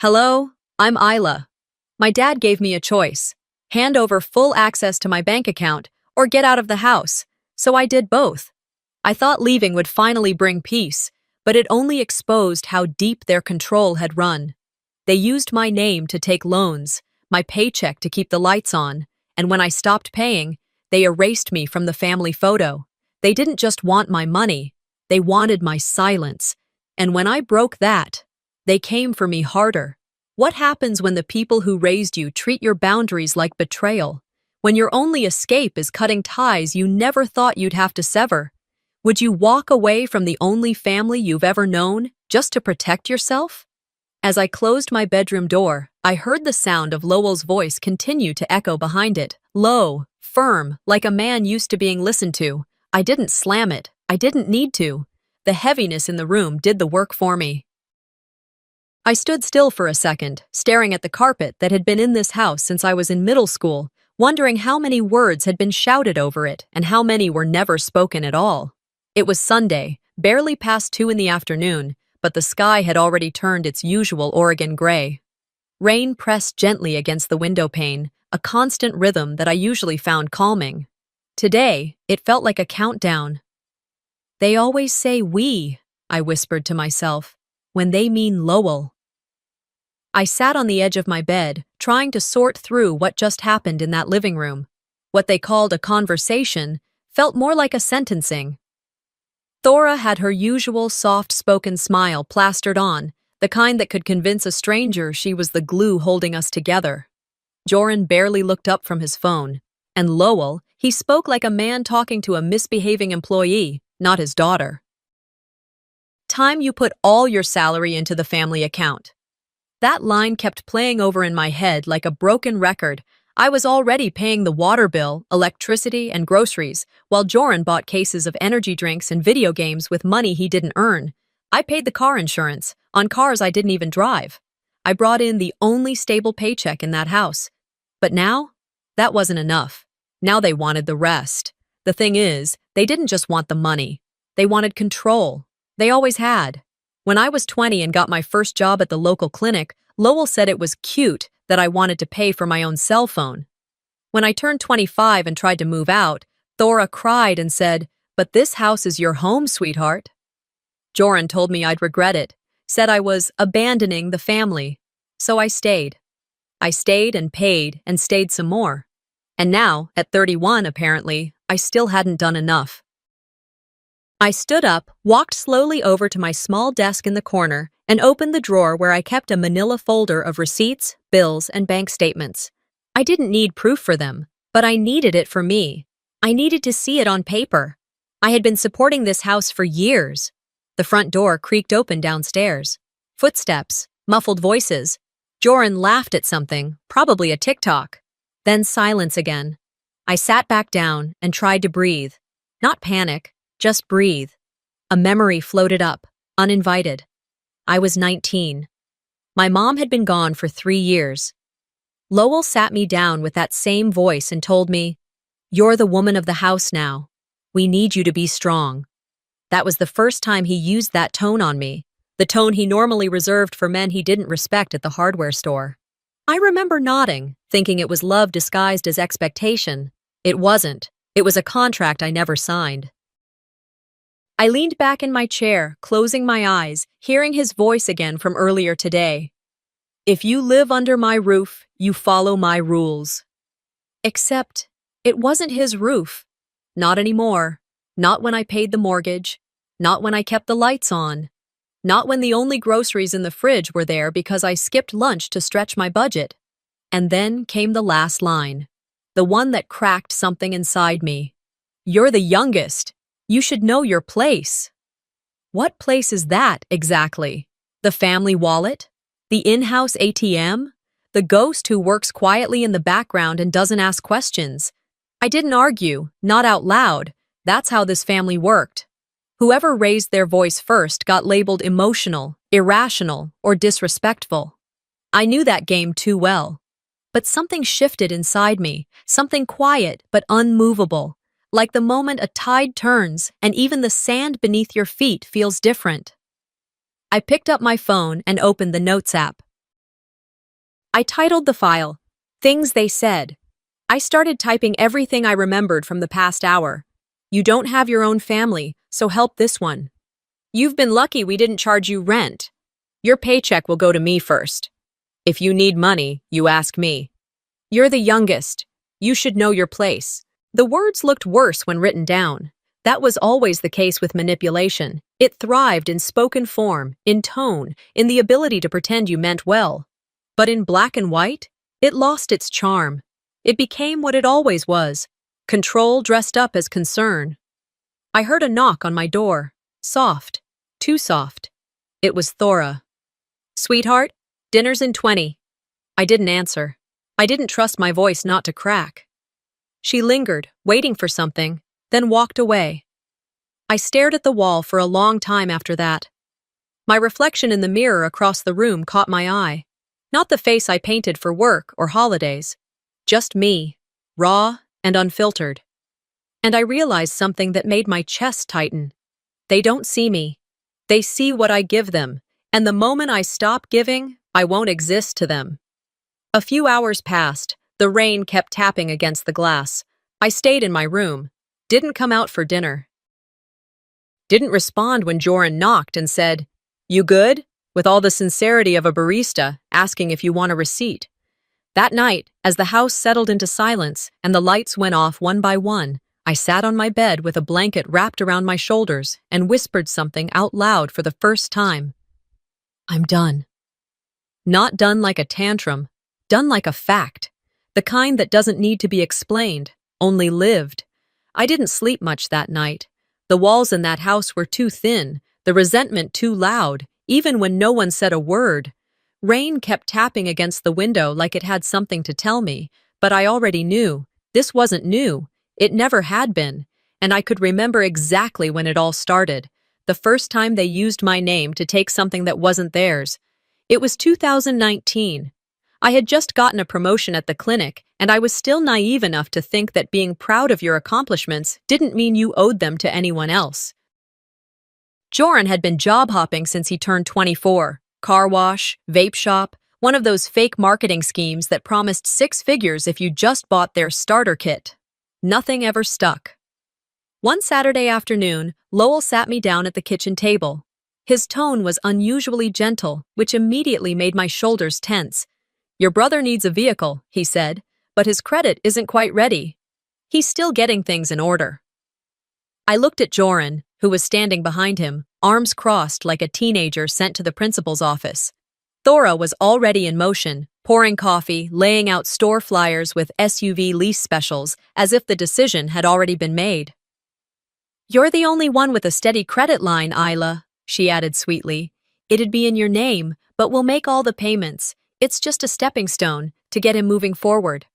Hello, I'm Isla. My dad gave me a choice: hand over full access to my bank account or get out of the house, so I did both. I thought leaving would finally bring peace, but it only exposed how deep their control had run. They used my name to take loans, my paycheck to keep the lights on, and when I stopped paying, they erased me from the family photo. They didn't just want my money, they wanted my silence. And when I broke that, they came for me harder. What happens when the people who raised you treat your boundaries like betrayal? When your only escape is cutting ties you never thought you'd have to sever? Would you walk away from the only family you've ever known just to protect yourself? As I closed my bedroom door, I heard the sound of Lowell's voice continue to echo behind it, low, firm, like a man used to being listened to. I didn't slam it. I didn't need to. The heaviness in the room did the work for me. I stood still for a second, staring at the carpet that had been in this house since I was in middle school, wondering how many words had been shouted over it and how many were never spoken at all. It was Sunday, barely past 2 in the afternoon, but the sky had already turned its usual Oregon gray. Rain pressed gently against the window pane, a constant rhythm that I usually found calming. Today, it felt like a countdown. They always say we, I whispered to myself, when they mean Lowell. I sat on the edge of my bed, trying to sort through what just happened in that living room. What they called a conversation felt more like a sentencing. Thora had her usual soft-spoken smile plastered on, the kind that could convince a stranger she was the glue holding us together. Joran barely looked up from his phone. And Lowell, he spoke like a man talking to a misbehaving employee, not his daughter. Time you put all your salary into the family account. That line kept playing over in my head like a broken record. I was already paying the water bill, electricity, and groceries, while Joran bought cases of energy drinks and video games with money he didn't earn. I paid the car insurance, on cars I didn't even drive. I brought in the only stable paycheck in that house. But now, that wasn't enough. Now they wanted the rest. The thing is, they didn't just want the money. They wanted control. They always had. When I was 20 and got my first job at the local clinic, Lowell said it was cute that I wanted to pay for my own cell phone. When I turned 25 and tried to move out, Thora cried and said, "But this house is your home, sweetheart." Joran told me I'd regret it, said I was abandoning the family. So I stayed. I stayed and paid and stayed some more. And now, at 31 apparently, I still hadn't done enough. I stood up, walked slowly over to my small desk in the corner, and opened the drawer where I kept a manila folder of receipts, bills, and bank statements. I didn't need proof for them, but I needed it for me. I needed to see it on paper. I had been supporting this house for years. The front door creaked open downstairs. Footsteps, muffled voices. Joran laughed at something, probably a TikTok. Then silence again. I sat back down and tried to breathe. Not panic, just breathe. A memory floated up, uninvited. I was 19. My mom had been gone for 3 years. Lowell sat me down with that same voice and told me, "You're the woman of the house now. We need you to be strong." That was the first time he used that tone on me, the tone he normally reserved for men he didn't respect at the hardware store. I remember nodding, thinking it was love disguised as expectation. It wasn't. It was a contract I never signed. I leaned back in my chair, closing my eyes, hearing his voice again from earlier today. "If you live under my roof, you follow my rules." Except, it wasn't his roof. Not anymore. Not when I paid the mortgage. Not when I kept the lights on. Not when the only groceries in the fridge were there because I skipped lunch to stretch my budget. And then came the last line. The one that cracked something inside me. "You're the youngest. You should know your place." What place is that, exactly? The family wallet? The in-house ATM? The ghost who works quietly in the background and doesn't ask questions? I didn't argue, not out loud. That's how this family worked. Whoever raised their voice first got labeled emotional, irrational, or disrespectful. I knew that game too well. But something shifted inside me, something quiet but unmovable. Like the moment a tide turns and even the sand beneath your feet feels different. I picked up my phone and opened the Notes app. I titled the file, Things They Said. I started typing everything I remembered from the past hour. You don't have your own family, so help this one. You've been lucky we didn't charge you rent. Your paycheck will go to me first. If you need money, you ask me. You're the youngest. You should know your place. The words looked worse when written down. That was always the case with manipulation. It thrived in spoken form, in tone, in the ability to pretend you meant well. But in black and white, it lost its charm. It became what it always was, control dressed up as concern. I heard a knock on my door. Soft. Too soft. It was Thora. Sweetheart, dinner's in 20. I didn't answer. I didn't trust my voice not to crack. She lingered, waiting for something, then walked away. I stared at the wall for a long time after that. My reflection in the mirror across the room caught my eye. Not the face I painted for work or holidays. Just me, raw and unfiltered. And I realized something that made my chest tighten. They don't see me. They see what I give them, and the moment I stop giving, I won't exist to them. A few hours passed. The rain kept tapping against the glass. I stayed in my room. Didn't come out for dinner. Didn't respond when Joran knocked and said, "You good?" with all the sincerity of a barista asking if you want a receipt. That night, as the house settled into silence and the lights went off one by one, I sat on my bed with a blanket wrapped around my shoulders and whispered something out loud for the first time. I'm done. Not done like a tantrum, done like a fact. The kind that doesn't need to be explained, only lived. I didn't sleep much that night. The walls in that house were too thin, the resentment too loud, even when no one said a word. Rain kept tapping against the window like it had something to tell me, but I already knew. This wasn't new. It never had been. And I could remember exactly when it all started. The first time they used my name to take something that wasn't theirs. It was 2019. I had just gotten a promotion at the clinic, and I was still naive enough to think that being proud of your accomplishments didn't mean you owed them to anyone else. Joran had been job hopping since he turned 24. Car wash, vape shop, one of those fake marketing schemes that promised 6 figures if you just bought their starter kit. Nothing ever stuck. One Saturday afternoon, Lowell sat me down at the kitchen table. His tone was unusually gentle, which immediately made my shoulders tense. Your brother needs a vehicle, he said, but his credit isn't quite ready. He's still getting things in order. I looked at Joran, who was standing behind him, arms crossed like a teenager sent to the principal's office. Thora was already in motion, pouring coffee, laying out store flyers with SUV lease specials, as if the decision had already been made. You're the only one with a steady credit line, Isla, she added sweetly. It'd be in your name, but we'll make all the payments. It's just a stepping stone to get him moving forward.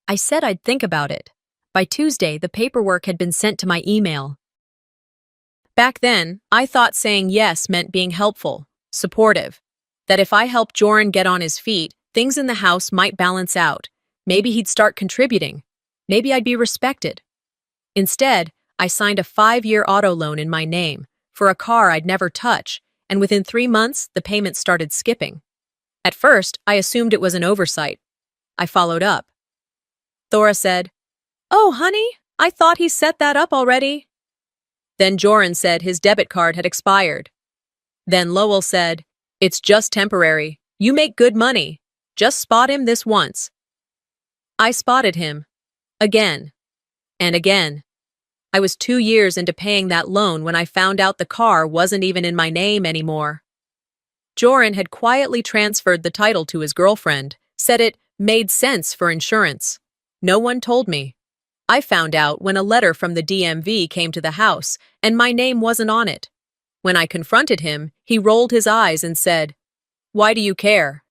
I said I'd think about it. By Tuesday, the paperwork had been sent to my email. Back then, I thought saying yes meant being helpful, supportive. That if I helped Joran get on his feet, things in the house might balance out. Maybe he'd start contributing. Maybe I'd be respected. Instead, I signed a 5-year auto loan in my name for a car I'd never touch, and within 3 months, the payments started skipping. At first, I assumed it was an oversight. I followed up. Thora said, "Oh, honey, I thought he set that up already." Then Joran said his debit card had expired. Then Lowell said, "It's just temporary. You make good money. Just spot him this once." I spotted him. Again. And again. I was 2 years into paying that loan when I found out the car wasn't even in my name anymore. Joran had quietly transferred the title to his girlfriend, said it made sense for insurance. No one told me. I found out when a letter from the DMV came to the house, and my name wasn't on it. When I confronted him, he rolled his eyes and said, "Why do you care?"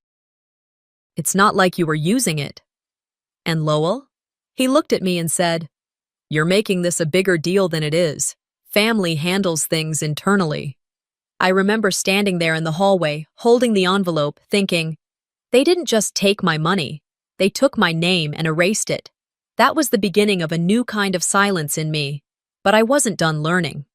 It's not like you were using it. And Lowell? He looked at me and said, "You're making this a bigger deal than it is. Family handles things internally." I remember standing there in the hallway, holding the envelope, thinking, they didn't just take my money. They took my name and erased it. That was the beginning of a new kind of silence in me. But I wasn't done learning.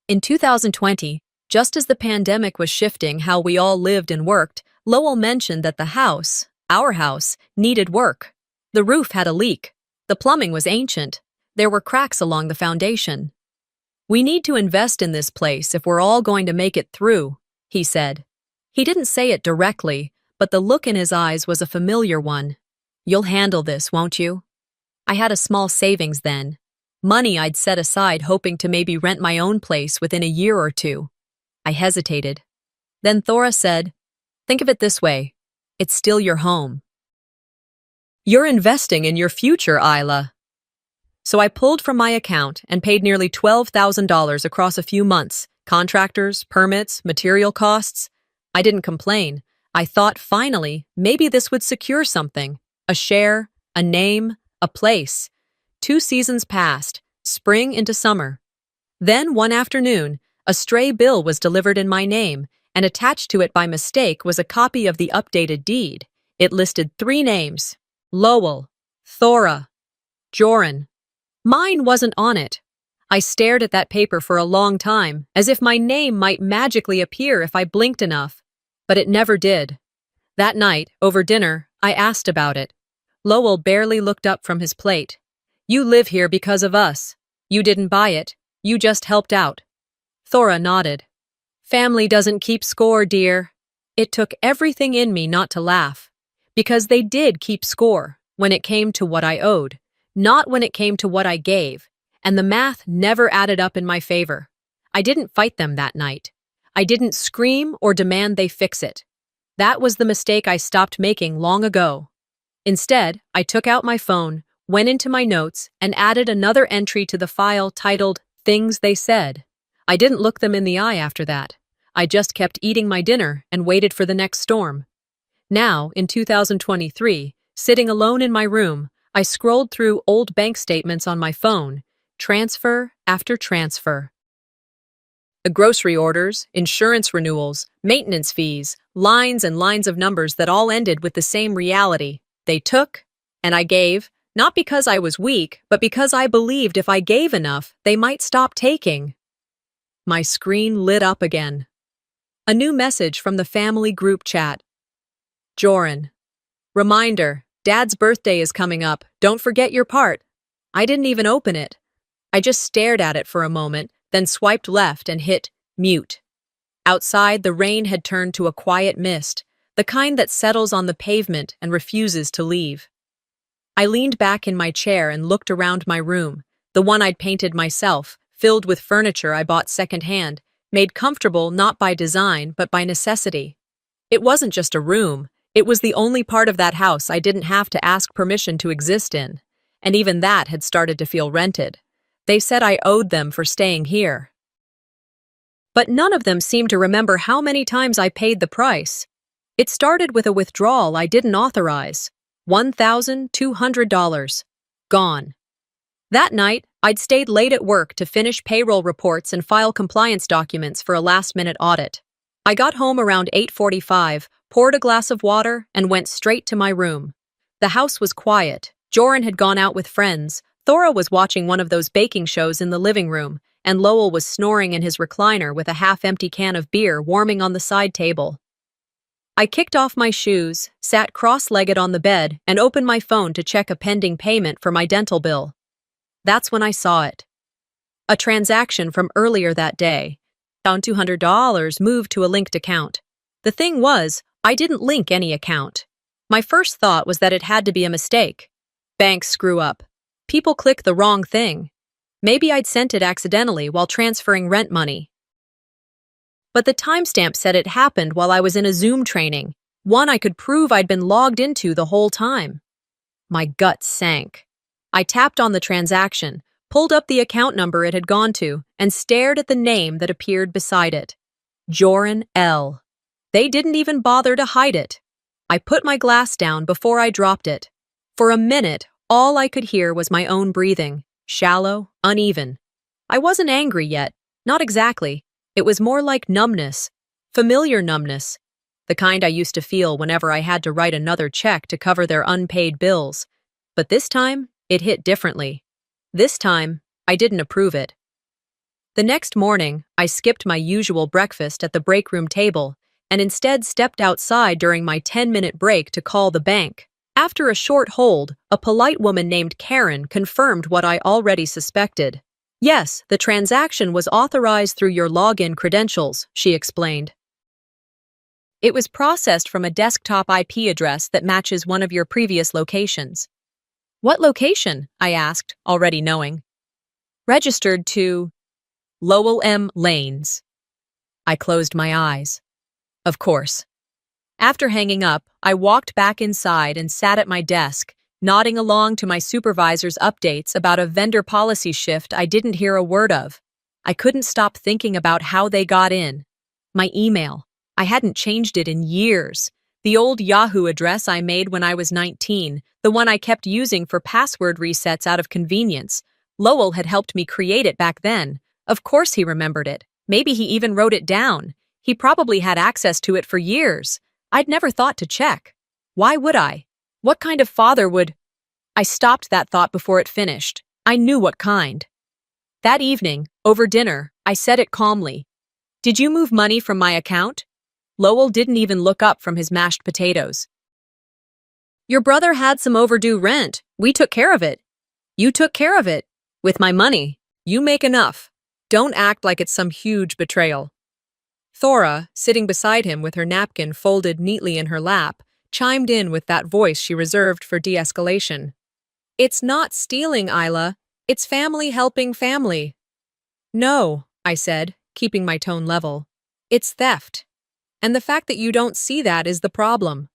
In 2020, just as the pandemic was shifting how we all lived and worked, Lowell mentioned that the house, Our house needed work. The roof had a leak. The plumbing was ancient. There were cracks along the foundation. "We need to invest in this place if we're all going to make it through," he said. He didn't say it directly, but the look in his eyes was a familiar one. "You'll handle this, won't you?" I had a small savings then. Money I'd set aside hoping to maybe rent my own place within a year or two. I hesitated. Then Thora said, "Think of it this way. It's still your home. You're investing in your future, Isla." So I pulled from my account and paid nearly $12,000 across a few months, contractors, permits, material costs. I didn't complain. I thought finally, maybe this would secure something. A share, a name, a place. 2 seasons passed, spring into summer. Then one afternoon, a stray bill was delivered in my name, and attached to it by mistake was a copy of the updated deed. It listed 3 names: Lowell, Thora, Joran. Mine wasn't on it. I stared at that paper for a long time, as if my name might magically appear if I blinked enough. But it never did. That night, over dinner, I asked about it. Lowell barely looked up from his plate. "You live here because of us. You didn't buy it. You just helped out." Thora nodded. "Family doesn't keep score, dear." It took everything in me not to laugh. Because they did keep score when it came to what I owed, not when it came to what I gave, and the math never added up in my favor. I didn't fight them that night. I didn't scream or demand they fix it. That was the mistake I stopped making long ago. Instead, I took out my phone, went into my notes, and added another entry to the file titled "Things They Said." I didn't look them in the eye after that. I just kept eating my dinner and waited for the next storm. Now, in 2023, sitting alone in my room, I scrolled through old bank statements on my phone, transfer after transfer. The grocery orders, insurance renewals, maintenance fees, lines and lines of numbers that all ended with the same reality. They took, and I gave, not because I was weak, but because I believed if I gave enough, they might stop taking. My screen lit up again. A new message from the family group chat. Joran. "Reminder, Dad's birthday is coming up. Don't forget your part." I didn't even open it. I just stared at it for a moment, then swiped left and hit mute. Outside, the rain had turned to a quiet mist, the kind that settles on the pavement and refuses to leave. I leaned back in my chair and looked around my room, the one I'd painted myself, filled with furniture I bought secondhand, made comfortable not by design but by necessity. It wasn't just a room. It was the only part of that house I didn't have to ask permission to exist in, and even that had started to feel rented. They said I owed them for staying here. But none of them seemed to remember how many times I paid the price. It started with a withdrawal I didn't authorize. $1,200. Gone. That night, I'd stayed late at work to finish payroll reports and file compliance documents for a last-minute audit. I got home around 8:45, poured a glass of water, and went straight to my room. The house was quiet. Joran had gone out with friends, Thora was watching one of those baking shows in the living room, and Lowell was snoring in his recliner with a half-empty can of beer warming on the side table. I kicked off my shoes, sat cross-legged on the bed, and opened my phone to check a pending payment for my dental bill. That's when I saw it. A transaction from earlier that day. Found $200 moved to a linked account. The thing was, I didn't link any account. My first thought was that it had to be a mistake. Banks screw up. People click the wrong thing. Maybe I'd sent it accidentally while transferring rent money. But the timestamp said it happened while I was in a Zoom training, one I could prove I'd been logged into the whole time. My gut sank. I tapped on the transaction, pulled up the account number it had gone to, and stared at the name that appeared beside it. Joran L. They didn't even bother to hide it. I put my glass down before I dropped it. For a minute, all I could hear was my own breathing, shallow, uneven. I wasn't angry yet, not exactly. It was more like numbness, familiar numbness, the kind I used to feel whenever I had to write another check to cover their unpaid bills. But this time, it hit differently. This time, I didn't approve it. The next morning, I skipped my usual breakfast at the break room table, and instead stepped outside during my 10-minute break to call the bank. After a short hold, a polite woman named Karen confirmed what I already suspected. Yes, the transaction was authorized through your login credentials, she explained. It was processed from a desktop IP address that matches one of your previous locations. What location? I asked, already knowing. Registered to Lowell M. Lanes. I closed my eyes. Of course. After hanging up, I walked back inside and sat at my desk, nodding along to my supervisor's updates about a vendor policy shift I didn't hear a word of. I couldn't stop thinking about how they got in. My email. I hadn't changed it in years. The old Yahoo address I made when I was 19, the one I kept using for password resets out of convenience. Lowell had helped me create it back then. Of course he remembered it. Maybe he even wrote it down. He probably had access to it for years. I'd never thought to check. Why would I? What kind of father would? I stopped that thought before it finished. I knew what kind. That evening, over dinner, I said it calmly. Did you move money from my account? Lowell didn't even look up from his mashed potatoes. Your brother had some overdue rent. We took care of it. You took care of it. With my money. You make enough. Don't act like it's some huge betrayal. Thora, sitting beside him with her napkin folded neatly in her lap, chimed in with that voice she reserved for de-escalation. It's not stealing, Isla. It's family helping family. No, I said, keeping my tone level. It's theft. And the fact that you don't see that is the problem.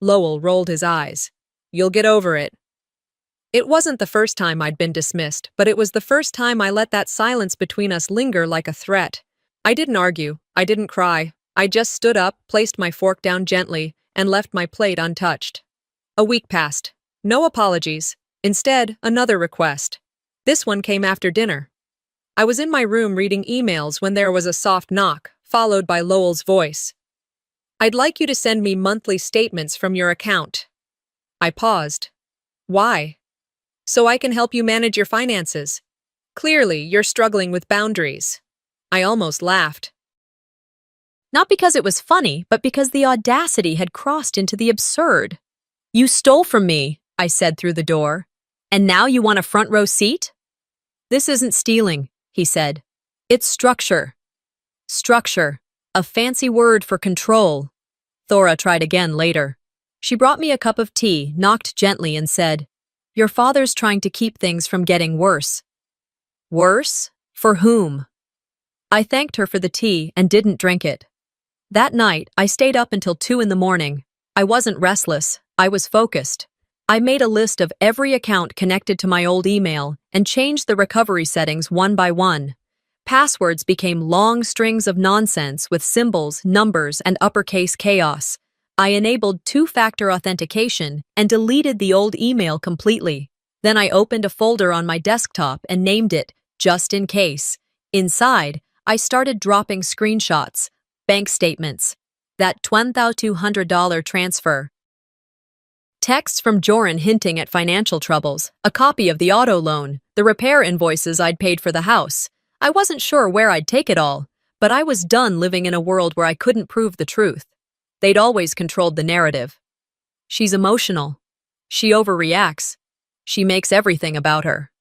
Lowell rolled his eyes. You'll get over it. It wasn't the first time I'd been dismissed, but it was the first time I let that silence between us linger like a threat. I didn't argue. I didn't cry. I just stood up, placed my fork down gently, and left my plate untouched. A week passed. No apologies. Instead, another request. This one came after dinner. I was in my room reading emails when there was a soft knock, followed by Lowell's voice. I'd like you to send me monthly statements from your account. I paused. Why? So I can help you manage your finances. Clearly, you're struggling with boundaries. I almost laughed. Not because it was funny, but because the audacity had crossed into the absurd. You stole from me, I said through the door. And now you want a front row seat? This isn't stealing, he said. It's structure. Structure. A fancy word for control. Thora tried again later. She brought me a cup of tea, knocked gently, and said, Your father's trying to keep things from getting worse. Worse? For whom? I thanked her for the tea and didn't drink it. That night, I stayed up until 2 a.m. I wasn't restless. I was focused. I made a list of every account connected to my old email and changed the recovery settings one by one. Passwords became long strings of nonsense with symbols, numbers, and uppercase chaos. I enabled two-factor authentication and deleted the old email completely. Then I opened a folder on my desktop and named it, just in case. Inside, I started dropping screenshots, bank statements, that $2,200 transfer, texts from Joran hinting at financial troubles, a copy of the auto loan, the repair invoices I'd paid for the house. I wasn't sure where I'd take it all, but I was done living in a world where I couldn't prove the truth. They'd always controlled the narrative. She's emotional. She overreacts. She makes everything about her.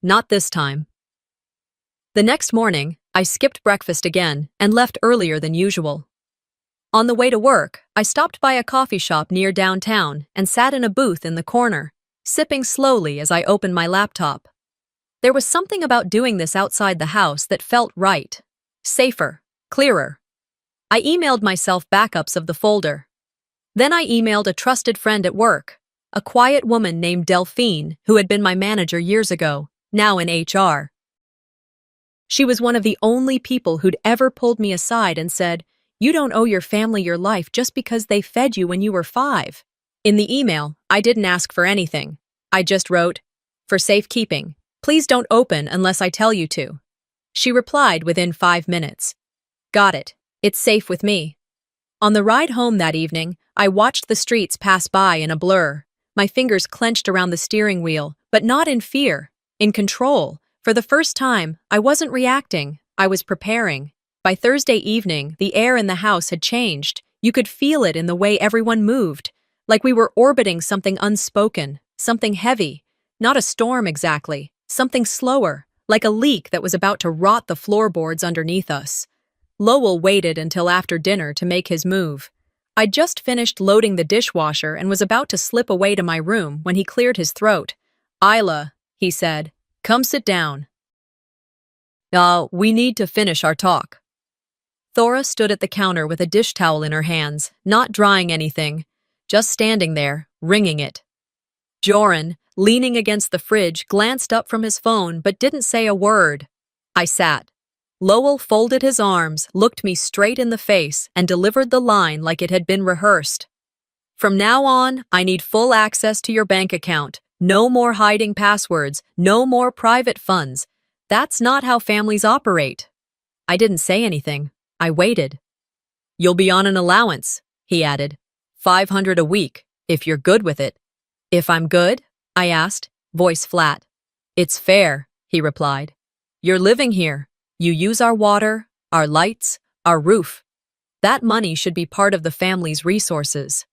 Not this time. The next morning, I skipped breakfast again and left earlier than usual. On the way to work, I stopped by a coffee shop near downtown and sat in a booth in the corner, sipping slowly as I opened my laptop. There was something about doing this outside the house that felt right. Safer, clearer. I emailed myself backups of the folder. Then I emailed a trusted friend at work, a quiet woman named Delphine who had been my manager years ago, now in HR. She was one of the only people who'd ever pulled me aside and said, You don't owe your family your life just because they fed you when you were 5. In the email, I didn't ask for anything. I just wrote, For safekeeping, please don't open unless I tell you to. She replied within 5 minutes. Got it. It's safe with me. On the ride home that evening, I watched the streets pass by in a blur. My fingers clenched around the steering wheel, but not in fear, in control. For the first time, I wasn't reacting, I was preparing. By Thursday evening, the air in the house had changed. You could feel it in the way everyone moved, like we were orbiting something unspoken, something heavy. Not a storm exactly, something slower, like a leak that was about to rot the floorboards underneath us. Lowell waited until after dinner to make his move. I'd just finished loading the dishwasher and was about to slip away to my room when he cleared his throat. "Isla," he said, "come sit down. We need to finish our talk." Thora stood at the counter with a dish towel in her hands, not drying anything, just standing there, wringing it. Joran, leaning against the fridge, glanced up from his phone but didn't say a word. I sat. Lowell folded his arms, looked me straight in the face, and delivered the line like it had been rehearsed. "From now on, I need full access to your bank account. No more hiding passwords, no more private funds. That's not how families operate." I didn't say anything. I waited. "You'll be on an allowance," he added. "500 a week, if you're good with it." "If I'm good?" I asked, voice flat. "It's fair," he replied. "You're living here. You use our water, our lights, our roof. That money should be part of the family's resources."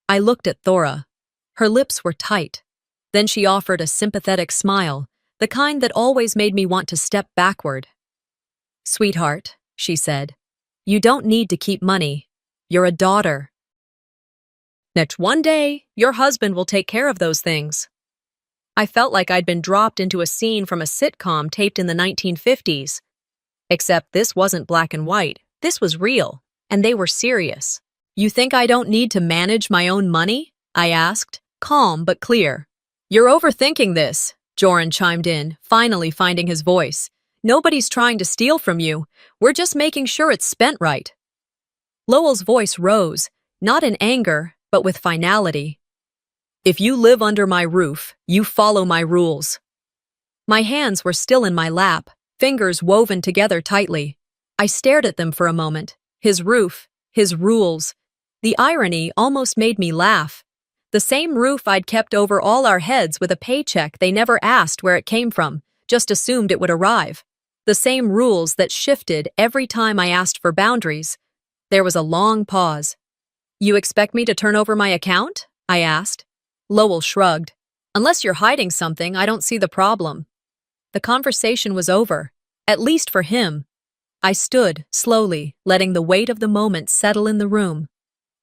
I looked at Thora. Her lips were tight. Then she offered a sympathetic smile, the kind that always made me want to step backward. "Sweetheart," she said, "you don't need to keep money. You're a daughter. Next one day, your husband will take care of those things." I felt like I'd been dropped into a scene from a sitcom taped in the 1950s. Except this wasn't black and white. This was real, and they were serious. "You think I don't need to manage my own money?" I asked, calm but clear. "You're overthinking this," Joran chimed in, finally finding his voice. "Nobody's trying to steal from you. We're just making sure it's spent right." Lowell's voice rose, not in anger, but with finality. "If you live under my roof, you follow my rules." My hands were still in my lap, fingers woven together tightly. I stared at them for a moment. His roof, his rules. The irony almost made me laugh. The same roof I'd kept over all our heads with a paycheck they never asked where it came from, just assumed it would arrive. The same rules that shifted every time I asked for boundaries. There was a long pause. "You expect me to turn over my account?" I asked. Lowell shrugged. "Unless you're hiding something, I don't see the problem." The conversation was over, at least for him. I stood, slowly, letting the weight of the moment settle in the room.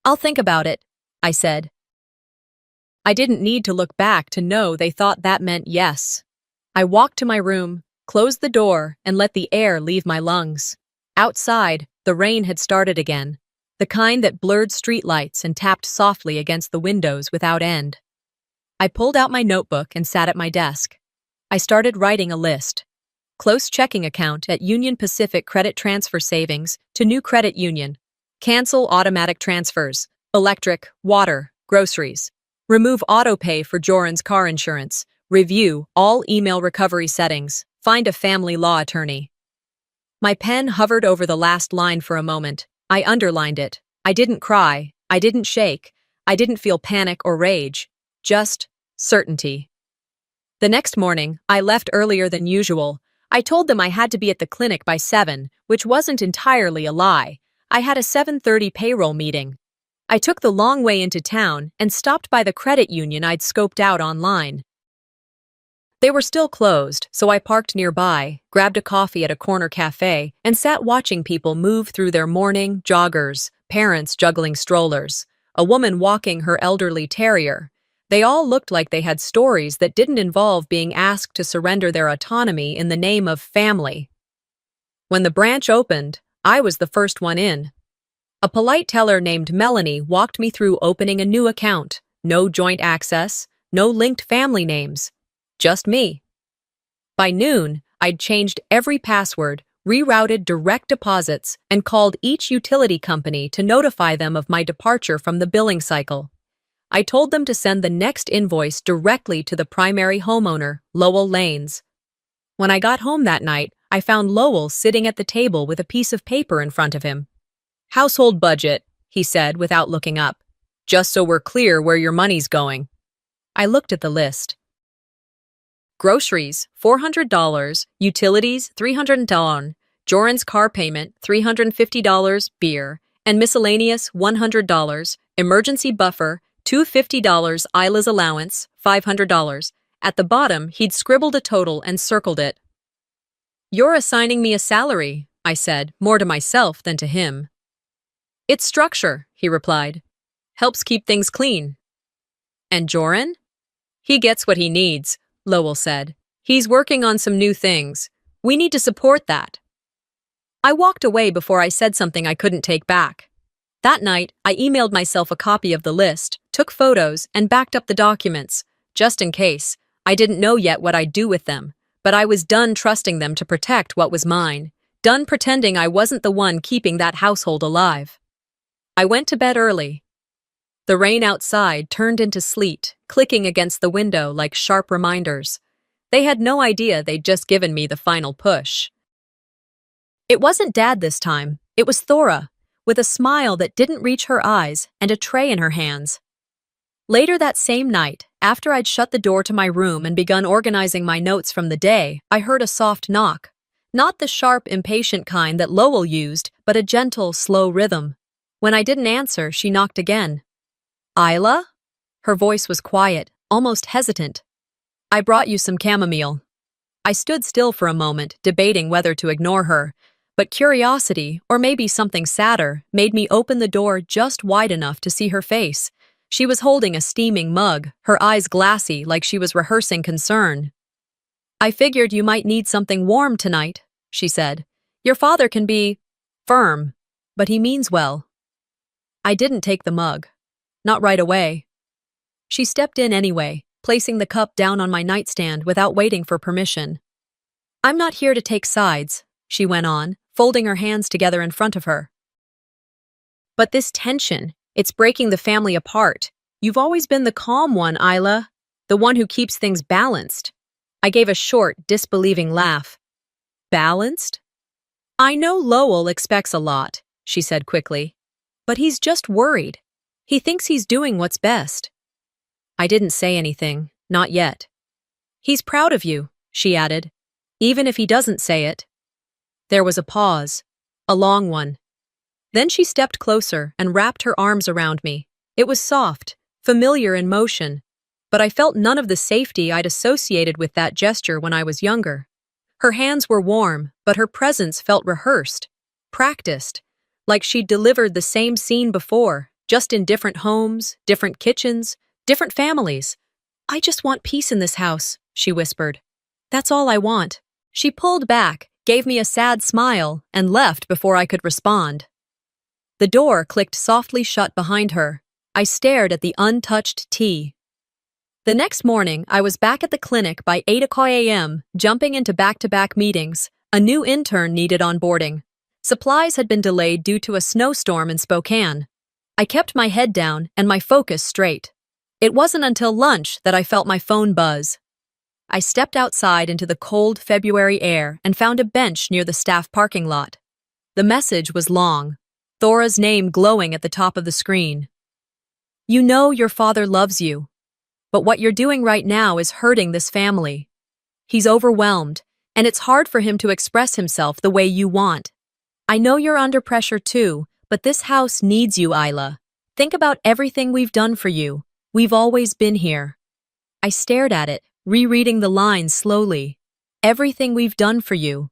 "I'll think about it," I said. I didn't need to look back to know they thought that meant yes. I walked to my room, closed the door, and let the air leave my lungs. Outside, the rain had started again, the kind that blurred streetlights and tapped softly against the windows without end. I pulled out my notebook and sat at my desk. I started writing a list. Close checking account at Union Pacific Credit Transfer Savings to New Credit Union. Cancel automatic transfers, electric, water, groceries. Remove autopay for Joran's car insurance. Review all email recovery settings. Find a family law attorney. My pen hovered over the last line for a moment. I underlined it. I didn't cry. I didn't shake. I didn't feel panic or rage. Just certainty. The next morning, I left earlier than usual. I told them I had to be at the clinic by 7, which wasn't entirely a lie. I had a 7:30 payroll meeting. I took the long way into town and stopped by the credit union I'd scoped out online. They were still closed, so I parked nearby, grabbed a coffee at a corner cafe, and sat watching people move through their morning joggers, parents juggling strollers, a woman walking her elderly terrier. They all looked like they had stories that didn't involve being asked to surrender their autonomy in the name of family. When the branch opened, I was the first one in. A polite teller named Melanie walked me through opening a new account. No joint access, no linked family names. Just me. By noon, I'd changed every password, rerouted direct deposits, and called each utility company to notify them of my departure from the billing cycle. I told them to send the next invoice directly to the primary homeowner, Lowell Lanes. When I got home that night, I found Lowell sitting at the table with a piece of paper in front of him. "Household budget," he said without looking up. "Just so we're clear where your money's going." I looked at the list. Groceries, $400, utilities, $300, Joran's car payment, $350, beer, and miscellaneous, $100, emergency buffer, $250, Isla's allowance, $500. At the bottom, he'd scribbled a total and circled it. "You're assigning me a salary," I said, more to myself than to him. "It's structure," he replied. "Helps keep things clean." "And Joran?" "He gets what he needs," Lowell said. "He's working on some new things. We need to support that." I walked away before I said something I couldn't take back. That night, I emailed myself a copy of the list, took photos, and backed up the documents, just in case. I didn't know yet what I'd do with them, but I was done trusting them to protect what was mine, done pretending I wasn't the one keeping that household alive. I went to bed early. The rain outside turned into sleet, clicking against the window like sharp reminders. They had no idea they'd just given me the final push. It wasn't Dad this time, it was Thora, with a smile that didn't reach her eyes and a tray in her hands. Later that same night, after I'd shut the door to my room and begun organizing my notes from the day, I heard a soft knock. Not the sharp, impatient kind that Lowell used, but a gentle, slow rhythm. When I didn't answer, she knocked again. "Isla?" Her voice was quiet, almost hesitant. "I brought you some chamomile." I stood still for a moment, debating whether to ignore her, but curiosity, or maybe something sadder, made me open the door just wide enough to see her face. She was holding a steaming mug, her eyes glassy like she was rehearsing concern. "I figured you might need something warm tonight," she said. "Your father can be firm, but he means well." I didn't take the mug. Not right away. She stepped in anyway, placing the cup down on my nightstand without waiting for permission. "I'm not here to take sides," she went on, folding her hands together in front of her. "But this tension, it's breaking the family apart. You've always been the calm one, Isla, the one who keeps things balanced." I gave a short, disbelieving laugh. "Balanced?" "I know Lowell expects a lot," she said quickly. "But he's just worried. He thinks he's doing what's best." I didn't say anything, not yet. "He's proud of you," she added, "even if he doesn't say it." There was a pause, a long one. Then she stepped closer and wrapped her arms around me. It was soft, familiar in motion, but I felt none of the safety I'd associated with that gesture when I was younger. Her hands were warm, but her presence felt rehearsed, practiced, like she'd delivered the same scene before, just in different homes, different kitchens, different families. "I just want peace in this house," she whispered. "That's all I want." She pulled back, gave me a sad smile, and left before I could respond. The door clicked softly shut behind her. I stared at the untouched tea. The next morning, I was back at the clinic by 8 a.m., jumping into back-to-back meetings. A new intern needed onboarding. Supplies had been delayed due to a snowstorm in Spokane. I kept my head down and my focus straight. It wasn't until lunch that I felt my phone buzz. I stepped outside into the cold February air and found a bench near the staff parking lot. The message was long, Thora's name glowing at the top of the screen. "You know your father loves you, but what you're doing right now is hurting this family. He's overwhelmed, and it's hard for him to express himself the way you want. I know you're under pressure too, but this house needs you, Isla. Think about everything we've done for you. We've always been here." I stared at it, rereading the lines slowly. "Everything we've done for you."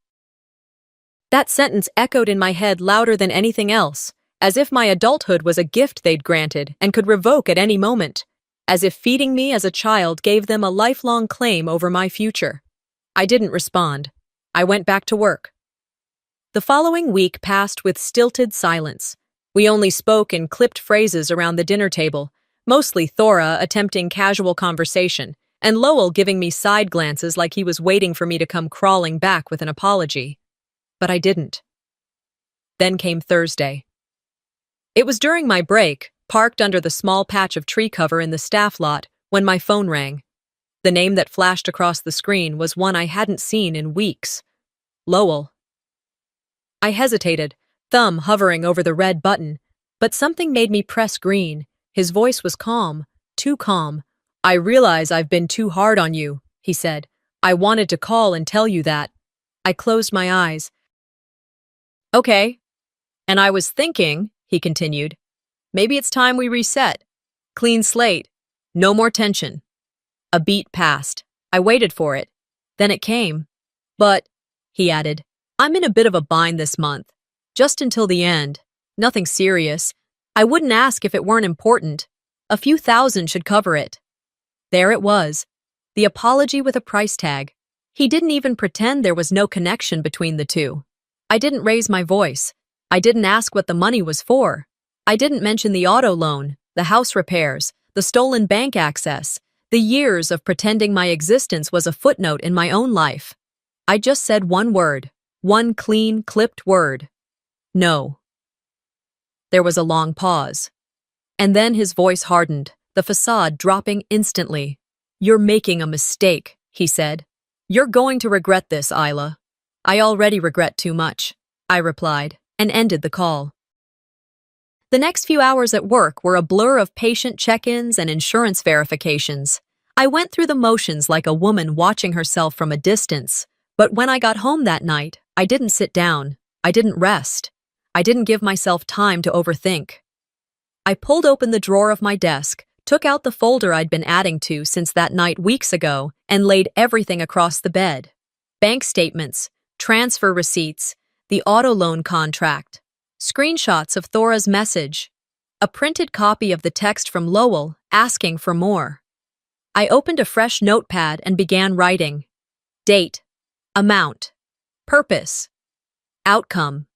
That sentence echoed in my head louder than anything else, as if my adulthood was a gift they'd granted and could revoke at any moment, as if feeding me as a child gave them a lifelong claim over my future. I didn't respond. I went back to work. The following week passed with stilted silence. We only spoke in clipped phrases around the dinner table, mostly Thora attempting casual conversation, and Lowell giving me side glances like he was waiting for me to come crawling back with an apology. But I didn't. Then came Thursday. It was during my break, parked under the small patch of tree cover in the staff lot, when my phone rang. The name that flashed across the screen was one I hadn't seen in weeks. Lowell. I hesitated, thumb hovering over the red button, but something made me press green. His voice was calm, too calm. "I realize I've been too hard on you," he said. "I wanted to call and tell you that." I closed my eyes. Okay. And I was thinking, he continued, maybe it's time we reset. Clean slate. No more tension. A beat passed. I waited for it. Then it came. But, he added, I'm in a bit of a bind this month. Just until the end. Nothing serious. I wouldn't ask if it weren't important. A few thousand should cover it. There it was. The apology with a price tag. He didn't even pretend there was no connection between the two. I didn't raise my voice. I didn't ask what the money was for. I didn't mention the auto loan, the house repairs, the stolen bank access, the years of pretending my existence was a footnote in my own life. I just said one word, one clean, clipped word. No. There was a long pause. And then his voice hardened, the facade dropping instantly. You're making a mistake, he said. You're going to regret this, Isla. I already regret too much, I replied, and ended the call. The next few hours at work were a blur of patient check-ins and insurance verifications. I went through the motions like a woman watching herself from a distance, but when I got home that night, I didn't sit down. I didn't rest. I didn't give myself time to overthink. I pulled open the drawer of my desk, took out the folder I'd been adding to since that night weeks ago, and laid everything across the bed. Bank statements, transfer receipts, the auto loan contract, screenshots of Thora's message, a printed copy of the text from Lowell asking for more. I opened a fresh notepad and began writing. Date, amount, purpose, outcome.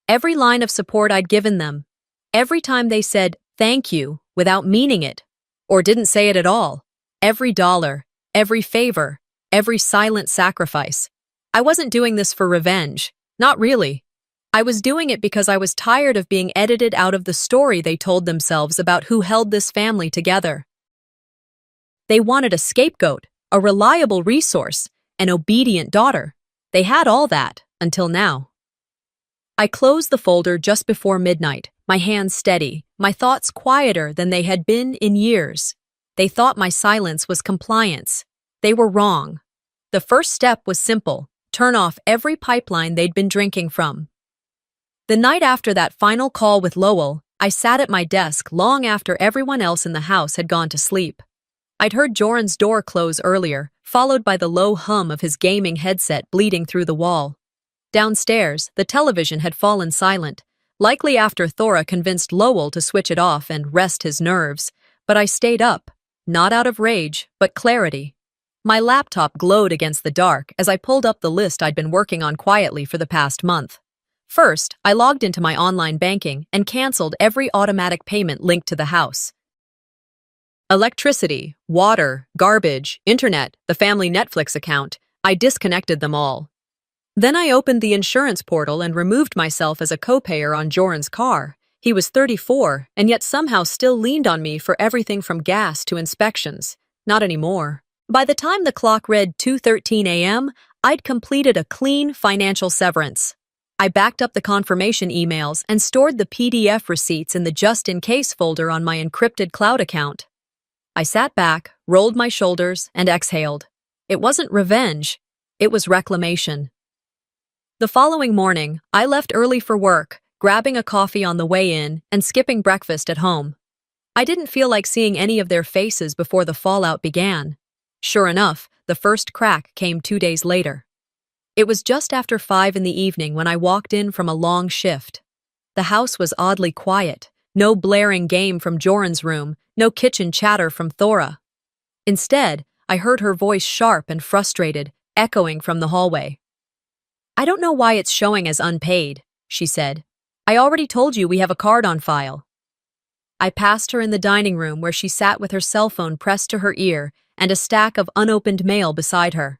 Every line of support I'd given them, every time they said thank you without meaning it, or didn't say it at all, every dollar, every favor, every silent sacrifice. I wasn't doing this for revenge, not really. I was doing it because I was tired of being edited out of the story they told themselves about who held this family together. They wanted a scapegoat, a reliable resource, an obedient daughter. They had all that, until now. I closed the folder just before midnight, my hands steady, my thoughts quieter than they had been in years. They thought my silence was compliance. They were wrong. The first step was simple: turn off every pipeline they'd been drinking from. The night after that final call with Lowell, I sat at my desk long after everyone else in the house had gone to sleep. I'd heard Joran's door close earlier, followed by the low hum of his gaming headset bleeding through the wall. Downstairs, the television had fallen silent, likely after Thora convinced Lowell to switch it off and rest his nerves, but I stayed up, not out of rage, but clarity. My laptop glowed against the dark as I pulled up the list I'd been working on quietly for the past month. First, I logged into my online banking and canceled every automatic payment linked to the house. Electricity, water, garbage, internet, the family Netflix account, I disconnected them all. Then I opened the insurance portal and removed myself as a co-payer on Joran's car. He was 34 and yet somehow still leaned on me for everything from gas to inspections. Not anymore. By the time the clock read 2:13 a.m., I'd completed a clean financial severance. I backed up the confirmation emails and stored the PDF receipts in the just-in-case folder on my encrypted cloud account. I sat back, rolled my shoulders, and exhaled. It wasn't revenge. It was reclamation. The following morning, I left early for work, grabbing a coffee on the way in and skipping breakfast at home. I didn't feel like seeing any of their faces before the fallout began. Sure enough, the first crack came 2 days later. It was just after 5 in the evening when I walked in from a long shift. The house was oddly quiet, no blaring game from Joran's room, no kitchen chatter from Thora. Instead, I heard her voice sharp and frustrated, echoing from the hallway. I don't know why it's showing as unpaid, she said. I already told you we have a card on file. I passed her in the dining room where she sat with her cell phone pressed to her ear and a stack of unopened mail beside her.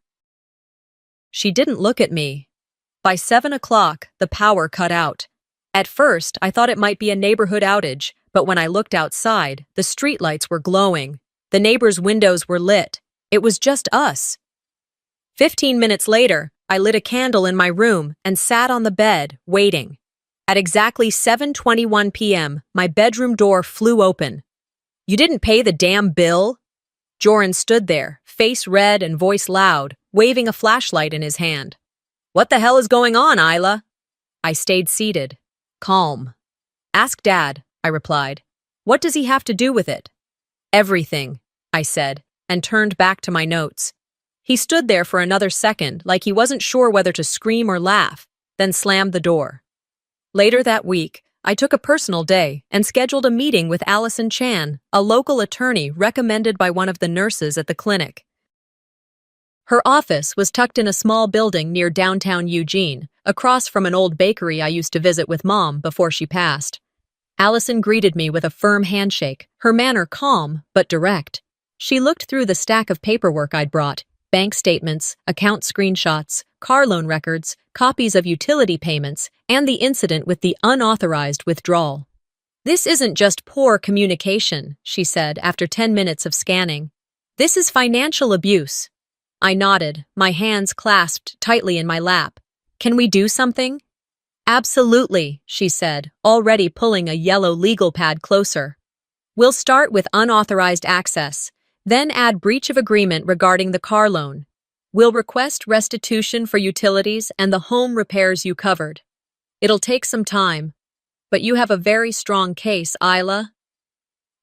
She didn't look at me. By 7 o'clock, the power cut out. At first, I thought it might be a neighborhood outage, but when I looked outside, the streetlights were glowing. The neighbors' windows were lit. It was just us. 15 minutes later, I lit a candle in my room and sat on the bed, waiting. At exactly 7:21 p.m., my bedroom door flew open. You didn't pay the damn bill? Joran stood there, face red and voice loud, waving a flashlight in his hand. What the hell is going on, Isla? I stayed seated, calm. Ask Dad, I replied. What does he have to do with it? Everything, I said, and turned back to my notes. He stood there for another second, like he wasn't sure whether to scream or laugh, then slammed the door. Later that week, I took a personal day and scheduled a meeting with Allison Chan, a local attorney recommended by one of the nurses at the clinic. Her office was tucked in a small building near downtown Eugene, across from an old bakery I used to visit with Mom before she passed. Allison greeted me with a firm handshake, her manner calm but direct. She looked through the stack of paperwork I'd brought, bank statements, account screenshots, car loan records, copies of utility payments, and the incident with the unauthorized withdrawal. This isn't just poor communication, she said after 10 minutes of scanning. This is financial abuse. I nodded, my hands clasped tightly in my lap. Can we do something? Absolutely, she said, already pulling a yellow legal pad closer. We'll start with unauthorized access, then add breach of agreement regarding the car loan. We'll request restitution for utilities and the home repairs you covered. It'll take some time, but you have a very strong case, Isla.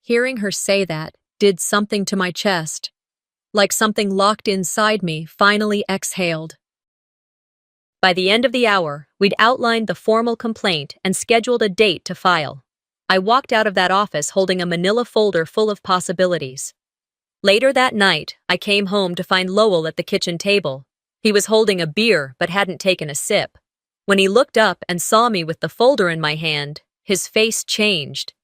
Hearing her say that did something to my chest. Like something locked inside me finally exhaled. By the end of the hour, we'd outlined the formal complaint and scheduled a date to file. I walked out of that office holding a manila folder full of possibilities. Later that night, I came home to find Lowell at the kitchen table. He was holding a beer but hadn't taken a sip. When he looked up and saw me with the folder in my hand, his face changed.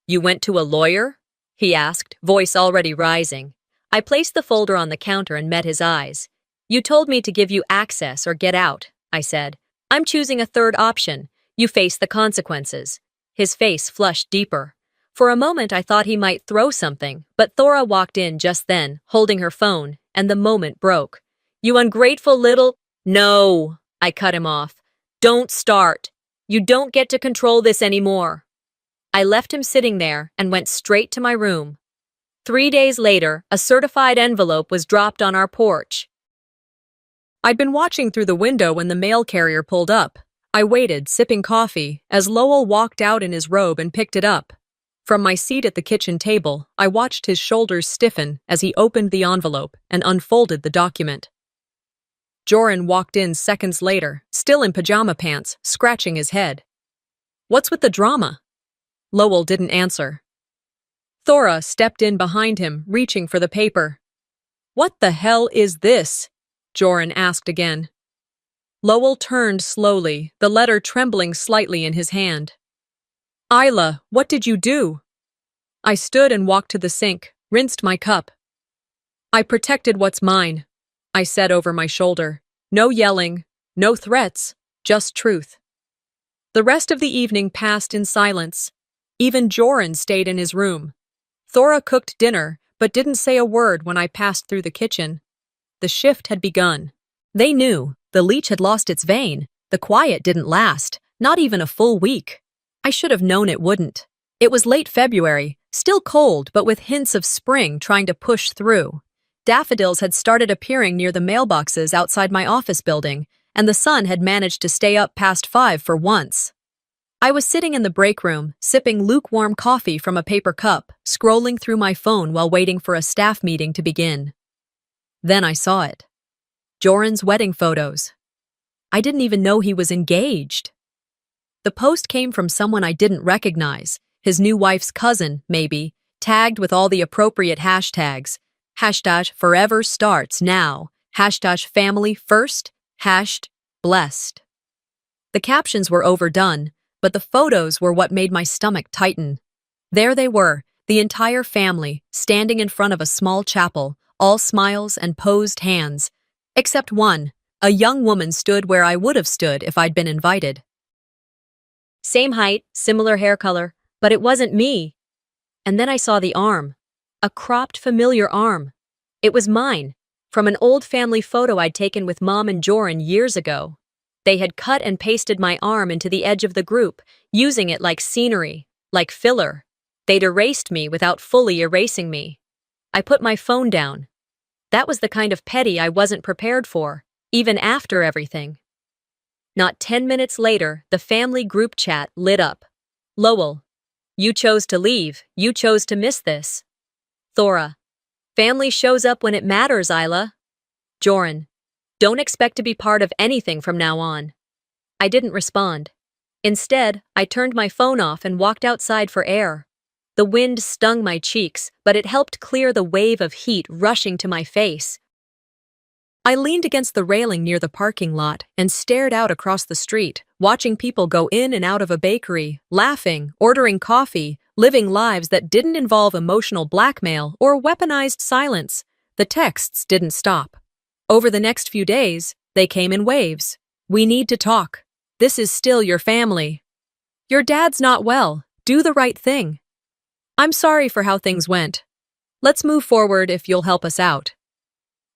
You went to a lawyer? He asked, voice already rising. I placed the folder on the counter and met his eyes. You told me to give you access or get out, I said. I'm choosing a third option. You face the consequences. His face flushed deeper. For a moment I thought he might throw something, but Thora walked in just then, holding her phone, and the moment broke. You ungrateful little— No, I cut him off. Don't start. You don't get to control this anymore. I left him sitting there and went straight to my room. 3 days later, a certified envelope was dropped on our porch. I'd been watching through the window when the mail carrier pulled up. I waited, sipping coffee, as Lowell walked out in his robe and picked it up. From my seat at the kitchen table, I watched his shoulders stiffen as he opened the envelope and unfolded the document. Joran walked in seconds later, still in pajama pants, scratching his head. What's with the drama? Lowell didn't answer. Thora stepped in behind him, reaching for the paper. What the hell is this? Joran asked again. Lowell turned slowly, the letter trembling slightly in his hand. Isla, what did you do? I stood and walked to the sink, rinsed my cup. I protected what's mine, I said over my shoulder. No yelling, no threats, just truth. The rest of the evening passed in silence. Even Joran stayed in his room. Thora cooked dinner, but didn't say a word when I passed through the kitchen. The shift had begun. They knew. The leech had lost its vein. The quiet didn't last, not even a full week. I should have known it wouldn't. It was late February, still cold but with hints of spring trying to push through. Daffodils had started appearing near the mailboxes outside my office building, and the sun had managed to stay up past 5 for once. I was sitting in the break room, sipping lukewarm coffee from a paper cup, scrolling through my phone while waiting for a staff meeting to begin. Then I saw it. Joran's wedding photos. I didn't even know he was engaged. The post came from someone I didn't recognize, his new wife's cousin, maybe, tagged with all the appropriate hashtags. Hashtag forever starts now. Hashtag family first. Hashtag blessed. The captions were overdone, but the photos were what made my stomach tighten. There they were, the entire family, standing in front of a small chapel, all smiles and posed hands. Except one, a young woman stood where I would have stood if I'd been invited. Same height, similar hair color, but it wasn't me. And then I saw the arm. A cropped, familiar arm. It was mine, from an old family photo I'd taken with Mom and Joran years ago. They had cut and pasted my arm into the edge of the group, using it like scenery, like filler. They'd erased me without fully erasing me. I put my phone down. That was the kind of petty I wasn't prepared for, even after everything. Not 10 minutes later, the family group chat lit up. Lowell, you chose to leave. You chose to miss this. Thora, family shows up when it matters, Isla. Joran, don't expect to be part of anything from now on. I didn't respond. Instead, I turned my phone off and walked outside for air. The wind stung my cheeks, but it helped clear the wave of heat rushing to my face. I leaned against the railing near the parking lot and stared out across the street, watching people go in and out of a bakery, laughing, ordering coffee, living lives that didn't involve emotional blackmail or weaponized silence. The texts didn't stop. Over the next few days, they came in waves. We need to talk. This is still your family. Your dad's not well. Do the right thing. I'm sorry for how things went. Let's move forward if you'll help us out.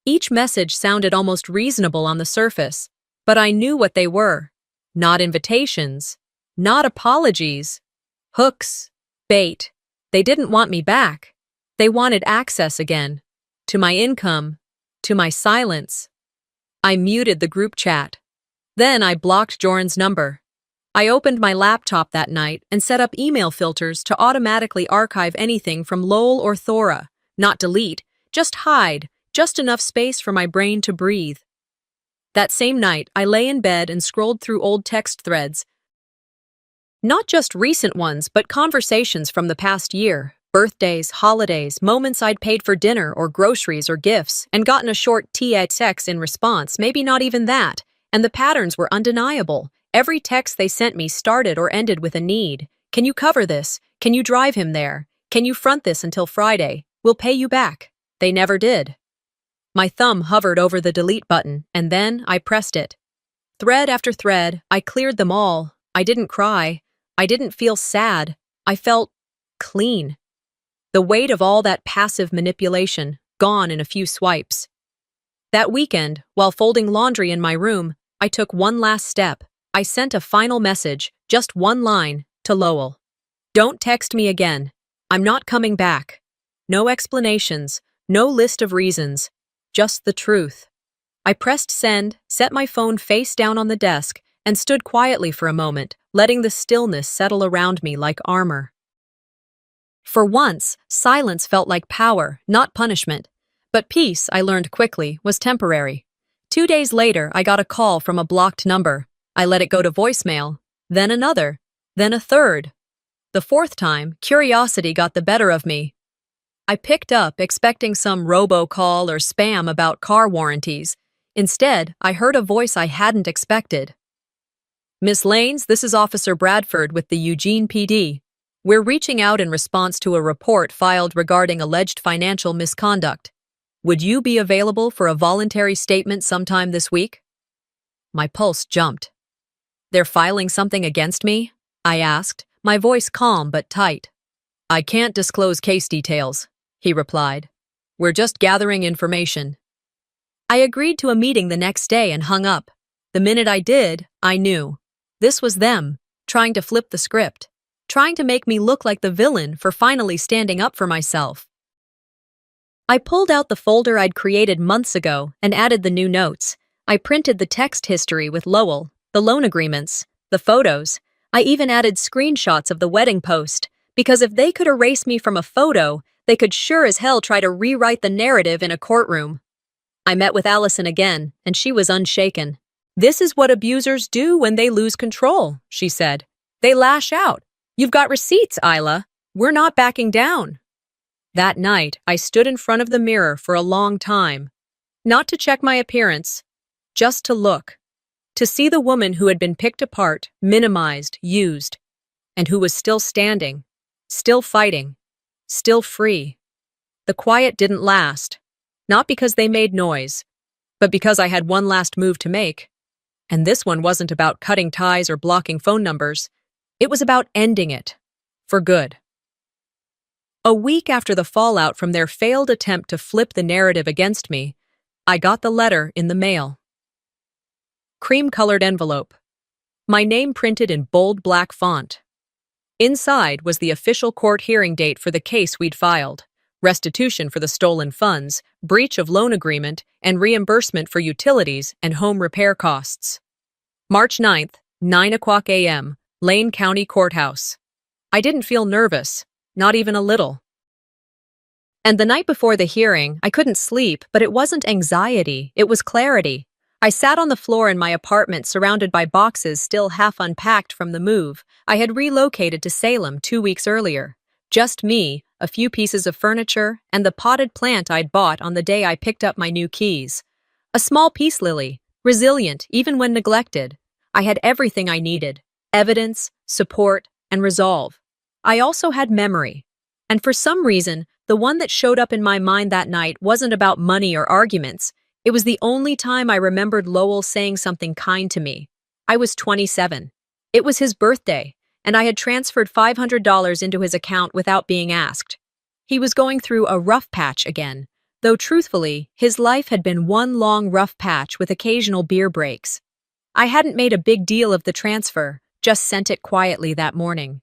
Each message sounded almost reasonable on the surface, but I knew what they were. Not invitations, not apologies, hooks, bait. They didn't want me back. They wanted access again, to my income, to my silence. I muted the group chat. Then I blocked Joran's number. I opened my laptop that night and set up email filters to automatically archive anything from Lowell or Thora. Not delete, just hide, just enough space for my brain to breathe. That same night, I lay in bed and scrolled through old text threads. Not just recent ones, but conversations from the past year. Birthdays, holidays, moments I'd paid for dinner or groceries or gifts, and gotten a short TXX in response, maybe not even that. And the patterns were undeniable. Every text they sent me started or ended with a need. Can you cover this? Can you drive him there? Can you front this until Friday? We'll pay you back. They never did. My thumb hovered over the delete button, and then I pressed it. Thread after thread, I cleared them all. I didn't cry. I didn't feel sad. I felt clean. The weight of all that passive manipulation, gone in a few swipes. That weekend, while folding laundry in my room, I took one last step. I sent a final message, just one line, to Lowell. Don't text me again. I'm not coming back. No explanations, no list of reasons, just the truth. I pressed send, set my phone face down on the desk, and stood quietly for a moment, letting the stillness settle around me like armor. For once, silence felt like power, not punishment. But peace, I learned quickly, was temporary. 2 days later, I got a call from a blocked number. I let it go to voicemail, then another, then a third. The fourth time, curiosity got the better of me. I picked up, expecting some robocall or spam about car warranties. Instead, I heard a voice I hadn't expected. Miss Lanes, this is Officer Bradford with the Eugene PD. We're reaching out in response to a report filed regarding alleged financial misconduct. Would you be available for a voluntary statement sometime this week? My pulse jumped. They're filing something against me? I asked, my voice calm but tight. I can't disclose case details, he replied. We're just gathering information. I agreed to a meeting the next day and hung up. The minute I did, I knew. This was them, trying to flip the script, trying to make me look like the villain for finally standing up for myself. I pulled out the folder I'd created months ago and added the new notes. I printed the text history with Lowell, the loan agreements, the photos. I even added screenshots of the wedding post, because if they could erase me from a photo, they could sure as hell try to rewrite the narrative in a courtroom. I met with Allison again, and she was unshaken. This is what abusers do when they lose control, she said. They lash out. You've got receipts, Isla. We're not backing down. That night, I stood in front of the mirror for a long time. Not to check my appearance, just to look. To see the woman who had been picked apart, minimized, used, and who was still standing, still fighting, still free. The quiet didn't last, not because they made noise, but because I had one last move to make. And this one wasn't about cutting ties or blocking phone numbers. It was about ending it, for good. A week after the fallout from their failed attempt to flip the narrative against me, I got the letter in the mail. Cream-colored envelope. My name printed in bold black font. Inside was the official court hearing date for the case we'd filed, restitution for the stolen funds, breach of loan agreement, and reimbursement for utilities and home repair costs. March 9th, 9 o'clock a.m., Lane County Courthouse. I didn't feel nervous, not even a little. And the night before the hearing, I couldn't sleep, but it wasn't anxiety, it was clarity. I sat on the floor in my apartment surrounded by boxes still half unpacked from the move. I had relocated to Salem 2 weeks earlier. Just me, a few pieces of furniture, and the potted plant I'd bought on the day I picked up my new keys. A small peace lily, resilient even when neglected. I had everything I needed: evidence, support, and resolve. I also had memory. And for some reason, the one that showed up in my mind that night wasn't about money or arguments. It was the only time I remembered Lowell saying something kind to me. I was 27. It was his birthday, and I had transferred $500 into his account without being asked. He was going through a rough patch again, though truthfully, his life had been one long rough patch with occasional beer breaks. I hadn't made a big deal of the transfer, just sent it quietly that morning.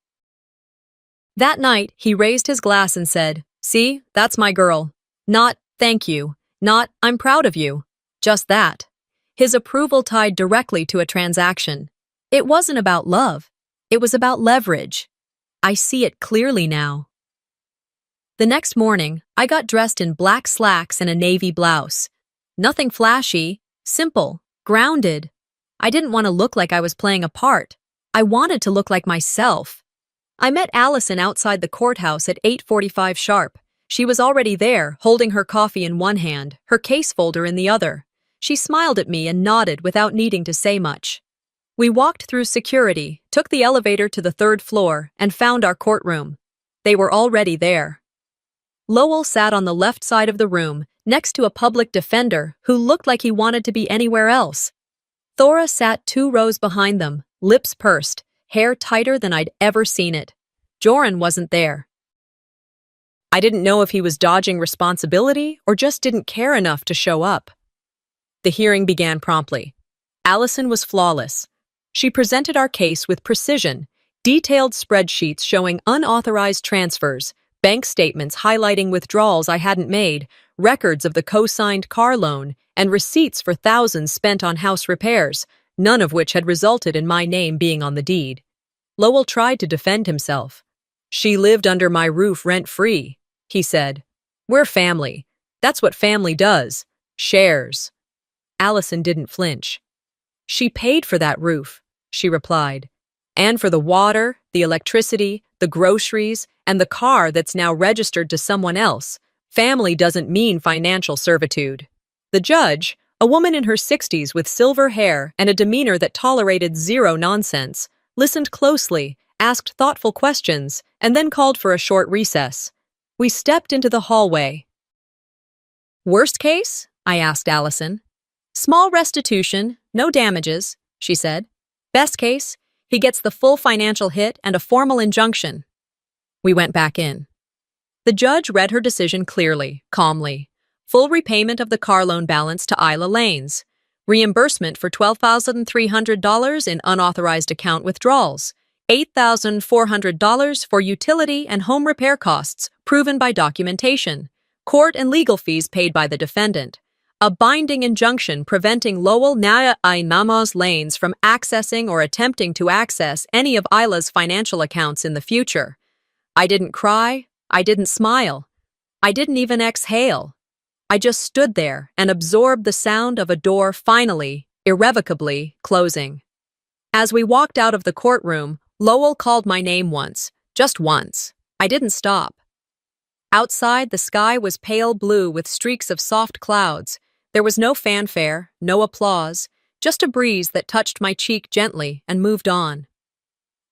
That night, he raised his glass and said, "See, that's my girl. Not, thank you. Not, I'm proud of you. Just that." His approval tied directly to a transaction. It wasn't about love. It was about leverage. I see it clearly now. The next morning, I got dressed in black slacks and a navy blouse. Nothing flashy, simple, grounded. I didn't want to look like I was playing a part. I wanted to look like myself. I met Allison outside the courthouse at 8:45 sharp. She was already there, holding her coffee in one hand, her case folder in the other. She smiled at me and nodded without needing to say much. We walked through security, took the elevator to the 3rd floor, and found our courtroom. They were already there. Lowell sat on the left side of the room, next to a public defender who looked like he wanted to be anywhere else. Thora sat 2 rows behind them, lips pursed, hair tighter than I'd ever seen it. Joran wasn't there. I didn't know if he was dodging responsibility or just didn't care enough to show up. The hearing began promptly. Allison was flawless. She presented our case with precision, detailed spreadsheets showing unauthorized transfers, bank statements highlighting withdrawals I hadn't made, records of the co-signed car loan, and receipts for thousands spent on house repairs, none of which had resulted in my name being on the deed. Lowell tried to defend himself. "She lived under my roof rent-free," he said. "We're family. That's what family does. Shares." Allison didn't flinch. "She paid for that roof," she replied. "And for the water, the electricity, the groceries, and the car that's now registered to someone else. Family doesn't mean financial servitude." The judge, a woman in her 60s with silver hair and a demeanor that tolerated zero nonsense, listened closely, asked thoughtful questions, and then called for a short recess. We stepped into the hallway. "Worst case?" I asked Allison. "Small restitution, no damages," she said. "Best case, he gets the full financial hit and a formal injunction." We went back in. The judge read her decision clearly, calmly. Full repayment of the car loan balance to Isla Lanes. Reimbursement for $12,300 in unauthorized account withdrawals. $8,400 for utility and home repair costs, proven by documentation. Court and legal fees paid by the defendant. A binding injunction preventing Lowell Naya Nama's Lanes from accessing or attempting to access any of Isla's financial accounts in the future. I didn't cry. I didn't smile. I didn't even exhale. I just stood there and absorbed the sound of a door finally, irrevocably, closing. As we walked out of the courtroom, Lowell called my name once, just once. I didn't stop. Outside, the sky was pale blue with streaks of soft clouds. There was no fanfare, no applause, just a breeze that touched my cheek gently and moved on.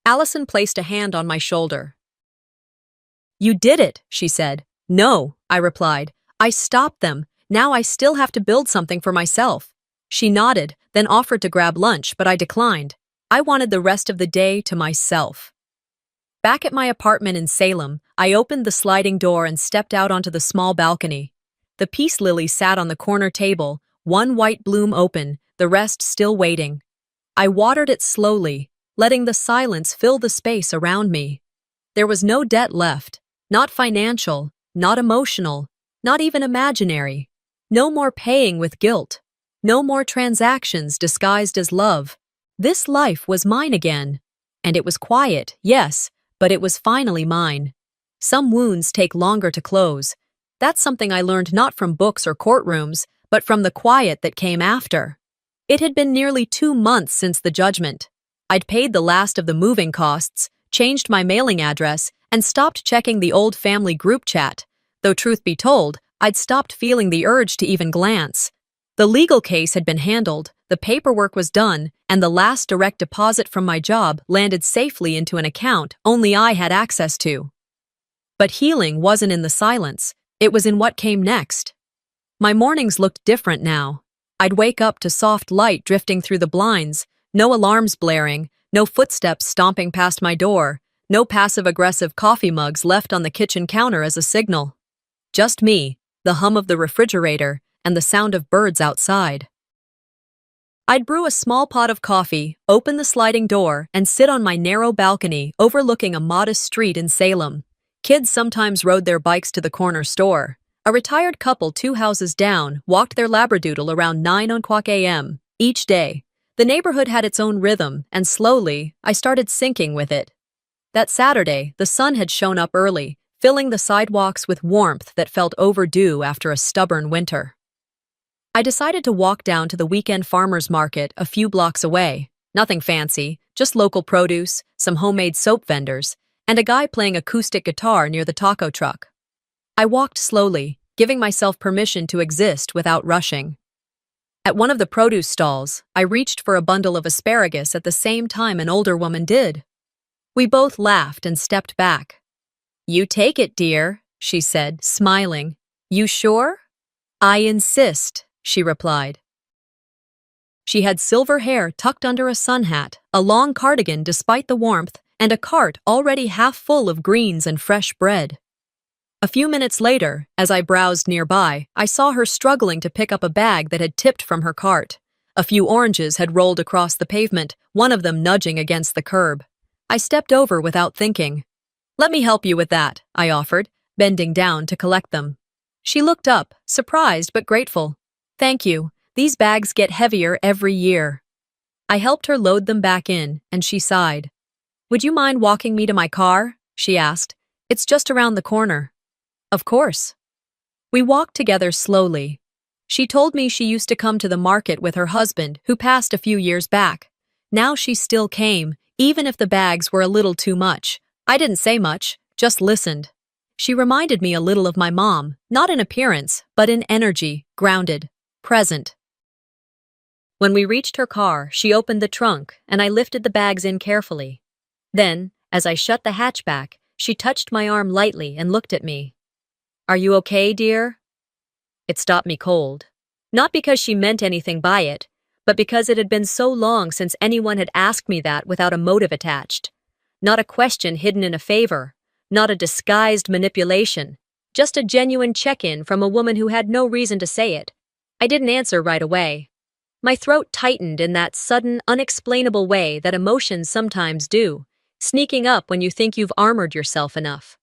Allison placed a hand on my shoulder. "You did it," she said. "No," I replied. "I stopped them. Now I still have to build something for myself." She nodded, then offered to grab lunch, but I declined. I wanted the rest of the day to myself. Back at my apartment in Salem, I opened the sliding door and stepped out onto the small balcony. The peace lily sat on the corner table, one white bloom open, the rest still waiting. I watered it slowly, letting the silence fill the space around me. There was no debt left, not financial, not emotional, not even imaginary. No more paying with guilt. No more transactions disguised as love. This life was mine again. And it was quiet, yes, but it was finally mine. Some wounds take longer to close. That's something I learned not from books or courtrooms, but from the quiet that came after. It had been nearly 2 months since the judgment. I'd paid the last of the moving costs, changed my mailing address, and stopped checking the old family group chat, though truth be told, I'd stopped feeling the urge to even glance. The legal case had been handled, the paperwork was done, and the last direct deposit from my job landed safely into an account only I had access to. But healing wasn't in the silence, it was in what came next. My mornings looked different now. I'd wake up to soft light drifting through the blinds, no alarms blaring, no footsteps stomping past my door, no passive-aggressive coffee mugs left on the kitchen counter as a signal. Just me, the hum of the refrigerator, and the sound of birds outside. I'd brew a small pot of coffee, open the sliding door, and sit on my narrow balcony overlooking a modest street in Salem. Kids sometimes rode their bikes to the corner store. A retired couple 2 houses down walked their labradoodle around 9:00 a.m. each day. The neighborhood had its own rhythm, and slowly, I started syncing with it. That Saturday, the sun had shown up early, filling the sidewalks with warmth that felt overdue after a stubborn winter. I decided to walk down to the weekend farmers market a few blocks away. Nothing fancy, just local produce, some homemade soap vendors, and a guy playing acoustic guitar near the taco truck. I walked slowly, giving myself permission to exist without rushing. At one of the produce stalls, I reached for a bundle of asparagus at the same time an older woman did. We both laughed and stepped back. "You take it, dear," she said, smiling. "You sure?" "I insist," she replied. She had silver hair tucked under a sun hat, a long cardigan despite the warmth, and a cart already half full of greens and fresh bread. A few minutes later, as I browsed nearby, I saw her struggling to pick up a bag that had tipped from her cart. A few oranges had rolled across the pavement, one of them nudging against the curb. I stepped over without thinking. "Let me help you with that," I offered, bending down to collect them. She looked up, surprised but grateful. "Thank you. These bags get heavier every year." I helped her load them back in, and she sighed. "Would you mind walking me to my car?" she asked. "It's just around the corner." "Of course." We walked together slowly. She told me she used to come to the market with her husband, who passed a few years back. Now she still came, even if the bags were a little too much. I didn't say much, just listened. She reminded me a little of my mom, not in appearance, but in energy, grounded, present. When we reached her car, she opened the trunk, and I lifted the bags in carefully. Then, as I shut the hatchback, she touched my arm lightly and looked at me. "Are you okay, dear?" It stopped me cold. Not because she meant anything by it, but because it had been so long since anyone had asked me that without a motive attached. Not a question hidden in a favor, not a disguised manipulation, just a genuine check-in from a woman who had no reason to say it. I didn't answer right away. My throat tightened in that sudden, unexplainable way that emotions sometimes do, sneaking up when you think you've armored yourself enough.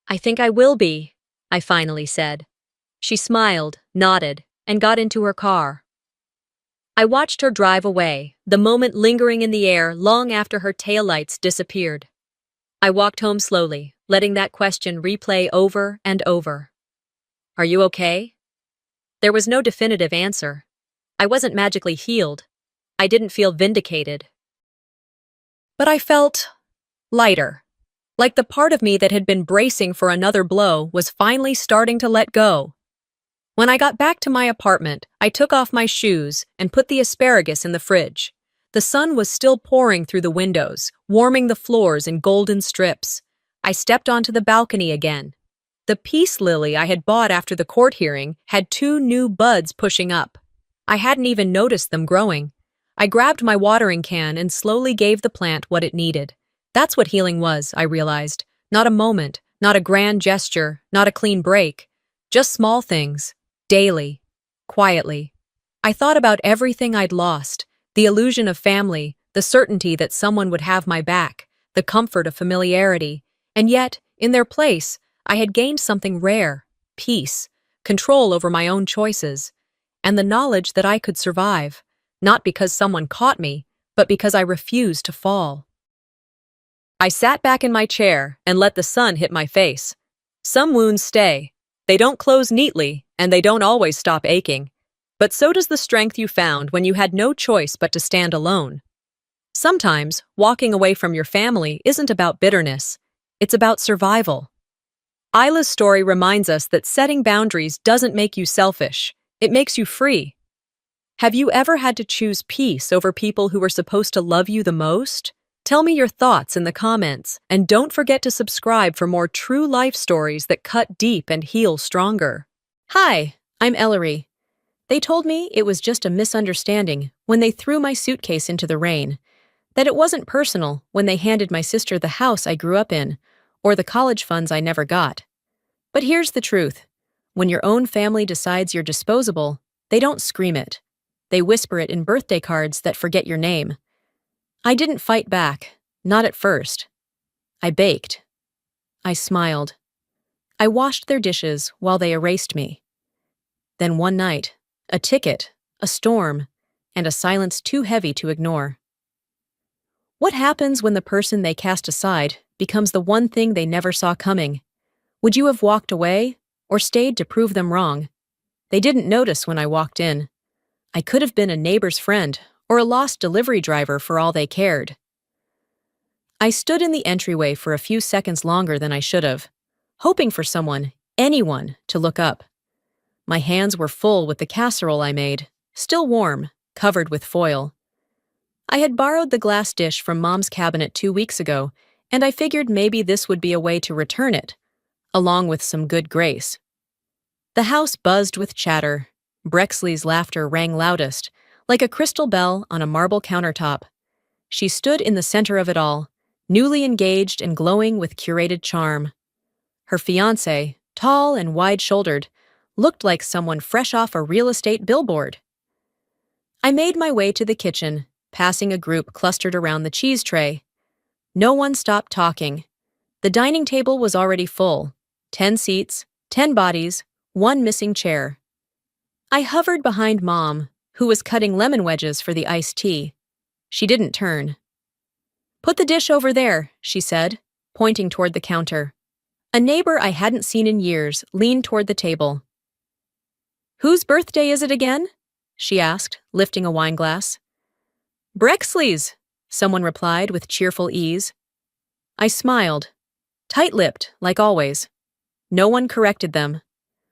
"I think I will be," I finally said. She smiled, nodded, and got into her car. I watched her drive away, the moment lingering in the air long after her taillights disappeared. I walked home slowly, letting that question replay over and over. "Are you okay?" There was no definitive answer. I wasn't magically healed. I didn't feel vindicated. But I felt lighter. Like the part of me that had been bracing for another blow was finally starting to let go. When I got back to my apartment, I took off my shoes and put the asparagus in the fridge. The sun was still pouring through the windows, warming the floors in golden strips. I stepped onto the balcony again. The peace lily I had bought after the court hearing had 2 new buds pushing up. I hadn't even noticed them growing. I grabbed my watering can and slowly gave the plant what it needed. That's what healing was, I realized. Not a moment, not a grand gesture, not a clean break. Just small things, daily, quietly. I thought about everything I'd lost, the illusion of family, the certainty that someone would have my back, the comfort of familiarity. And yet, in their place, I had gained something rare, peace, control over my own choices, and the knowledge that I could survive, not because someone caught me, but because I refused to fall. I sat back in my chair and let the sun hit my face. Some wounds stay. They don't close neatly, and they don't always stop aching. But so does the strength you found when you had no choice but to stand alone. Sometimes, walking away from your family isn't about bitterness. It's about survival. Isla's story reminds us that setting boundaries doesn't make you selfish. It makes you free. Have you ever had to choose peace over people who were supposed to love you the most? Tell me your thoughts in the comments, and don't forget to subscribe for more true life stories that cut deep and heal stronger. Hi, I'm Ellerie. They told me it was just a misunderstanding when they threw my suitcase into the rain, that it wasn't personal when they handed my sister the house I grew up in, or the college funds I never got. But here's the truth. When your own family decides you're disposable, they don't scream it. They whisper it in birthday cards that forget your name. I didn't fight back, not at first. I baked. I smiled. I washed their dishes while they erased me. Then one night, a ticket, a storm, and a silence too heavy to ignore. What happens when the person they cast aside becomes the one thing they never saw coming? Would you have walked away or stayed to prove them wrong? They didn't notice when I walked in. I could have been a neighbor's friend or a lost delivery driver for all they cared. I stood in the entryway for a few seconds longer than I should have, hoping for someone, anyone, to look up. My hands were full with the casserole I made, still warm, covered with foil. I had borrowed the glass dish from Mom's cabinet 2 weeks ago, and I figured maybe this would be a way to return it, along with some good grace. The house buzzed with chatter. Brexley's laughter rang loudest, like a crystal bell on a marble countertop. She stood in the center of it all, newly engaged and glowing with curated charm. Her fiancé, tall and wide-shouldered, looked like someone fresh off a real estate billboard. I made my way to the kitchen, passing a group clustered around the cheese tray. No one stopped talking. The dining table was already full. 10 seats, 10 bodies, 1 missing chair. I hovered behind Mom, who was cutting lemon wedges for the iced tea. She didn't turn. "Put the dish over there," she said, pointing toward the counter. A neighbor I hadn't seen in years leaned toward the table. "Whose birthday is it again?" she asked, lifting a wineglass. "Brexley's," someone replied with cheerful ease. I smiled, tight-lipped, like always. No one corrected them.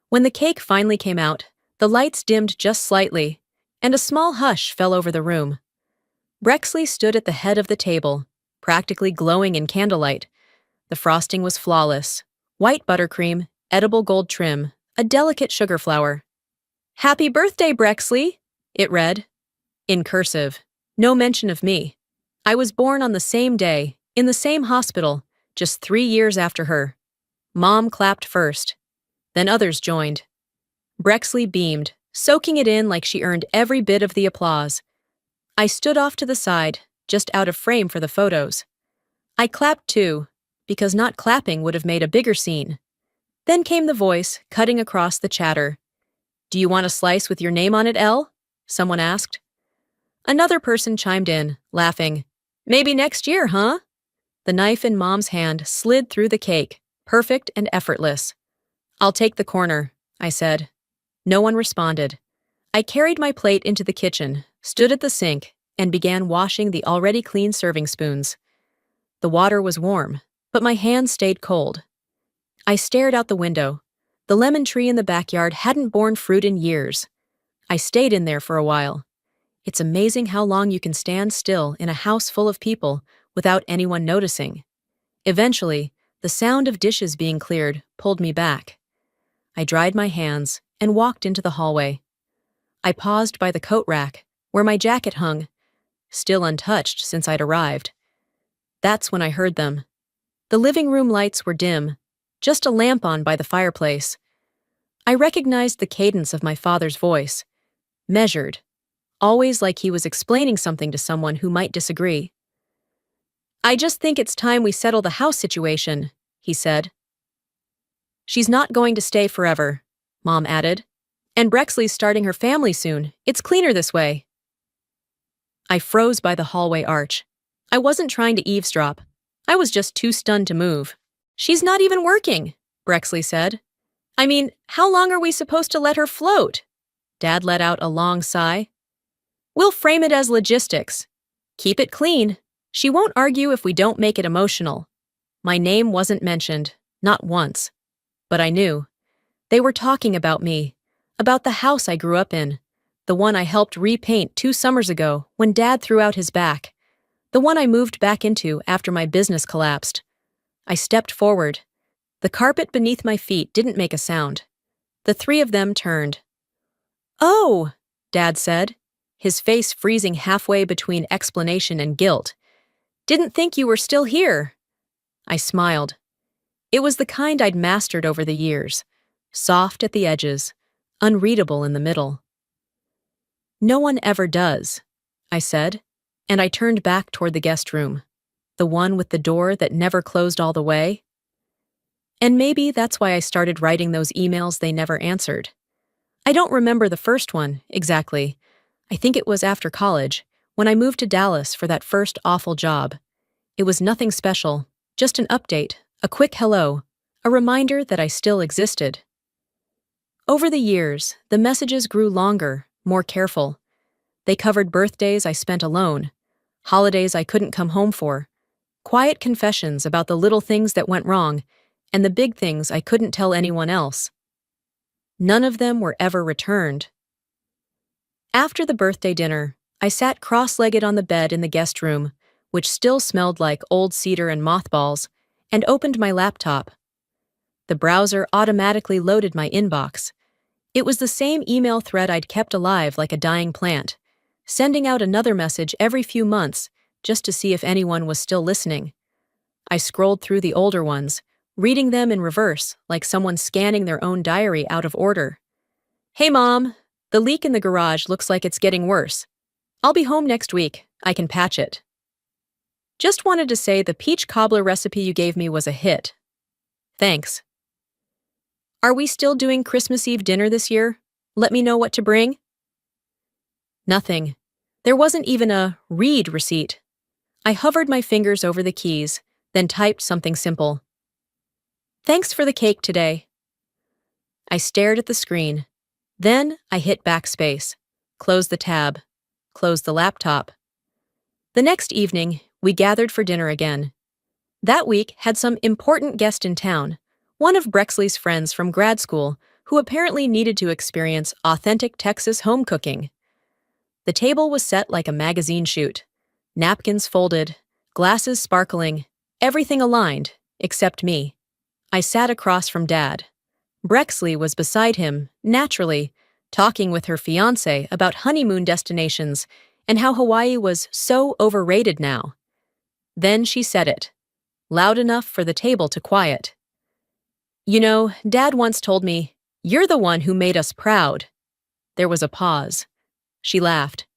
When the cake finally came out, the lights dimmed just slightly, and a small hush fell over the room. Brexley stood at the head of the table, practically glowing in candlelight. The frosting was flawless. White buttercream, edible gold trim, a delicate sugar flower. "Happy birthday, Brexley," it read. In cursive. No mention of me. I was born on the same day, in the same hospital, just 3 years after her. Mom clapped first. Then others joined. Brexley beamed, soaking it in like she earned every bit of the applause. I stood off to the side, just out of frame for the photos. I clapped too, because not clapping would have made a bigger scene. Then came the voice, cutting across the chatter. "Do you want a slice with your name on it, Elle?" someone asked. Another person chimed in, laughing. "Maybe next year, huh?" The knife in Mom's hand slid through the cake, perfect and effortless. "I'll take the corner," I said. No one responded. I carried my plate into the kitchen, stood at the sink, and began washing the already clean serving spoons. The water was warm, but my hands stayed cold. I stared out the window. The lemon tree in the backyard hadn't borne fruit in years. I stayed in there for a while. It's amazing how long you can stand still in a house full of people without anyone noticing. Eventually, the sound of dishes being cleared pulled me back. I dried my hands and walked into the hallway. I paused by the coat rack, where my jacket hung, still untouched since I'd arrived. That's when I heard them. The living room lights were dim, just a lamp on by the fireplace. I recognized the cadence of my father's voice, measured, always like he was explaining something to someone who might disagree. "I just think it's time we settle the house situation," he said. "She's not going to stay forever," Mom added. "And Brexley's starting her family soon. It's cleaner this way." I froze by the hallway arch. I wasn't trying to eavesdrop. I was just too stunned to move. "She's not even working," Brexley said. "I mean, how long are we supposed to let her float?" Dad let out a long sigh. "We'll frame it as logistics. Keep it clean. She won't argue if we don't make it emotional." My name wasn't mentioned, not once. But I knew. They were talking about me, about the house I grew up in, the one I helped repaint 2 summers ago when Dad threw out his back, the one I moved back into after my business collapsed. I stepped forward. The carpet beneath my feet didn't make a sound. The 3 of them turned. "Oh," Dad said, his face freezing halfway between explanation and guilt. "Didn't think you were still here." I smiled. It was the kind I'd mastered over the years, soft at the edges, unreadable in the middle. "No one ever does," I said, and I turned back toward the guest room, the one with the door that never closed all the way. And maybe that's why I started writing those emails they never answered. I don't remember the first one, exactly. I think it was after college, when I moved to Dallas for that first awful job. It was nothing special, just an update, a quick hello, a reminder that I still existed. Over the years, the messages grew longer, more careful. They covered birthdays I spent alone, holidays I couldn't come home for, quiet confessions about the little things that went wrong, and the big things I couldn't tell anyone else. None of them were ever returned. After the birthday dinner, I sat cross-legged on the bed in the guest room, which still smelled like old cedar and mothballs, and opened my laptop. The browser automatically loaded my inbox. It was the same email thread I'd kept alive like a dying plant, sending out another message every few months just to see if anyone was still listening. I scrolled through the older ones, reading them in reverse like someone scanning their own diary out of order. "Hey, Mom, the leak in the garage looks like it's getting worse. I'll be home next week. I can patch it. Just wanted to say the peach cobbler recipe you gave me was a hit. Thanks. Are we still doing Christmas Eve dinner this year? Let me know what to bring." Nothing. There wasn't even a read receipt. I hovered my fingers over the keys, then typed something simple. "Thanks for the cake today." I stared at the screen. Then I hit backspace, closed the tab, closed the laptop. The next evening, we gathered for dinner again. That week had some important guest in town, one of Brexley's friends from grad school who apparently needed to experience authentic Texas home cooking. The table was set like a magazine shoot. Napkins folded, glasses sparkling, everything aligned, except me. I sat across from Dad. Brexley was beside him, naturally, talking with her fiancé about honeymoon destinations and how Hawaii was so overrated now. Then she said it, loud enough for the table to quiet. "You know, Dad once told me, you're the one who made us proud." There was a pause. She laughed.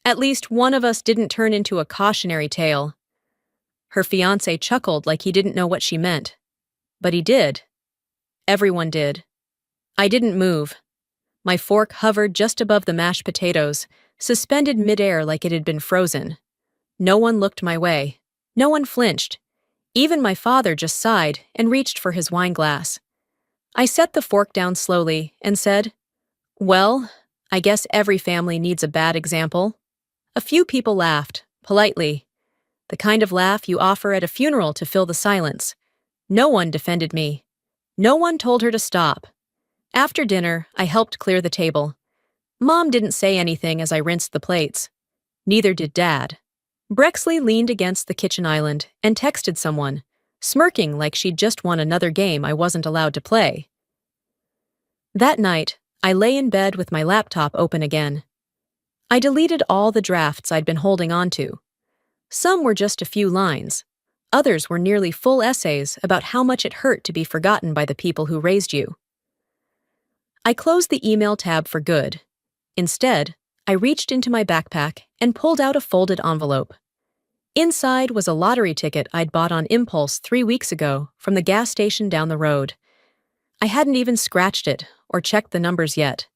"At least one of us didn't turn into a cautionary tale." Her fiancé chuckled like he didn't know what she meant. But he did. Everyone did. I didn't move. My fork hovered just above the mashed potatoes, suspended midair like it had been frozen. No one looked my way. No one flinched. Even my father just sighed and reached for his wine glass. I set the fork down slowly and said, "Well, I guess every family needs a bad example." A few people laughed, politely. The kind of laugh you offer at a funeral to fill the silence. No one defended me. No one told her to stop. After dinner, I helped clear the table. Mom didn't say anything as I rinsed the plates. Neither did Dad. Brexley leaned against the kitchen island and texted someone, smirking like she'd just won another game I wasn't allowed to play. That night, I lay in bed with my laptop open again. I deleted all the drafts I'd been holding on to. Some were just a few lines. Others were nearly full essays about how much it hurt to be forgotten by the people who raised you. I closed the email tab for good. Instead, I reached into my backpack and pulled out a folded envelope. Inside was a lottery ticket I'd bought on impulse 3 weeks ago from the gas station down the road. I hadn't even scratched it or checked the numbers yet.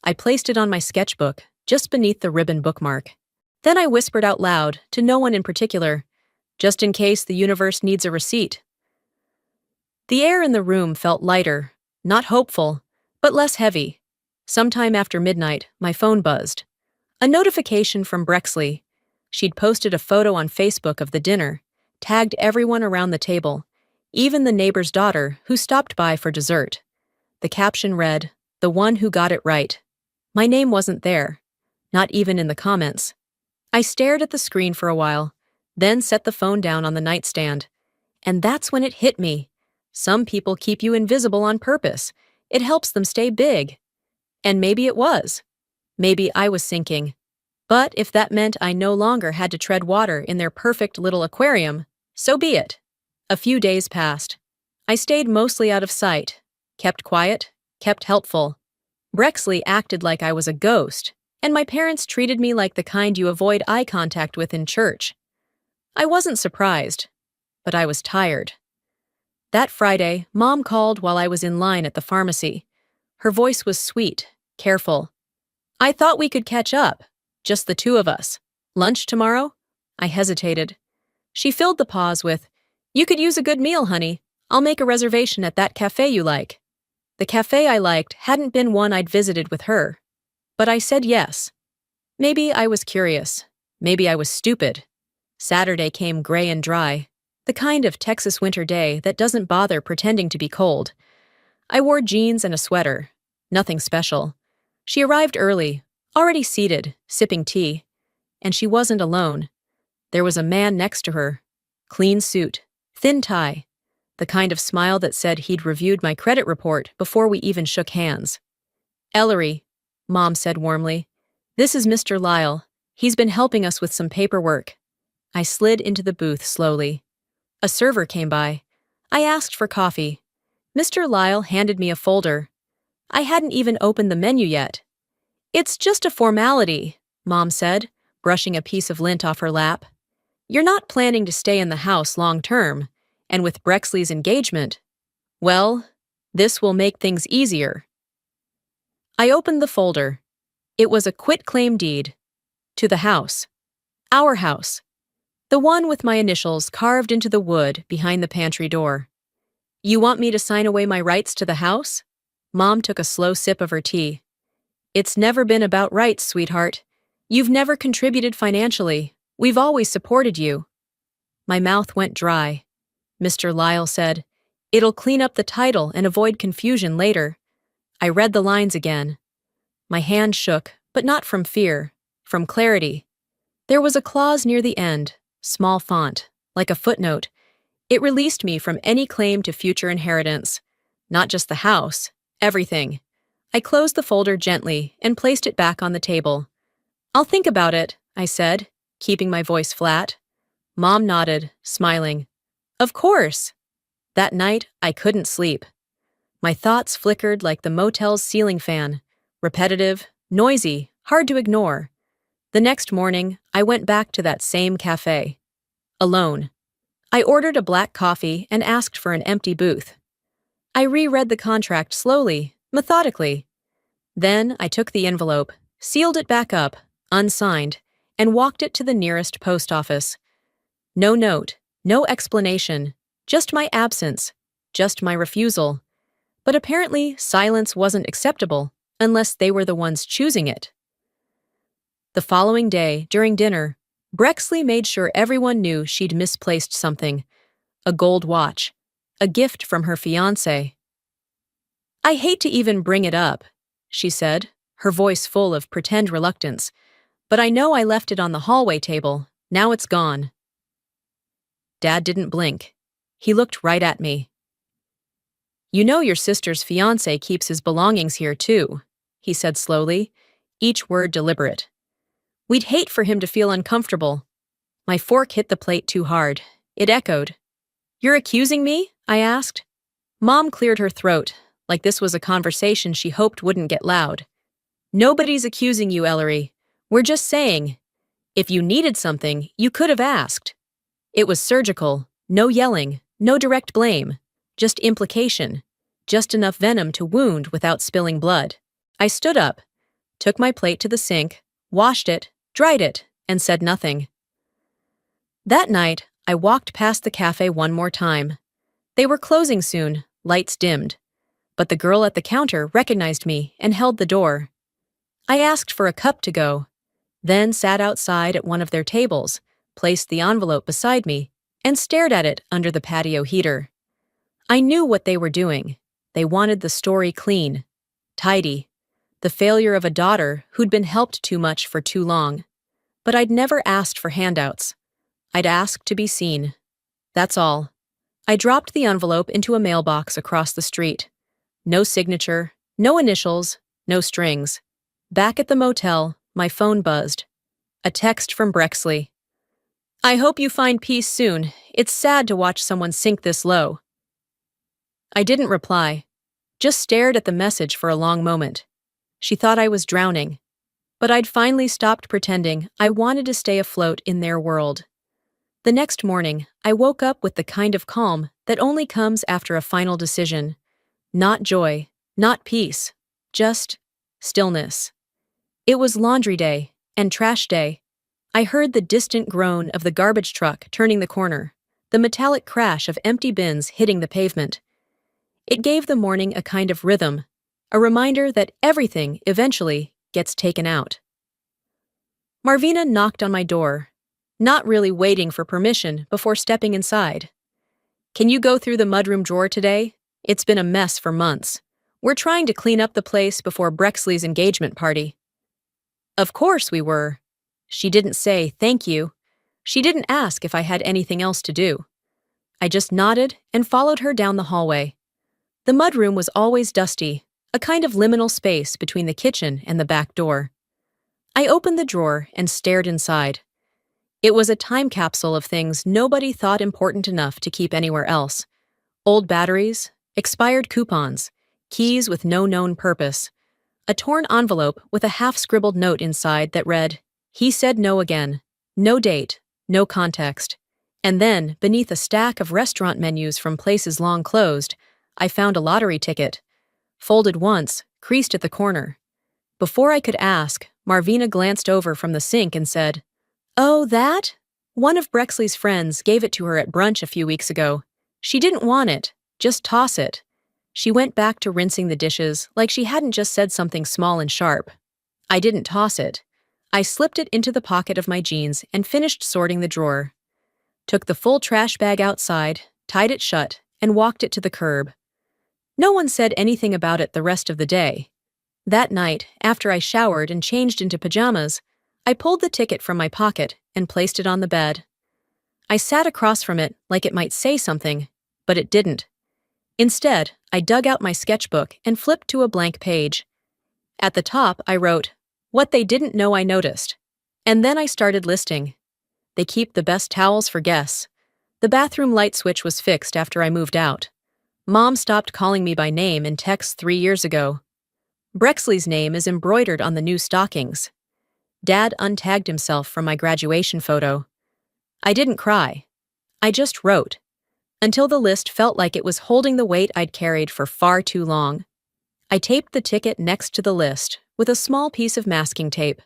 I placed it on my sketchbook, just beneath the ribbon bookmark. Then I whispered out loud, to no one in particular, just in case the universe needs a receipt. The air in the room felt lighter, not hopeful, but less heavy. Sometime after midnight, my phone buzzed. A notification from Brexley. She'd posted a photo on Facebook of the dinner, tagged everyone around the table, even the neighbor's daughter who stopped by for dessert. The caption read, "The one who got it right." My name wasn't there, not even in the comments. I stared at the screen for a while, then set the phone down on the nightstand. And that's when it hit me. Some people keep you invisible on purpose. It helps them stay big. And maybe it was. Maybe I was sinking. But if that meant I no longer had to tread water in their perfect little aquarium, so be it. A few days passed. I stayed mostly out of sight, kept quiet, kept helpful. Brexley acted like I was a ghost, and my parents treated me like the kind you avoid eye contact with in church. I wasn't surprised, but I was tired. That Friday, Mom called while I was in line at the pharmacy. Her voice was sweet, careful. "I thought we could catch up, just the two of us. Lunch tomorrow?" I hesitated. She filled the pause with, "You could use a good meal, honey. I'll make a reservation at that cafe you like." The cafe I liked hadn't been one I'd visited with her. But I said yes. Maybe I was curious. Maybe I was stupid. Saturday came gray and dry, the kind of Texas winter day that doesn't bother pretending to be cold. I wore jeans and a sweater. Nothing special. She arrived early, already seated, sipping tea. And she wasn't alone. There was a man next to her. Clean suit, thin tie, the kind of smile that said he'd reviewed my credit report before we even shook hands. "Ellerie," Mom said warmly. "This is Mr. Lyle. He's been helping us with some paperwork." I slid into the booth slowly. A server came by. I asked for coffee. Mr. Lyle handed me a folder. I hadn't even opened the menu yet. "It's just a formality," Mom said, brushing a piece of lint off her lap. "You're not planning to stay in the house long term, and with Brexley's engagement, well, this will make things easier." I opened the folder. It was a quitclaim deed. To the house. Our house. The one with my initials carved into the wood behind the pantry door. "You want me to sign away my rights to the house?" Mom took a slow sip of her tea. "It's never been about rights, sweetheart. You've never contributed financially. We've always supported you." My mouth went dry. Mr. Lyle said, "It'll clean up the title and avoid confusion later." I read the lines again. My hand shook, but not from fear, from clarity. There was a clause near the end, small font, like a footnote. It released me from any claim to future inheritance. Not just the house, everything. I closed the folder gently and placed it back on the table. "I'll think about it," I said, keeping my voice flat. Mom nodded, smiling. "Of course." That night, I couldn't sleep. My thoughts flickered like the motel's ceiling fan, repetitive, noisy, hard to ignore. The next morning, I went back to that same cafe. Alone. I ordered a black coffee and asked for an empty booth. I reread the contract slowly, methodically. Then I took the envelope, sealed it back up, unsigned, and walked it to the nearest post office. No note, no explanation, just my absence, just my refusal. But apparently, silence wasn't acceptable unless they were the ones choosing it. The following day, during dinner, Brexley made sure everyone knew she'd misplaced something. A gold watch. A gift from her fiancé. "I hate to even bring it up," she said, her voice full of pretend reluctance, "but I know I left it on the hallway table. Now it's gone." Dad didn't blink. He looked right at me. "You know your sister's fiancé keeps his belongings here too," he said slowly, each word deliberate. "We'd hate for him to feel uncomfortable." My fork hit the plate too hard. It echoed. "You're accusing me?" I asked. Mom cleared her throat, like this was a conversation she hoped wouldn't get loud. "Nobody's accusing you, Ellerie. We're just saying, if you needed something, you could have asked." It was surgical, no yelling, no direct blame, just implication, just enough venom to wound without spilling blood. I stood up, took my plate to the sink, washed it, dried it, and said nothing. That night, I walked past the cafe one more time. They were closing soon, lights dimmed. But the girl at the counter recognized me and held the door. I asked for a cup to go, then sat outside at one of their tables, placed the envelope beside me, and stared at it under the patio heater. I knew what they were doing. They wanted the story clean, tidy, the failure of a daughter who'd been helped too much for too long. But I'd never asked for handouts. I'd asked to be seen. That's all. I dropped the envelope into a mailbox across the street. No signature, no initials, no strings. Back at the motel, my phone buzzed. A text from Brexley. "I hope you find peace soon. It's sad to watch someone sink this low." I didn't reply, just stared at the message for a long moment. She thought I was drowning. But I'd finally stopped pretending I wanted to stay afloat in their world. The next morning, I woke up with the kind of calm that only comes after a final decision. Not joy, not peace, just stillness. It was laundry day and trash day. I heard the distant groan of the garbage truck turning the corner, the metallic crash of empty bins hitting the pavement. It gave the morning a kind of rhythm, a reminder that everything eventually gets taken out. Marvina knocked on my door, not really waiting for permission before stepping inside. "Can you go through the mudroom drawer today? It's been a mess for months. We're trying to clean up the place before Brexley's engagement party." Of course we were. She didn't say thank you. She didn't ask if I had anything else to do. I just nodded and followed her down the hallway. The mudroom was always dusty, a kind of liminal space between the kitchen and the back door. I opened the drawer and stared inside. It was a time capsule of things nobody thought important enough to keep anywhere else. Old batteries, expired coupons, keys with no known purpose, a torn envelope with a half-scribbled note inside that read, "He said no again." No date, no context. And then, beneath a stack of restaurant menus from places long closed, I found a lottery ticket. Folded once, creased at the corner. Before I could ask, Marvina glanced over from the sink and said, "Oh, that? One of Brexley's friends gave it to her at brunch a few weeks ago. She didn't want it, just toss it." She went back to rinsing the dishes like she hadn't just said something small and sharp. I didn't toss it. I slipped it into the pocket of my jeans and finished sorting the drawer. Took the full trash bag outside, tied it shut, and walked it to the curb. No one said anything about it the rest of the day. That night, after I showered and changed into pajamas, I pulled the ticket from my pocket and placed it on the bed. I sat across from it like it might say something, but it didn't. Instead, I dug out my sketchbook and flipped to a blank page. At the top, I wrote, "What they didn't know I noticed." And then I started listing. They keep the best towels for guests. The bathroom light switch was fixed after I moved out. Mom stopped calling me by name in texts 3 years ago. Brexley's name is embroidered on the new stockings. Dad untagged himself from my graduation photo. I didn't cry. I just wrote, until the list felt like it was holding the weight I'd carried for far too long. I taped the ticket next to the list with a small piece of masking tape.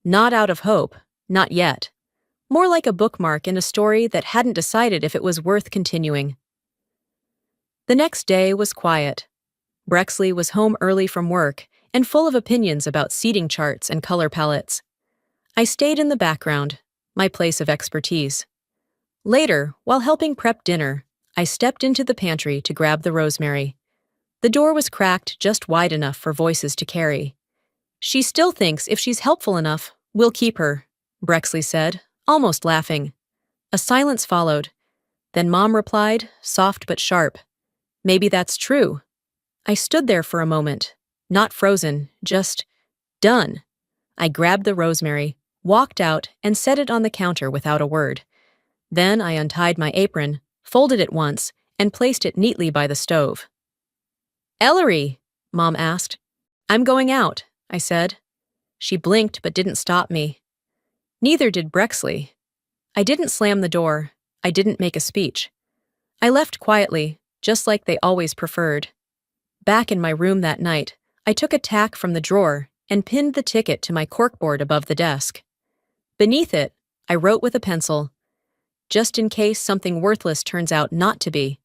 Not out of hope, not yet. More like a bookmark in a story that hadn't decided if it was worth continuing. The next day was quiet. Brexley was home early from work and full of opinions about seating charts and color palettes. I stayed in the background, my place of expertise. Later, while helping prep dinner, I stepped into the pantry to grab the rosemary. The door was cracked just wide enough for voices to carry. "She still thinks if she's helpful enough, we'll keep her," Brexley said, almost laughing. A silence followed. Then Mom replied, soft but sharp, "Maybe that's true." I stood there for a moment, not frozen, just done. I grabbed the rosemary, walked out, and set it on the counter without a word. Then I untied my apron, folded it once, and placed it neatly by the stove. "Ellerie," Mom asked. "I'm going out," I said. She blinked but didn't stop me. Neither did Brexley. I didn't slam the door. I didn't make a speech. I left quietly, just like they always preferred. Back in my room that night, I took a tack from the drawer and pinned the ticket to my corkboard above the desk. Beneath it, I wrote with a pencil, just in case something worthless turns out not to be.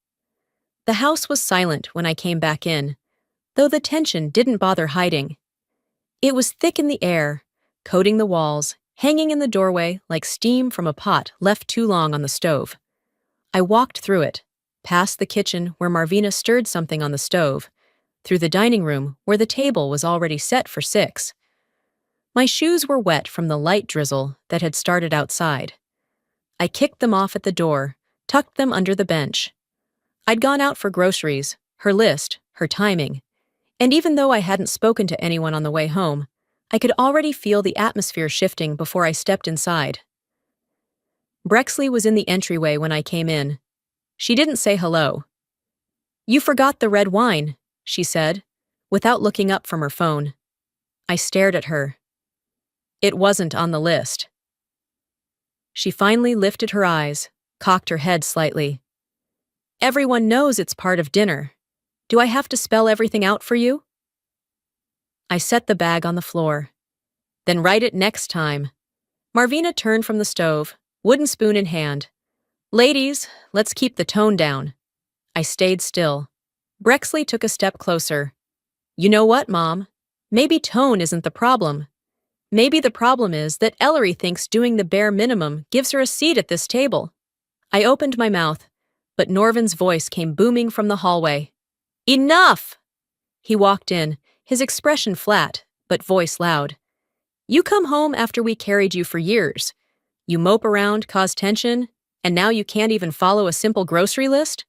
The house was silent when I came back in, though the tension didn't bother hiding. It was thick in the air, coating the walls, hanging in the doorway like steam from a pot left too long on the stove. I walked through it, past the kitchen where Marvina stirred something on the stove, through the dining room where the table was already set for 6. My shoes were wet from the light drizzle that had started outside. I kicked them off at the door, tucked them under the bench. I'd gone out for groceries, her list, her timing, and even though I hadn't spoken to anyone on the way home, I could already feel the atmosphere shifting before I stepped inside. Brexley was in the entryway when I came in. She didn't say hello. "You forgot the red wine," she said, without looking up from her phone. I stared at her. It wasn't on the list. She finally lifted her eyes, cocked her head slightly. "Everyone knows it's part of dinner. Do I have to spell everything out for you?" I set the bag on the floor. "Then write it next time." Marvina turned from the stove, wooden spoon in hand. "Ladies, let's keep the tone down." I stayed still. Brexley took a step closer. "You know what, Mom? Maybe tone isn't the problem. Maybe the problem is that Ellerie thinks doing the bare minimum gives her a seat at this table." I opened my mouth, but Norvin's voice came booming from the hallway. "Enough!" He walked in, his expression flat, but voice loud. "You come home after we carried you for years. You mope around, cause tension, and now you can't even follow a simple grocery list?"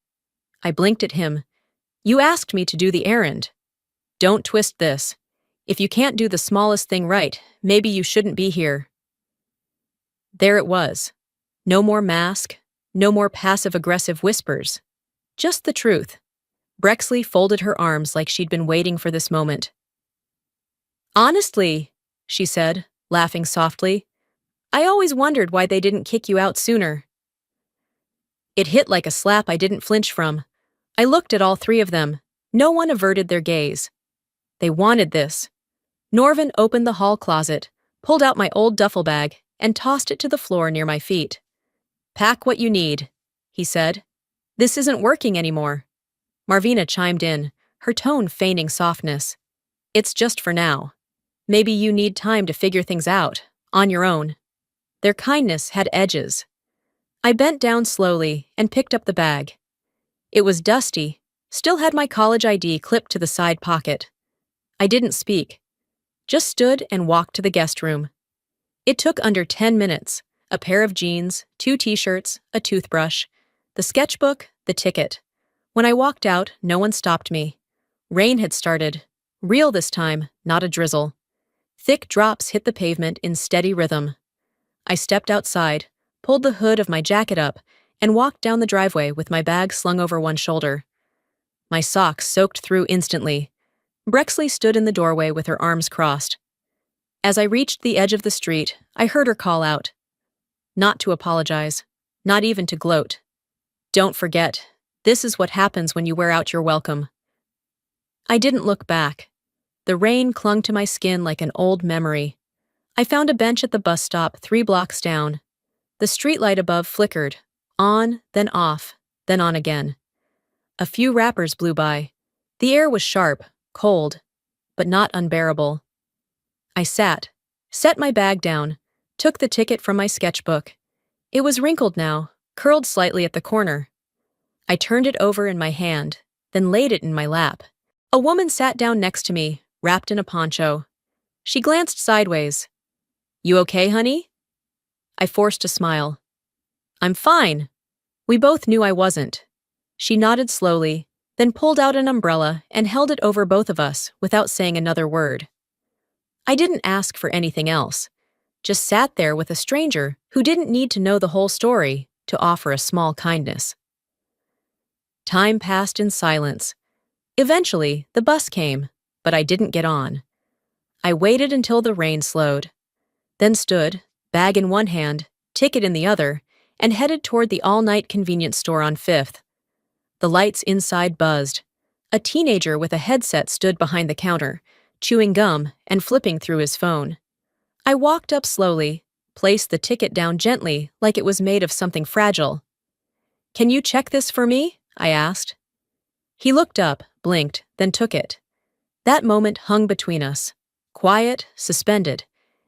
I blinked at him. "You asked me to do the errand. Don't twist this. If you can't do the smallest thing right, maybe you shouldn't be here." There it was. No more mask, no more passive-aggressive whispers. Just the truth. Brexley folded her arms like she'd been waiting for this moment. "Honestly," she said, laughing softly, "I always wondered why they didn't kick you out sooner." It hit like a slap I didn't flinch from. I looked at all 3 of them. No one averted their gaze. They wanted this. Norvin opened the hall closet, pulled out my old duffel bag, and tossed it to the floor near my feet. "Pack what you need," he said. "This isn't working anymore." Marvina chimed in, her tone feigning softness. "It's just for now. Maybe you need time to figure things out, on your own." Their kindness had edges. I bent down slowly and picked up the bag. It was dusty, still had my college ID clipped to the side pocket. I didn't speak, just stood and walked to the guest room. It took under 10 minutes, a pair of jeans, 2 t-shirts, a toothbrush, the sketchbook, the ticket. When I walked out, no one stopped me. Rain had started, real this time, not a drizzle. Thick drops hit the pavement in steady rhythm. I stepped outside, pulled the hood of my jacket up, and walked down the driveway with my bag slung over one shoulder. My socks soaked through instantly. Brexley stood in the doorway with her arms crossed. As I reached the edge of the street, I heard her call out. Not to apologize, not even to gloat. "Don't forget, this is what happens when you wear out your welcome." I didn't look back. The rain clung to my skin like an old memory. I found a bench at the bus stop 3 blocks down. The streetlight above flickered, on, then off, then on again. A few rappers blew by. The air was sharp, cold, but not unbearable. I sat, set my bag down, took the ticket from my sketchbook. It was wrinkled now, curled slightly at the corner. I turned it over in my hand, then laid it in my lap. A woman sat down next to me, wrapped in a poncho. She glanced sideways. "You okay, honey?" I forced a smile. "I'm fine." We both knew I wasn't. She nodded slowly, then pulled out an umbrella and held it over both of us without saying another word. I didn't ask for anything else, just sat there with a stranger who didn't need to know the whole story to offer a small kindness. Time passed in silence. Eventually, the bus came, but I didn't get on. I waited until the rain slowed, then stood, bag in one hand, ticket in the other, and headed toward the all-night convenience store on 5th. The lights inside buzzed. A teenager with a headset stood behind the counter, chewing gum and flipping through his phone. I walked up slowly, placed the ticket down gently like it was made of something fragile. "Can you check this for me?" I asked. He looked up, blinked, then took it. That moment hung between us, quiet, suspended,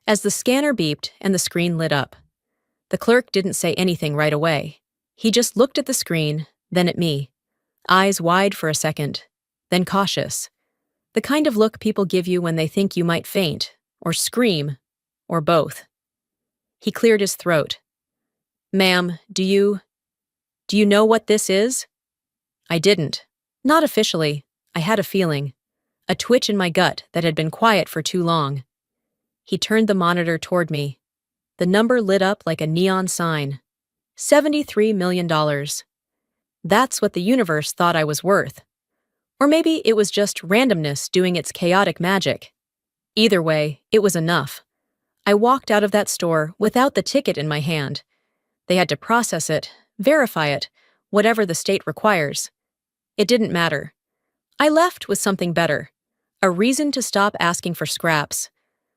as the scanner beeped and the screen lit up. The clerk didn't say anything right away. He just looked at the screen, then at me, eyes wide for a second, then cautious. The kind of look people give you when they think you might faint, or scream, or both. He cleared his throat. "Ma'am, do you know what this is?" I didn't. Not officially. I had a feeling. A twitch in my gut that had been quiet for too long. He turned the monitor toward me. The number lit up like a neon sign. $73 million. That's what the universe thought I was worth. Or maybe it was just randomness doing its chaotic magic. Either way, it was enough. I walked out of that store without the ticket in my hand. They had to process it, verify it, whatever the state requires. It didn't matter. I left with something better. A reason to stop asking for scraps.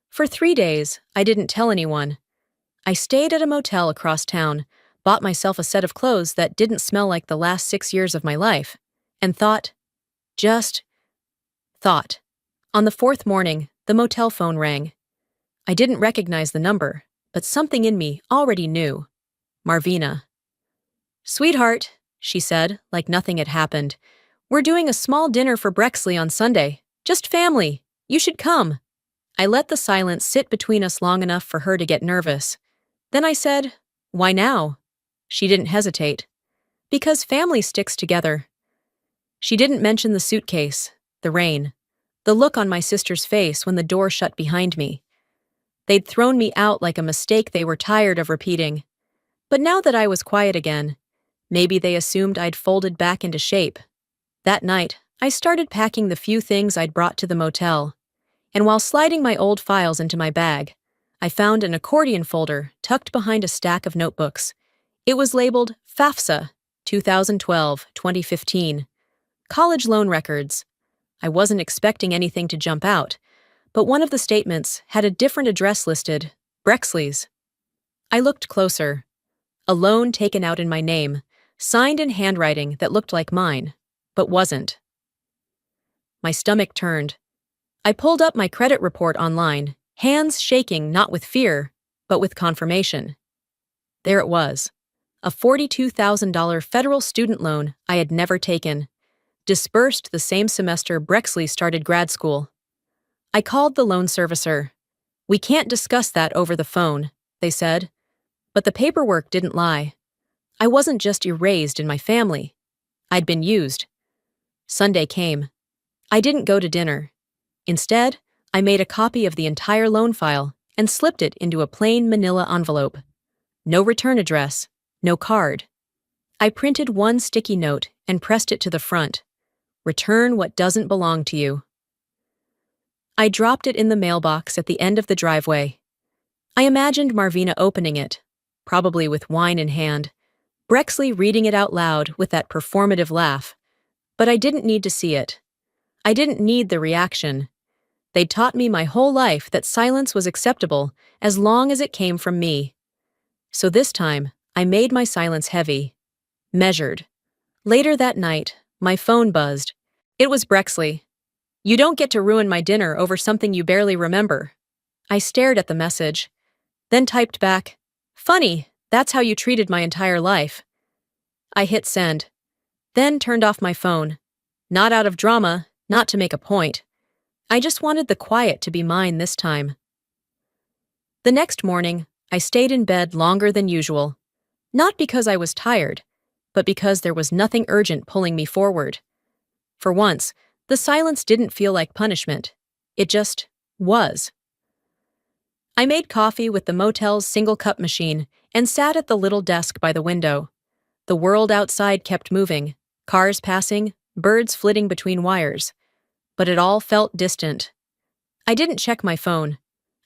For 3 days, I didn't tell anyone. I stayed at a motel across town, bought myself a set of clothes that didn't smell like the last 6 years of my life, and thought. Just thought. On the 4th morning, the motel phone rang. I didn't recognize the number, but something in me already knew. Marvina. "Sweetheart," she said, like nothing had happened. "We're doing a small dinner for Brexley on Sunday. Just family. You should come." I let the silence sit between us long enough for her to get nervous. Then I said, "Why now?" She didn't hesitate. "Because family sticks together." She didn't mention the suitcase, the rain, the look on my sister's face when the door shut behind me. They'd thrown me out like a mistake they were tired of repeating. But now that I was quiet again, maybe they assumed I'd folded back into shape. That night, I started packing the few things I'd brought to the motel. And while sliding my old files into my bag, I found an accordion folder tucked behind a stack of notebooks. It was labeled FAFSA, 2012-2015. College loan records. I wasn't expecting anything to jump out, but one of the statements had a different address listed, Brexley's. I looked closer. A loan taken out in my name, signed in handwriting that looked like mine, but wasn't. My stomach turned. I pulled up my credit report online, hands shaking not with fear, but with confirmation. There it was, a $42,000 federal student loan I had never taken, disbursed the same semester Brexley started grad school. I called the loan servicer. "We can't discuss that over the phone," they said. But the paperwork didn't lie. I wasn't just erased in my family. I'd been used. Sunday came. I didn't go to dinner. Instead, I made a copy of the entire loan file and slipped it into a plain manila envelope. No return address, no card. I printed one sticky note and pressed it to the front. "Return what doesn't belong to you." I dropped it in the mailbox at the end of the driveway. I imagined Marvina opening it, probably with wine in hand, Brexley reading it out loud with that performative laugh. But I didn't need to see it. I didn't need the reaction. They'd taught me my whole life that silence was acceptable as long as it came from me. So this time, I made my silence heavy, measured. Later that night, my phone buzzed. It was Brexley. "You don't get to ruin my dinner over something you barely remember." I stared at the message, then typed back, "Funny, that's how you treated my entire life." I hit send, then turned off my phone. Not out of drama, not to make a point. I just wanted the quiet to be mine this time. The next morning, I stayed in bed longer than usual. Not because I was tired, but because there was nothing urgent pulling me forward. For once, the silence didn't feel like punishment. It just was. I made coffee with the motel's single-cup machine and sat at the little desk by the window. The world outside kept moving, cars passing, birds flitting between wires. But it all felt distant. I didn't check my phone.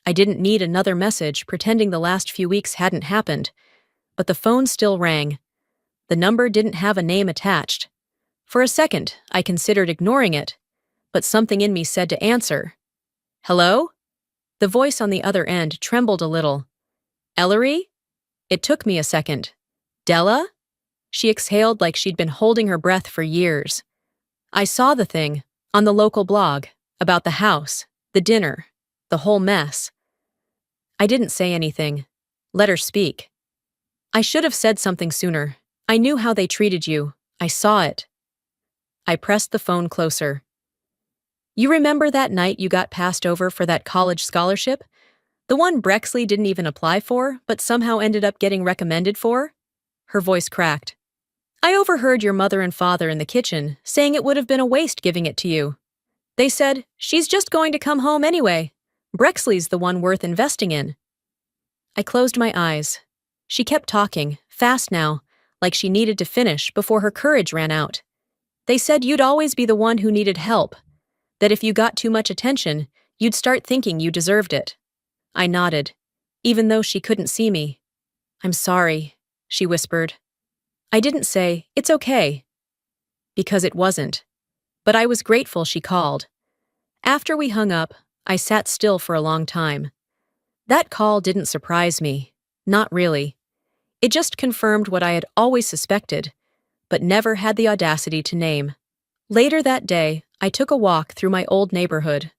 I didn't need another message pretending the last few weeks hadn't happened. But the phone still rang. The number didn't have a name attached. For a second, I considered ignoring it, but something in me said to answer. "Hello?" The voice on the other end trembled a little. Ellerie? It took me a second. Della? She exhaled like she'd been holding her breath for years. I saw the thing, on the local blog, about the house, the dinner, the whole mess. I didn't say anything. Let her speak. I should have said something sooner. I knew how they treated you. I saw it. I pressed the phone closer. You remember that night you got passed over for that college scholarship? The one Brexley didn't even apply for, but somehow ended up getting recommended for? Her voice cracked. I overheard your mother and father in the kitchen saying it would have been a waste giving it to you. They said, she's just going to come home anyway. Brexley's the one worth investing in. I closed my eyes. She kept talking, fast now, like she needed to finish before her courage ran out. They said you'd always be the one who needed help, that if you got too much attention, you'd start thinking you deserved it. I nodded, even though she couldn't see me. I'm sorry, she whispered. I didn't say, it's okay, because it wasn't. But I was grateful she called. After we hung up, I sat still for a long time. That call didn't surprise me, not really. It just confirmed what I had always suspected, but never had the audacity to name. Later that day, I took a walk through my old neighborhood,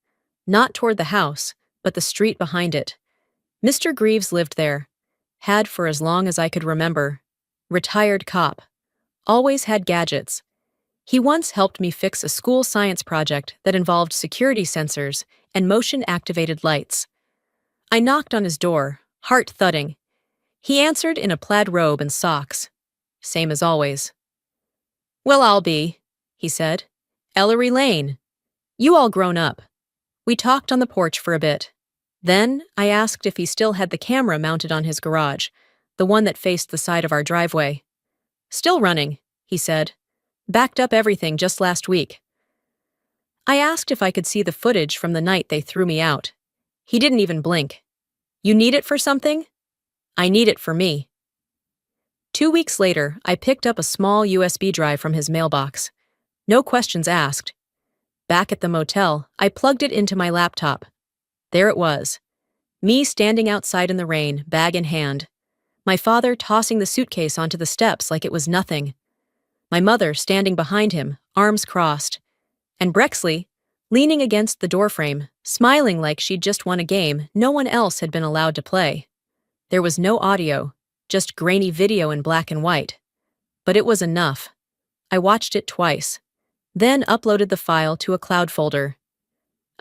not toward the house, but the street behind it. Mr. Greaves lived there, had for as long as I could remember. Retired cop. Always had gadgets. He once helped me fix a school science project that involved security sensors and motion-activated lights. I knocked on his door, heart thudding. He answered in a plaid robe and socks. Same as always. Well, I'll be, he said. Ellerie Lane. You all grown up. We talked on the porch for a bit. Then I asked if he still had the camera mounted on his garage, the one that faced the side of our driveway. Still running, he said. Backed up everything just last week. I asked if I could see the footage from the night they threw me out. He didn't even blink. You need it for something? I need it for me. 2 weeks later, I picked up a small USB drive from his mailbox. No questions asked. Back at the motel, I plugged it into my laptop. There it was. Me standing outside in the rain, bag in hand. My father tossing the suitcase onto the steps like it was nothing. My mother standing behind him, arms crossed. And Brexley, leaning against the doorframe, smiling like she'd just won a game no one else had been allowed to play. There was no audio, just grainy video in black and white. But it was enough. I watched it twice, then uploaded the file to a cloud folder.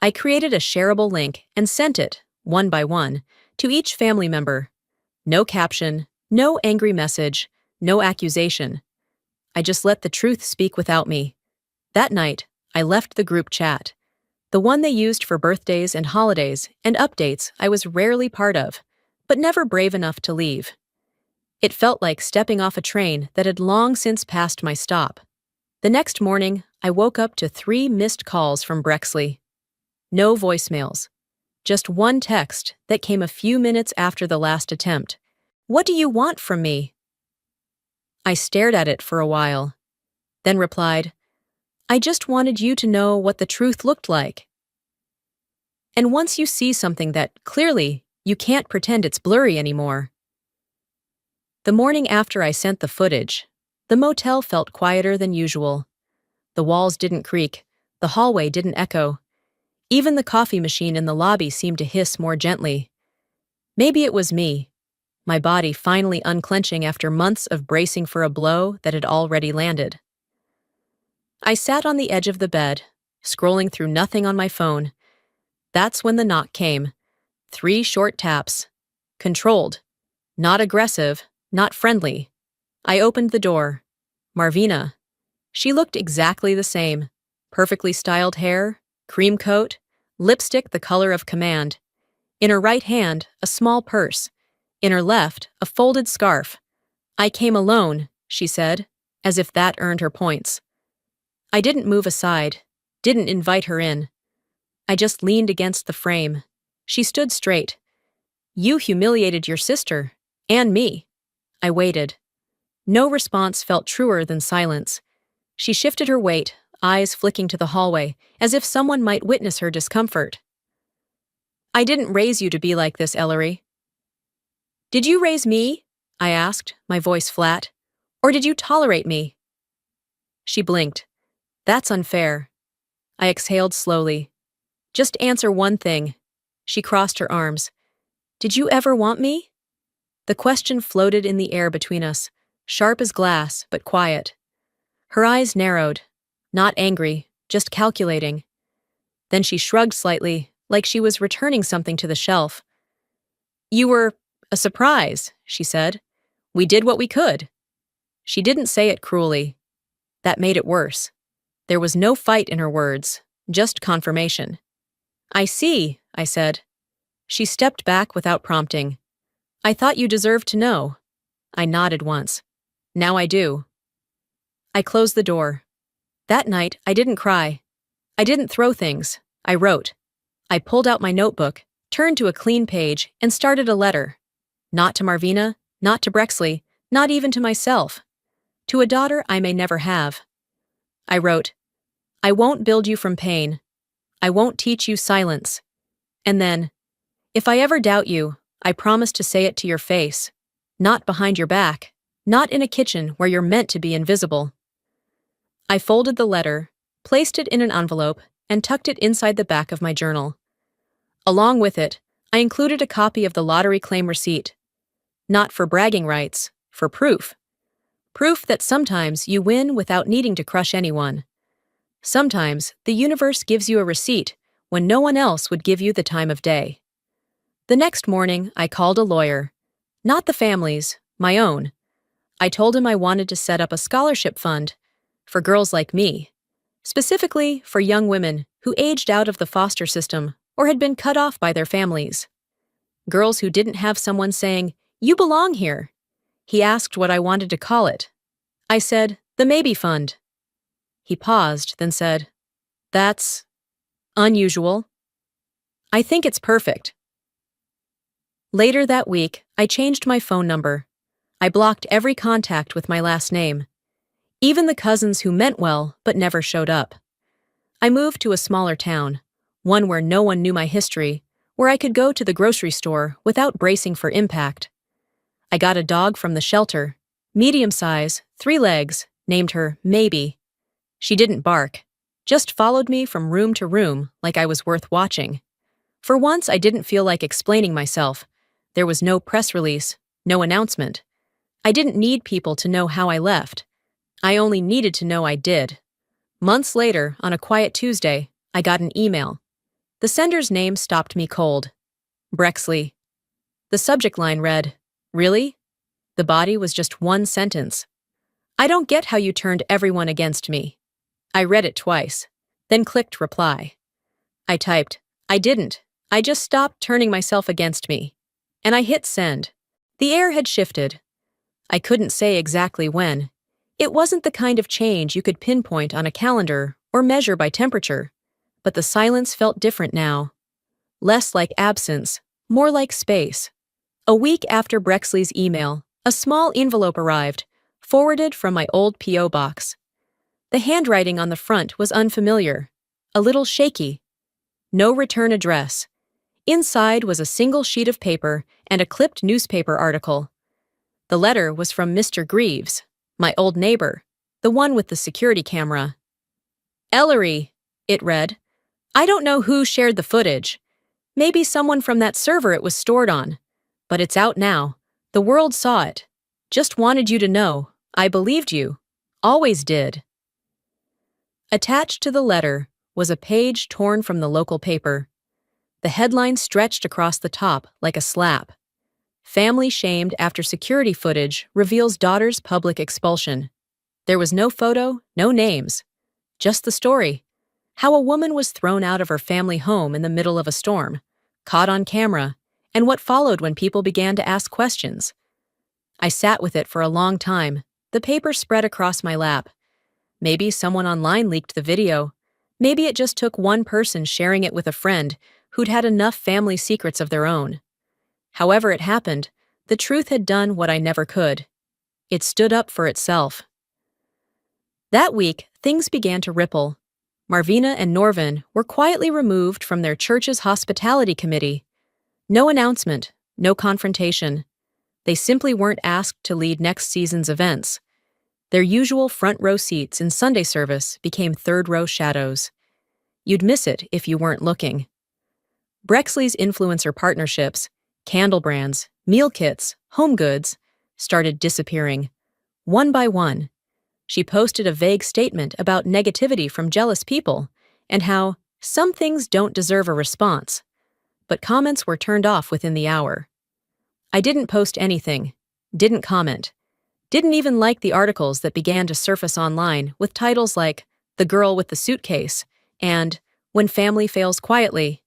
I created a shareable link and sent it, one by one, to each family member. No caption, no angry message, no accusation. I just let the truth speak without me. That night, I left the group chat, the one they used for birthdays and holidays and updates I was rarely part of, but never brave enough to leave. It felt like stepping off a train that had long since passed my stop. The next morning, I woke up to 3 missed calls from Brexley. No voicemails. Just one text that came a few minutes after the last attempt. What do you want from me? I stared at it for a while, then replied, I just wanted you to know what the truth looked like. And once you see something that, clearly, you can't pretend it's blurry anymore. The morning after I sent the footage, the motel felt quieter than usual. The walls didn't creak, the hallway didn't echo. Even the coffee machine in the lobby seemed to hiss more gently. Maybe it was me, my body finally unclenching after months of bracing for a blow that had already landed. I sat on the edge of the bed, scrolling through nothing on my phone. That's when the knock came. 3 short taps. Controlled. Not aggressive, not friendly. I opened the door. Marvina. She looked exactly the same. Perfectly styled hair, cream coat, lipstick the color of command. In her right hand, a small purse. In her left, a folded scarf. I came alone, she said, as if that earned her points. I didn't move aside, didn't invite her in. I just leaned against the frame. She stood straight. You humiliated your sister, and me. I waited. No response felt truer than silence. She shifted her weight, eyes flicking to the hallway, as if someone might witness her discomfort. I didn't raise you to be like this, Ellerie. Did you raise me? I asked, my voice flat. Or did you tolerate me? She blinked. That's unfair. I exhaled slowly. Just answer one thing. She crossed her arms. Did you ever want me? The question floated in the air between us, sharp as glass, but quiet. Her eyes narrowed. Not angry, just calculating. Then she shrugged slightly, like she was returning something to the shelf. You were a surprise, she said. We did what we could. She didn't say it cruelly. That made it worse. There was no fight in her words, just confirmation. I see, I said. She stepped back without prompting. I thought you deserved to know. I nodded once. Now I do. I closed the door. That night, I didn't cry. I didn't throw things. I wrote. I pulled out my notebook, turned to a clean page, and started a letter. Not to Marvina, not to Brexley, not even to myself. To a daughter I may never have. I wrote, I won't build you from pain. I won't teach you silence. And then, if I ever doubt you, I promise to say it to your face. Not behind your back. Not in a kitchen where you're meant to be invisible. I folded the letter, placed it in an envelope, and tucked it inside the back of my journal. Along with it, I included a copy of the lottery claim receipt. Not for bragging rights, for proof. Proof that sometimes you win without needing to crush anyone. Sometimes the universe gives you a receipt when no one else would give you the time of day. The next morning, I called a lawyer. Not the family's, my own. I told him I wanted to set up a scholarship fund for girls like me, specifically for young women who aged out of the foster system or had been cut off by their families. Girls who didn't have someone saying, you belong here. He asked what I wanted to call it. I said, the Maybe Fund. He paused, then said, that's unusual. I think it's perfect. Later that week, I changed my phone number. I blocked every contact with my last name. Even the cousins who meant well but never showed up. I moved to a smaller town, one where no one knew my history, where I could go to the grocery store without bracing for impact. I got a dog from the shelter, medium size, 3 legs, named her Maybe. She didn't bark, just followed me from room to room like I was worth watching. For once, I didn't feel like explaining myself. There was no press release, no announcement. I didn't need people to know how I left. I only needed to know I did. Months later, on a quiet Tuesday, I got an email. The sender's name stopped me cold. Brexley. The subject line read, Really? The body was just one sentence. I don't get how you turned everyone against me. I read it twice, then clicked reply. I typed, I didn't. I just stopped turning myself against me. And I hit send. The air had shifted. I couldn't say exactly when. It wasn't the kind of change you could pinpoint on a calendar or measure by temperature, but the silence felt different now. Less like absence, more like space. A week after Brexley's email, a small envelope arrived, forwarded from my old P.O. box. The handwriting on the front was unfamiliar, a little shaky. No return address. Inside was a single sheet of paper and a clipped newspaper article. The letter was from Mr. Greaves, my old neighbor, the one with the security camera. Ellerie, it read. I don't know who shared the footage. Maybe someone from that server it was stored on. But it's out now. The world saw it. Just wanted you to know. I believed you. Always did. Attached to the letter was a page torn from the local paper. The headline stretched across the top like a slap. Family shamed after security footage reveals daughter's public expulsion. There was no photo, no names. Just the story. How a woman was thrown out of her family home in the middle of a storm, caught on camera, and what followed when people began to ask questions. I sat with it for a long time, the paper spread across my lap. Maybe someone online leaked the video. Maybe it just took one person sharing it with a friend who'd had enough family secrets of their own. However it happened, the truth had done what I never could. It stood up for itself. That week, things began to ripple. Marvina and Norvin were quietly removed from their church's hospitality committee. No announcement, no confrontation. They simply weren't asked to lead next season's events. Their usual front row seats in Sunday service became third row shadows. You'd miss it if you weren't looking. Brexley's influencer partnerships, candle brands, meal kits, home goods, started disappearing. One by one, she posted a vague statement about negativity from jealous people and how some things don't deserve a response. But comments were turned off within the hour. I didn't post anything, didn't comment, didn't even like the articles that began to surface online with titles like "The Girl with the Suitcase" and "When Family Fails Quietly."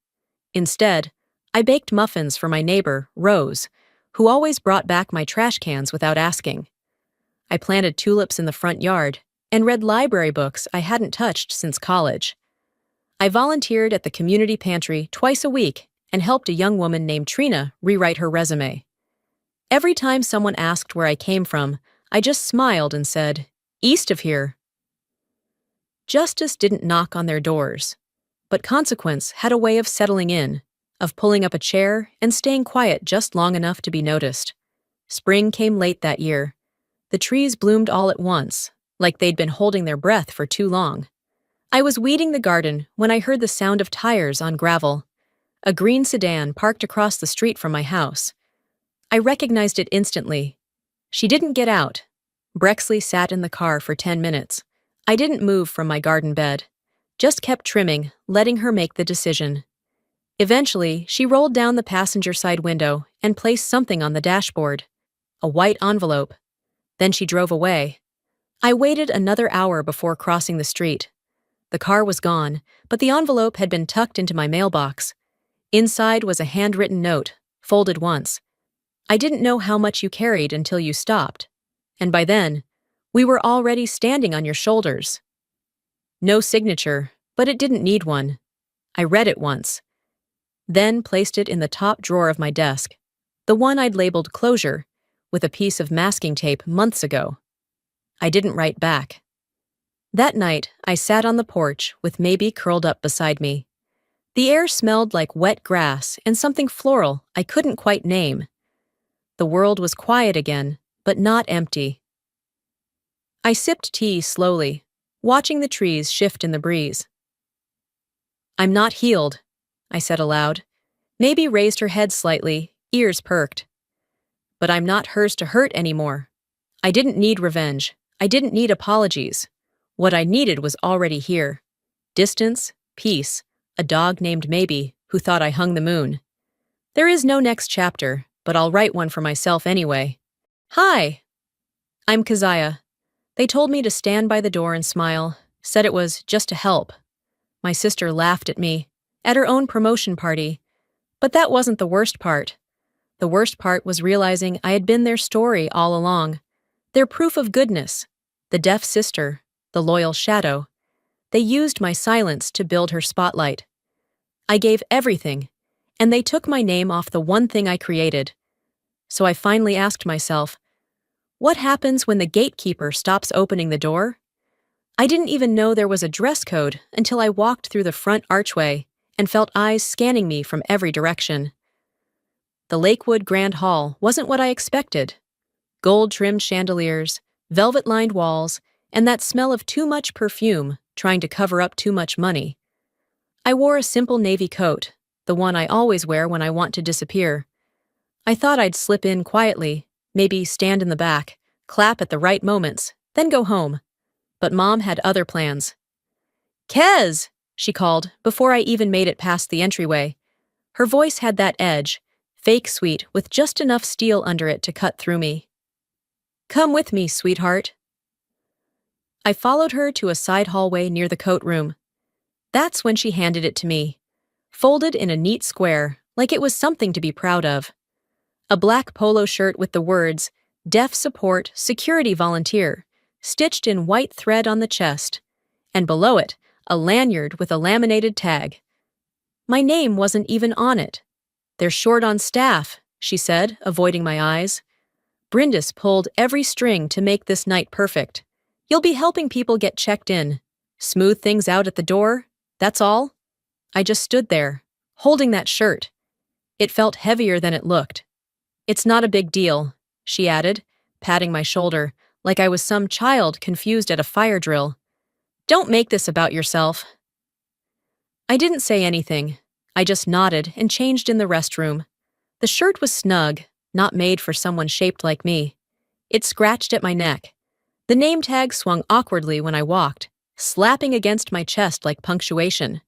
Instead, I baked muffins for my neighbor, Rose, who always brought back my trash cans without asking. I planted tulips in the front yard and read library books I hadn't touched since college. I volunteered at the community pantry twice a week and helped a young woman named Trina rewrite her resume. Every time someone asked where I came from, I just smiled and said, "East of here." Justice didn't knock on their doors, but consequence had a way of settling in, of pulling up a chair and staying quiet just long enough to be noticed. Spring came late that year. The trees bloomed all at once, like they'd been holding their breath for too long. I was weeding the garden when I heard the sound of tires on gravel. A green sedan parked across the street from my house. I recognized it instantly. She didn't get out. Brexley sat in the car for 10 minutes. I didn't move from my garden bed. Just kept trimming, letting her make the decision. Eventually, she rolled down the passenger side window and placed something on the dashboard. A white envelope. Then she drove away. I waited another hour before crossing the street. The car was gone, but the envelope had been tucked into my mailbox. Inside was a handwritten note, folded once. "I didn't know how much you carried until you stopped. And by then, we were already standing on your shoulders." No signature, but it didn't need one. I read it once. Then placed it in the top drawer of my desk, the one I'd labeled "Closure," with a piece of masking tape months ago. I didn't write back. That night, I sat on the porch with Maybe curled up beside me. The air smelled like wet grass and something floral I couldn't quite name. The world was quiet again, but not empty. I sipped tea slowly, watching the trees shift in the breeze. "I'm not healed," I said aloud. Maybe raised her head slightly, ears perked. "But I'm not hers to hurt anymore. I didn't need revenge. I didn't need apologies. What I needed was already here. Distance, peace, a dog named Maybe who thought I hung the moon. There is no next chapter, but I'll write one for myself anyway. Hi! I'm Kaziah. They told me to stand by the door and smile, said it was just to help. My sister laughed at me, at her own promotion party. But that wasn't the worst part. The worst part was realizing I had been their story all along. Their proof of goodness. The deaf sister, the loyal shadow. They used my silence to build her spotlight. I gave everything, and they took my name off the one thing I created. So I finally asked myself, what happens when the gatekeeper stops opening the door? I didn't even know there was a dress code until I walked through the front archway and felt eyes scanning me from every direction. The Lakewood Grand Hall wasn't what I expected. Gold-trimmed chandeliers, velvet-lined walls, and that smell of too much perfume trying to cover up too much money. I wore a simple navy coat, the one I always wear when I want to disappear. I thought I'd slip in quietly, maybe stand in the back, clap at the right moments, then go home. But Mom had other plans. "Kez!" she called before I even made it past the entryway. Her voice had that edge, fake sweet with just enough steel under it to cut through me. "Come with me, sweetheart." I followed her to a side hallway near the coat room. That's when she handed it to me, folded in a neat square, like it was something to be proud of. A black polo shirt with the words, "Deaf Support Security Volunteer," stitched in white thread on the chest, and below it, a lanyard with a laminated tag. My name wasn't even on it. "They're short on staff," she said, avoiding my eyes. "Brindis pulled every string to make this night perfect. You'll be helping people get checked in. Smooth things out at the door, that's all." I just stood there, holding that shirt. It felt heavier than it looked. "It's not a big deal. she added, patting my shoulder, like I was some child confused at a fire drill. Don't make this about yourself. I didn't say anything. I just nodded and changed in the restroom. The shirt was snug, not made for someone shaped like me. It scratched at my neck. The name tag swung awkwardly when I walked, slapping against my chest like punctuation.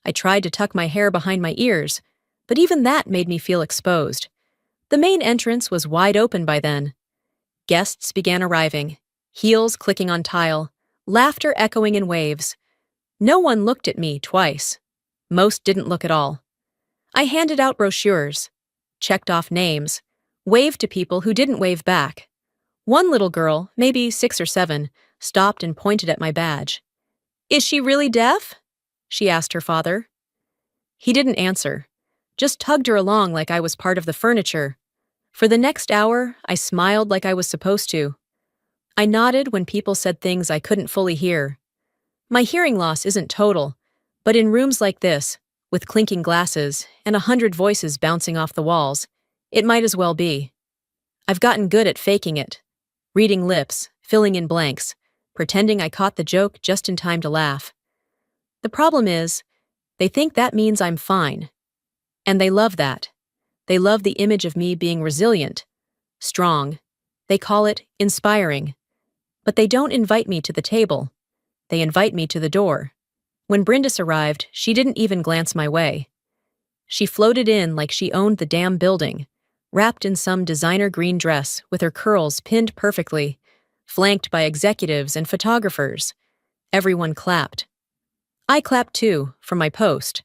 I tried to tuck my hair behind my ears, but even that made me feel exposed. The main entrance was wide open by then. Guests began arriving, heels clicking on tile, laughter echoing in waves. No one looked at me twice. Most didn't look at all. I handed out brochures, checked off names, waved to people who didn't wave back. One little girl, maybe 6 or 7, stopped and pointed at my badge. "Is she really deaf?" she asked her father. He didn't answer, just tugged her along like I was part of the furniture. For the next hour, I smiled like I was supposed to. I nodded when people said things I couldn't fully hear. My hearing loss isn't total, but in rooms like this, with clinking glasses and 100 voices bouncing off the walls, it might as well be. I've gotten good at faking it, reading lips, filling in blanks, pretending I caught the joke just in time to laugh. The problem is, they think that means I'm fine. And they love that. They love the image of me being resilient, strong. They call it inspiring. But they don't invite me to the table. They invite me to the door. When Brindis arrived, she didn't even glance my way. She floated in like she owned the damn building, wrapped in some designer green dress with her curls pinned perfectly, flanked by executives and photographers. Everyone clapped. I clapped too, from my post,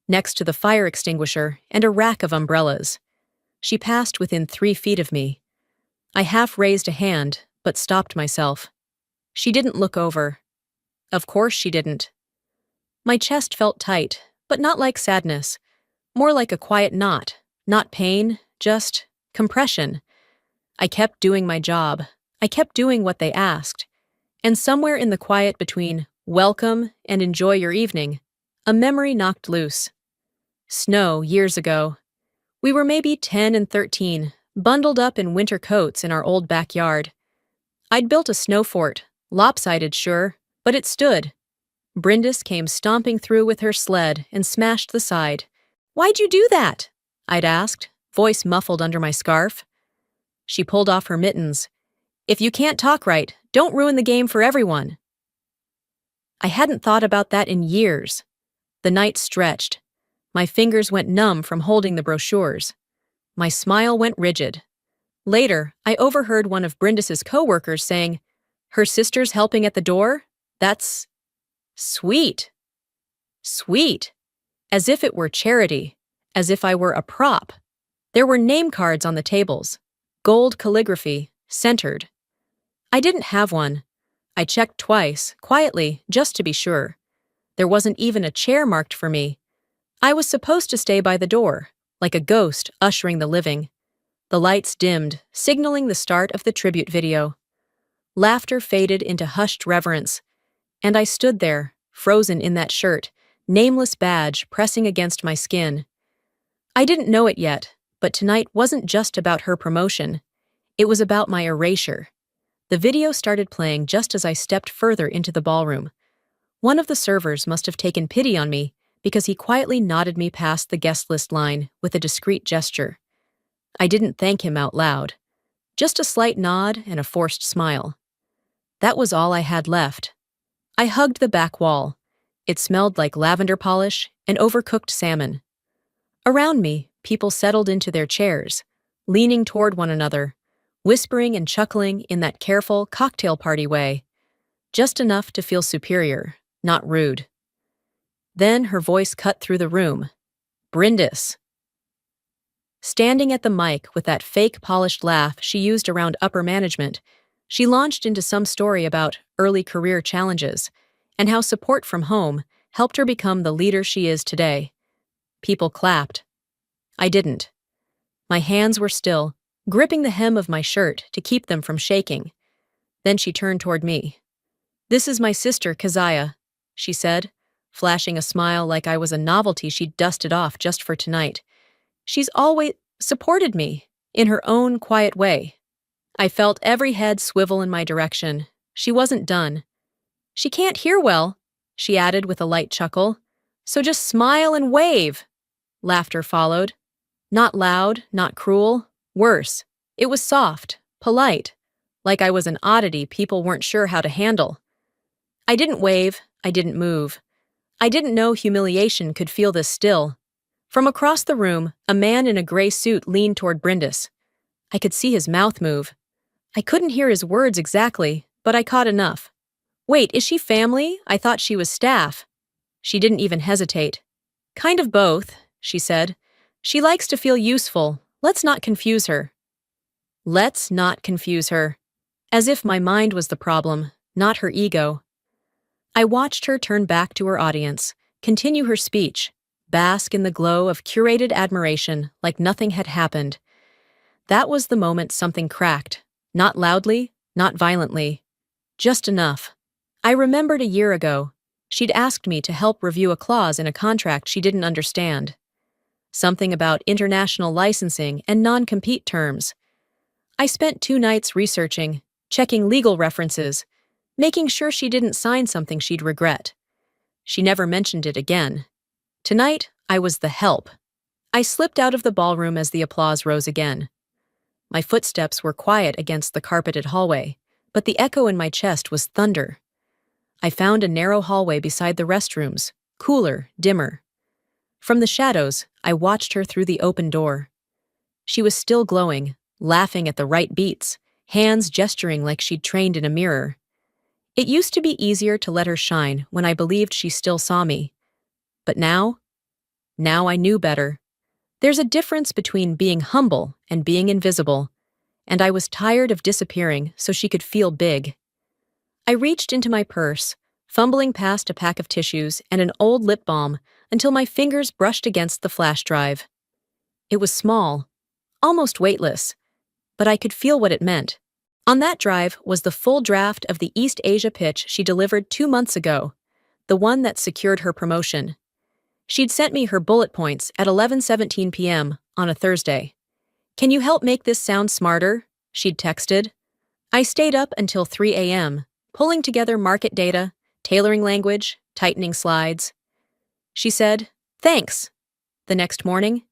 next to the fire extinguisher and a rack of umbrellas. She passed within 3 feet of me. I half raised a hand, but stopped myself. She didn't look over. Of course she didn't. My chest felt tight, but not like sadness. More like a quiet knot, not pain, just compression. I kept doing my job. I kept doing what they asked. And somewhere in the quiet between welcome and enjoy your evening, a memory knocked loose. Snow years ago. We were maybe 10 and 13, bundled up in winter coats in our old backyard. I'd built a snow fort, lopsided sure, but it stood. Brindis came stomping through with her sled and smashed the side. "Why'd you do that?" I'd asked, voice muffled under my scarf. She pulled off her mittens. "If you can't talk right, don't ruin the game for everyone." I hadn't thought about that in years. The night stretched. My fingers went numb from holding the brochures. My smile went rigid. Later, I overheard one of Brindis's co-workers saying, "Her sister's helping at the door? That's sweet." Sweet. As if it were charity. As if I were a prop. There were name cards on the tables. Gold calligraphy, centered. I didn't have one. I checked twice, quietly, just to be sure. There wasn't even a chair marked for me. I was supposed to stay by the door, like a ghost ushering the living. The lights dimmed, signaling the start of the tribute video. Laughter faded into hushed reverence, and I stood there, frozen in that shirt, nameless badge pressing against my skin. I didn't know it yet, but tonight wasn't just about her promotion. It was about my erasure. The video started playing just as I stepped further into the ballroom. One of the servers must have taken pity on me because he quietly nodded me past the guest list line with a discreet gesture. I didn't thank him out loud. Just a slight nod and a forced smile. That was all I had left. I hugged the back wall. It smelled like lavender polish and overcooked salmon. Around me, people settled into their chairs, leaning toward one another, whispering and chuckling in that careful cocktail party way. Just enough to feel superior, not rude. Then her voice cut through the room. "Brindis." Standing at the mic with that fake polished laugh she used around upper management, she launched into some story about early career challenges and how support from home helped her become the leader she is today. People clapped. I didn't. My hands were still, gripping the hem of my shirt to keep them from shaking. Then she turned toward me. "This is my sister, Kaziah," she said, flashing a smile like I was a novelty she'd dusted off just for tonight. "She's always supported me, in her own quiet way, I felt every head swivel in my direction. She wasn't done. She can't hear well, she added with a light chuckle. So just smile and wave. Laughter followed. Not loud, not cruel. Worse. It was soft, polite, like I was an oddity people weren't sure how to handle. I didn't wave, I didn't move. I didn't know humiliation could feel this still. From across the room, a man in a gray suit leaned toward Brindis. I could see his mouth move. I couldn't hear his words exactly, but I caught enough. Wait, is she family? I thought she was staff. She didn't even hesitate. Kind of both, she said. She likes to feel useful. Let's not confuse her. Let's not confuse her. As if my mind was the problem, not her ego. I watched her turn back to her audience, continue her speech, bask in the glow of curated admiration like nothing had happened. That was the moment something cracked. Not loudly, not violently. Just enough. I remembered a year ago. She'd asked me to help review a clause in a contract she didn't understand. Something about international licensing and non-compete terms. I spent 2 nights researching, checking legal references, making sure she didn't sign something she'd regret. She never mentioned it again. Tonight, I was the help. I slipped out of the ballroom as the applause rose again. My footsteps were quiet against the carpeted hallway, but the echo in my chest was thunder. I found a narrow hallway beside the restrooms, cooler, dimmer. From the shadows, I watched her through the open door. She was still glowing, laughing at the right beats, hands gesturing like she'd trained in a mirror. It used to be easier to let her shine when I believed she still saw me. But now I knew better. There's a difference between being humble and being invisible, and I was tired of disappearing so she could feel big. I reached into my purse, fumbling past a pack of tissues and an old lip balm until my fingers brushed against the flash drive. It was small, almost weightless, but I could feel what it meant. On that drive was the full draft of the East Asia pitch she delivered 2 months ago, the one that secured her promotion. She'd sent me her bullet points at 11:17 p.m. on a Thursday. "Can you help make this sound smarter?" she'd texted. I stayed up until 3 a.m., pulling together market data, tailoring language, tightening slides. She said, "Thanks." The next morning,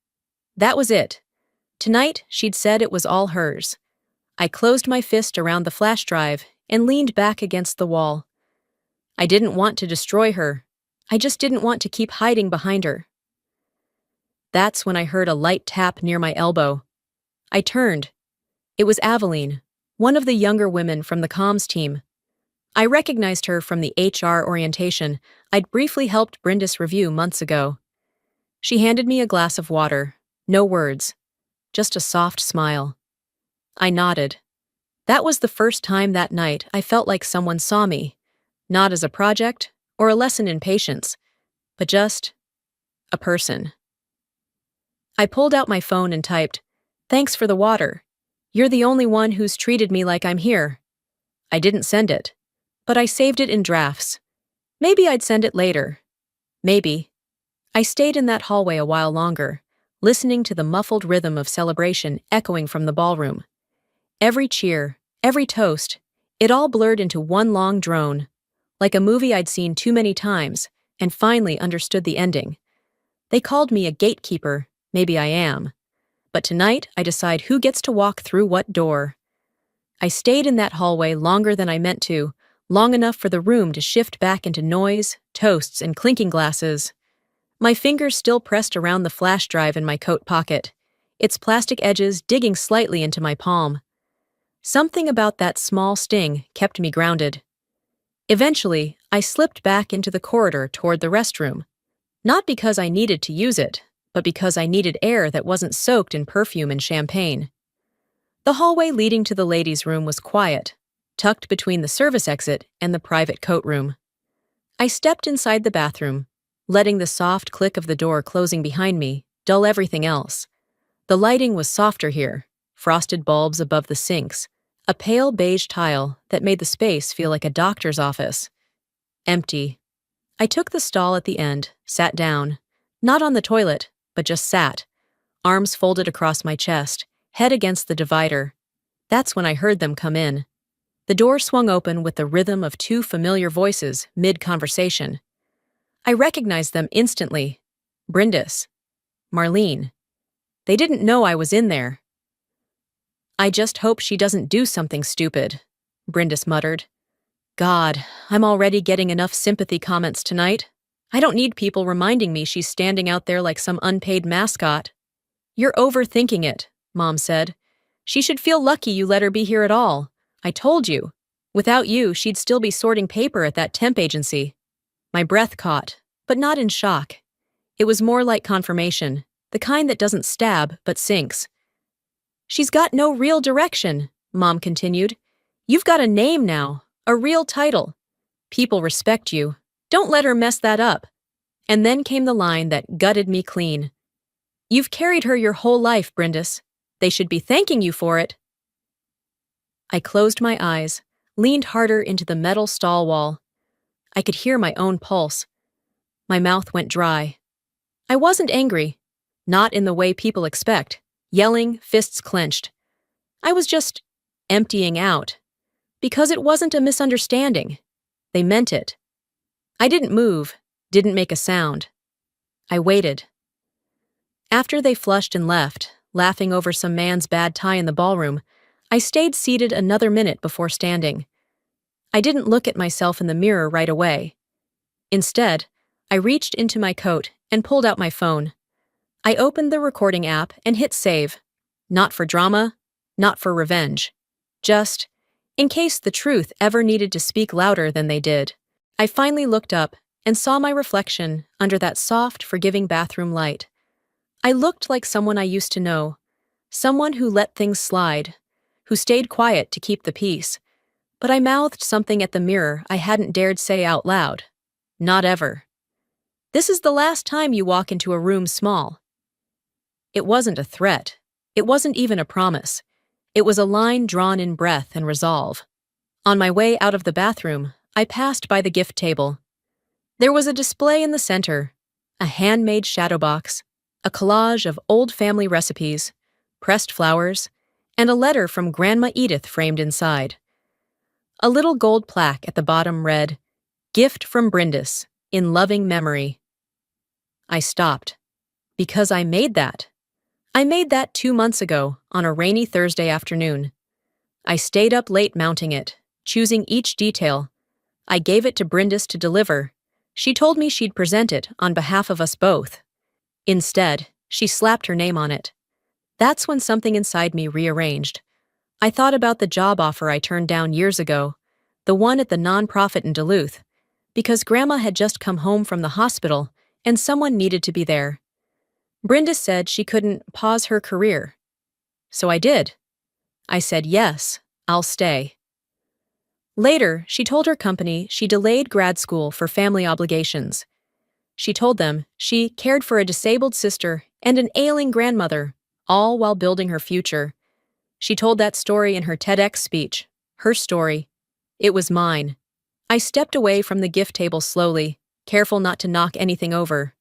that was it. Tonight, she'd said it was all hers. I closed my fist around the flash drive and leaned back against the wall. I didn't want to destroy her. I just didn't want to keep hiding behind her. That's when I heard a light tap near my elbow. I turned. It was Aveline, one of the younger women from the comms team. I recognized her from the HR orientation I'd briefly helped Brindis review months ago. She handed me a glass of water, no words, just a soft smile. I nodded. That was the first time that night I felt like someone saw me, not as a project or a lesson in patience, but just a person. I pulled out my phone and typed, "Thanks for the water. You're the only one who's treated me like I'm here." I didn't send it, but I saved it in drafts. Maybe I'd send it later. Maybe. I stayed in that hallway a while longer, listening to the muffled rhythm of celebration echoing from the ballroom. Every cheer, every toast, it all blurred into one long drone, like a movie I'd seen too many times and finally understood the ending. They called me a gatekeeper, maybe I am. But tonight I decide who gets to walk through what door. I stayed in that hallway longer than I meant to, long enough for the room to shift back into noise, toasts, and clinking glasses. My fingers still pressed around the flash drive in my coat pocket, its plastic edges digging slightly into my palm. Something about that small sting kept me grounded. Eventually, I slipped back into the corridor toward the restroom. Not because I needed to use it, but because I needed air that wasn't soaked in perfume and champagne. The hallway leading to the ladies' room was quiet, tucked between the service exit and the private coat room. I stepped inside the bathroom, letting the soft click of the door closing behind me dull everything else. The lighting was softer here, frosted bulbs above the sinks, a pale beige tile that made the space feel like a doctor's office. Empty. I took the stall at the end, sat down, not on the toilet, but just sat, arms folded across my chest, head against the divider. That's when I heard them come in. The door swung open with the rhythm of two familiar voices mid-conversation. I recognized them instantly. Brindis. Marlene. They didn't know I was in there. "I just hope she doesn't do something stupid," Brindis muttered. "God, I'm already getting enough sympathy comments tonight. I don't need people reminding me she's standing out there like some unpaid mascot." "You're overthinking it," Mom said. "She should feel lucky you let her be here at all. I told you. Without you, she'd still be sorting paper at that temp agency." My breath caught, but not in shock. It was more like confirmation, the kind that doesn't stab but sinks. "She's got no real direction," Mom continued. "You've got a name now, a real title. People respect you. Don't let her mess that up." And then came the line that gutted me clean. "You've carried her your whole life, Brindis. They should be thanking you for it." I closed my eyes, leaned harder into the metal stall wall. I could hear my own pulse. My mouth went dry. I wasn't angry, not in the way people expect, yelling, fists clenched. I was just emptying out, because it wasn't a misunderstanding. They meant it. I didn't move, didn't make a sound. I waited. After they flushed and left, laughing over some man's bad tie in the ballroom, I stayed seated another minute before standing. I didn't look at myself in the mirror right away. Instead, I reached into my coat and pulled out my phone. I opened the recording app and hit save. Not for drama, not for revenge. Just, in case the truth ever needed to speak louder than they did. I finally looked up and saw my reflection under that soft, forgiving bathroom light. I looked like someone I used to know, someone who let things slide, who stayed quiet to keep the peace. But I mouthed something at the mirror I hadn't dared say out loud. Not ever. "This is the last time you walk into a room small." It wasn't a threat. It wasn't even a promise. It was a line drawn in breath and resolve. On my way out of the bathroom, I passed by the gift table. There was a display in the center, a handmade shadow box, a collage of old family recipes, pressed flowers, and a letter from Grandma Edith framed inside. A little gold plaque at the bottom read, "Gift from Brindis, in loving memory." I stopped. Because I made that. I made that 2 months ago, on a rainy Thursday afternoon. I stayed up late mounting it, choosing each detail. I gave it to Brindis to deliver. She told me she'd present it on behalf of us both. Instead, she slapped her name on it. That's when something inside me rearranged. I thought about the job offer I turned down years ago, the one at the nonprofit in Duluth, because Grandma had just come home from the hospital and someone needed to be there. Brindis said she couldn't pause her career. So I did. I said, yes, I'll stay. Later, she told her company she delayed grad school for family obligations. She told them she cared for a disabled sister and an ailing grandmother, all while building her future. She told that story in her TEDx speech, her story. It was mine. I stepped away from the gift table slowly, careful not to knock anything over.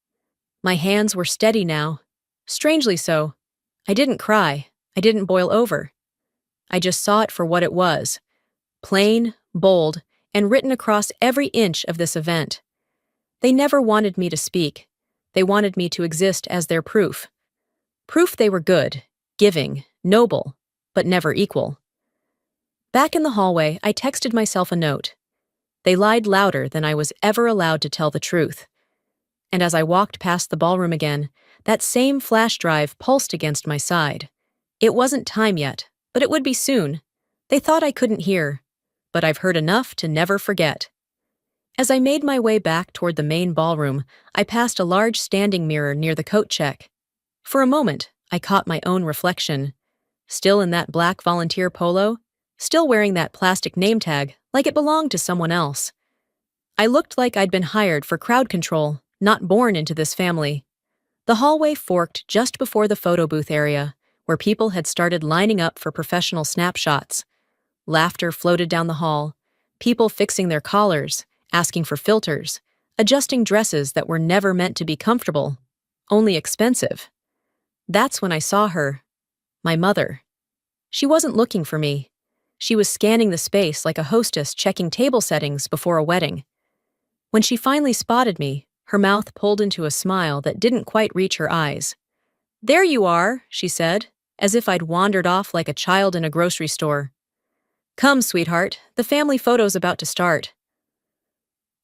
My hands were steady now. Strangely so. I didn't cry. I didn't boil over. I just saw it for what it was. Plain, bold, and written across every inch of this event. They never wanted me to speak. They wanted me to exist as their proof. Proof they were good, giving, noble, but never equal. Back in the hallway, I texted myself a note. They lied louder than I was ever allowed to tell the truth. And as I walked past the ballroom again, that same flash drive pulsed against my side. It wasn't time yet, but it would be soon. They thought I couldn't hear, but I've heard enough to never forget. As I made my way back toward the main ballroom, I passed a large standing mirror near the coat check. For a moment, I caught my own reflection. Still in that black volunteer polo, still wearing that plastic name tag like it belonged to someone else. I looked like I'd been hired for crowd control, not born into this family. The hallway forked just before the photo booth area, where people had started lining up for professional snapshots. Laughter floated down the hall, people fixing their collars, asking for filters, adjusting dresses that were never meant to be comfortable, only expensive. That's when I saw her, my mother. She wasn't looking for me. She was scanning the space like a hostess checking table settings before a wedding. When she finally spotted me, her mouth pulled into a smile that didn't quite reach her eyes. "There you are," she said, as if I'd wandered off like a child in a grocery store. "Come, sweetheart, the family photo's about to start."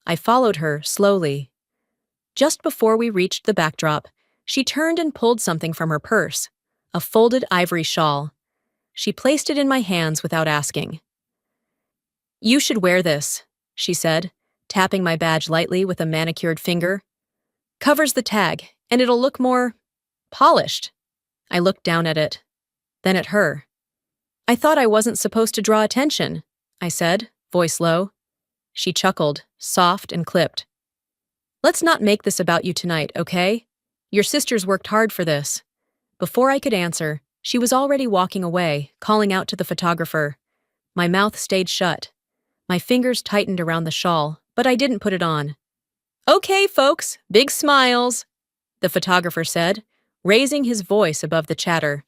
I followed her, slowly. Just before we reached the backdrop, she turned and pulled something from her purse, a folded ivory shawl. She placed it in my hands without asking. "You should wear this," she said, tapping my badge lightly with a manicured finger. "Covers the tag, and it'll look more polished." I looked down at it, then at her. "I thought I wasn't supposed to draw attention," I said, voice low. She chuckled, soft and clipped. "Let's not make this about you tonight, okay? Your sisters worked hard for this." Before I could answer, she was already walking away, calling out to the photographer. My mouth stayed shut. My fingers tightened around the shawl, but I didn't put it on. "Okay, folks, big smiles," the photographer said, raising his voice above the chatter.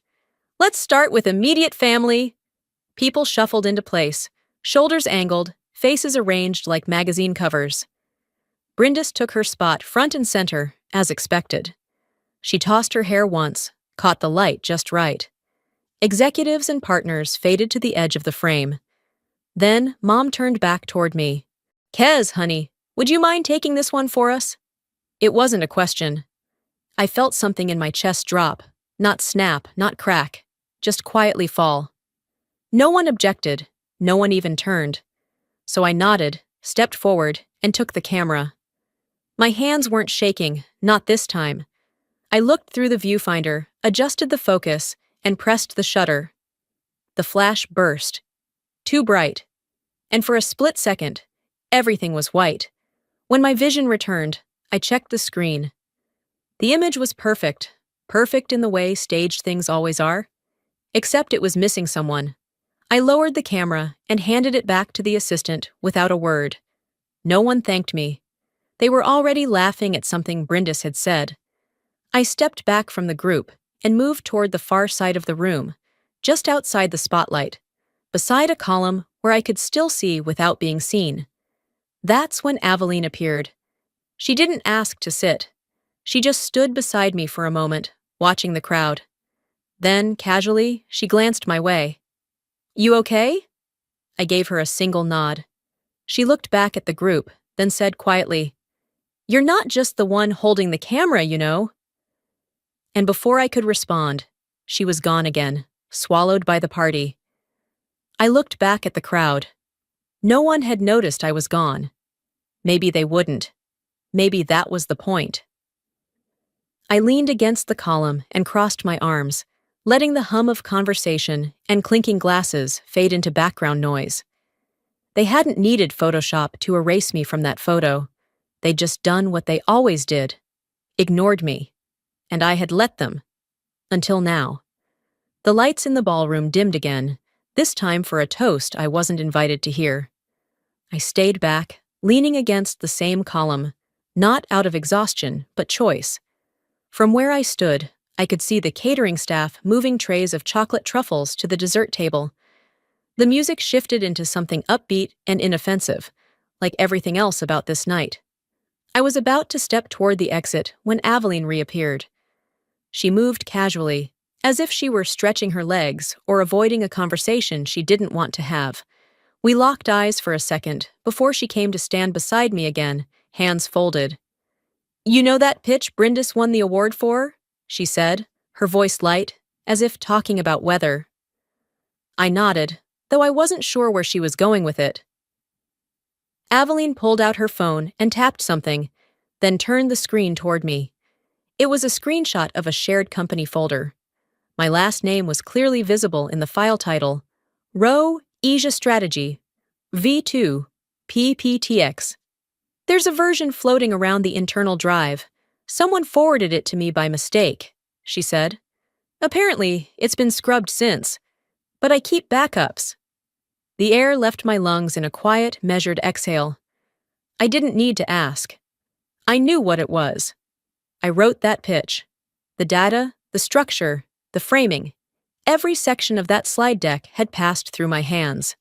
"Let's start with immediate family." People shuffled into place, shoulders angled, faces arranged like magazine covers. Brindis took her spot front and center, as expected. She tossed her hair once, caught the light just right. Executives and partners faded to the edge of the frame. Then, Mom turned back toward me. "Kez, honey, would you mind taking this one for us?" It wasn't a question. I felt something in my chest drop, not snap, not crack, just quietly fall. No one objected, no one even turned. So I nodded, stepped forward, and took the camera. My hands weren't shaking, not this time. I looked through the viewfinder, adjusted the focus, and pressed the shutter. The flash burst. Too bright. And for a split second, everything was white. When my vision returned, I checked the screen. The image was perfect, perfect in the way staged things always are. Except it was missing someone. I lowered the camera and handed it back to the assistant without a word. No one thanked me. They were already laughing at something Brindis had said. I stepped back from the group and moved toward the far side of the room, just outside the spotlight, beside a column where I could still see without being seen. That's when Aveline appeared. She didn't ask to sit. She just stood beside me for a moment, watching the crowd. Then, casually, she glanced my way. "You okay?" I gave her a single nod. She looked back at the group, then said quietly, "You're not just the one holding the camera, you know." And before I could respond, she was gone again, swallowed by the party. I looked back at the crowd. No one had noticed I was gone. Maybe they wouldn't. Maybe that was the point. I leaned against the column and crossed my arms, letting the hum of conversation and clinking glasses fade into background noise. They hadn't needed Photoshop to erase me from that photo. They'd just done what they always did, ignored me. And I had let them. Until now. The lights in the ballroom dimmed again, this time for a toast I wasn't invited to hear. I stayed back, leaning against the same column, not out of exhaustion, but choice. From where I stood, I could see the catering staff moving trays of chocolate truffles to the dessert table. The music shifted into something upbeat and inoffensive, like everything else about this night. I was about to step toward the exit when Aveline reappeared. She moved casually, as if she were stretching her legs or avoiding a conversation she didn't want to have. We locked eyes for a second before she came to stand beside me again, hands folded. "You know that pitch Brindis won the award for?" she said, her voice light, as if talking about weather. I nodded, though I wasn't sure where she was going with it. Aveline pulled out her phone and tapped something, then turned the screen toward me. It was a screenshot of a shared company folder. My last name was clearly visible in the file title, Row Asia Strategy, V2, PPTX. "There's a version floating around the internal drive. Someone forwarded it to me by mistake," she said. "Apparently, it's been scrubbed since, but I keep backups." The air left my lungs in a quiet, measured exhale. I didn't need to ask. I knew what it was. I wrote that pitch. The data, the structure, the framing. Every section of that slide deck had passed through my hands.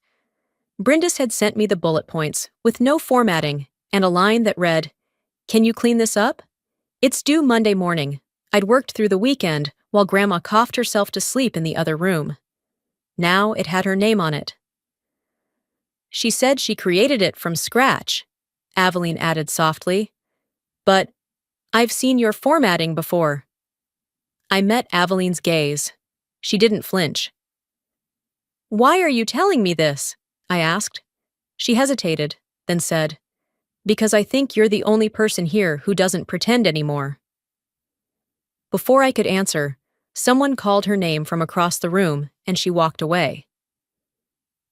Brindis had sent me the bullet points, with no formatting, and a line that read, "Can you clean this up? It's due Monday morning. I'd worked through the weekend while Grandma coughed herself to sleep in the other room." Now it had her name on it. "She said she created it from scratch," Aveline added softly. "But I've seen your formatting before." I met Aveline's gaze. She didn't flinch. "Why are you telling me this?" I asked. She hesitated, then said, "Because I think you're the only person here who doesn't pretend anymore." Before I could answer, someone called her name from across the room and she walked away.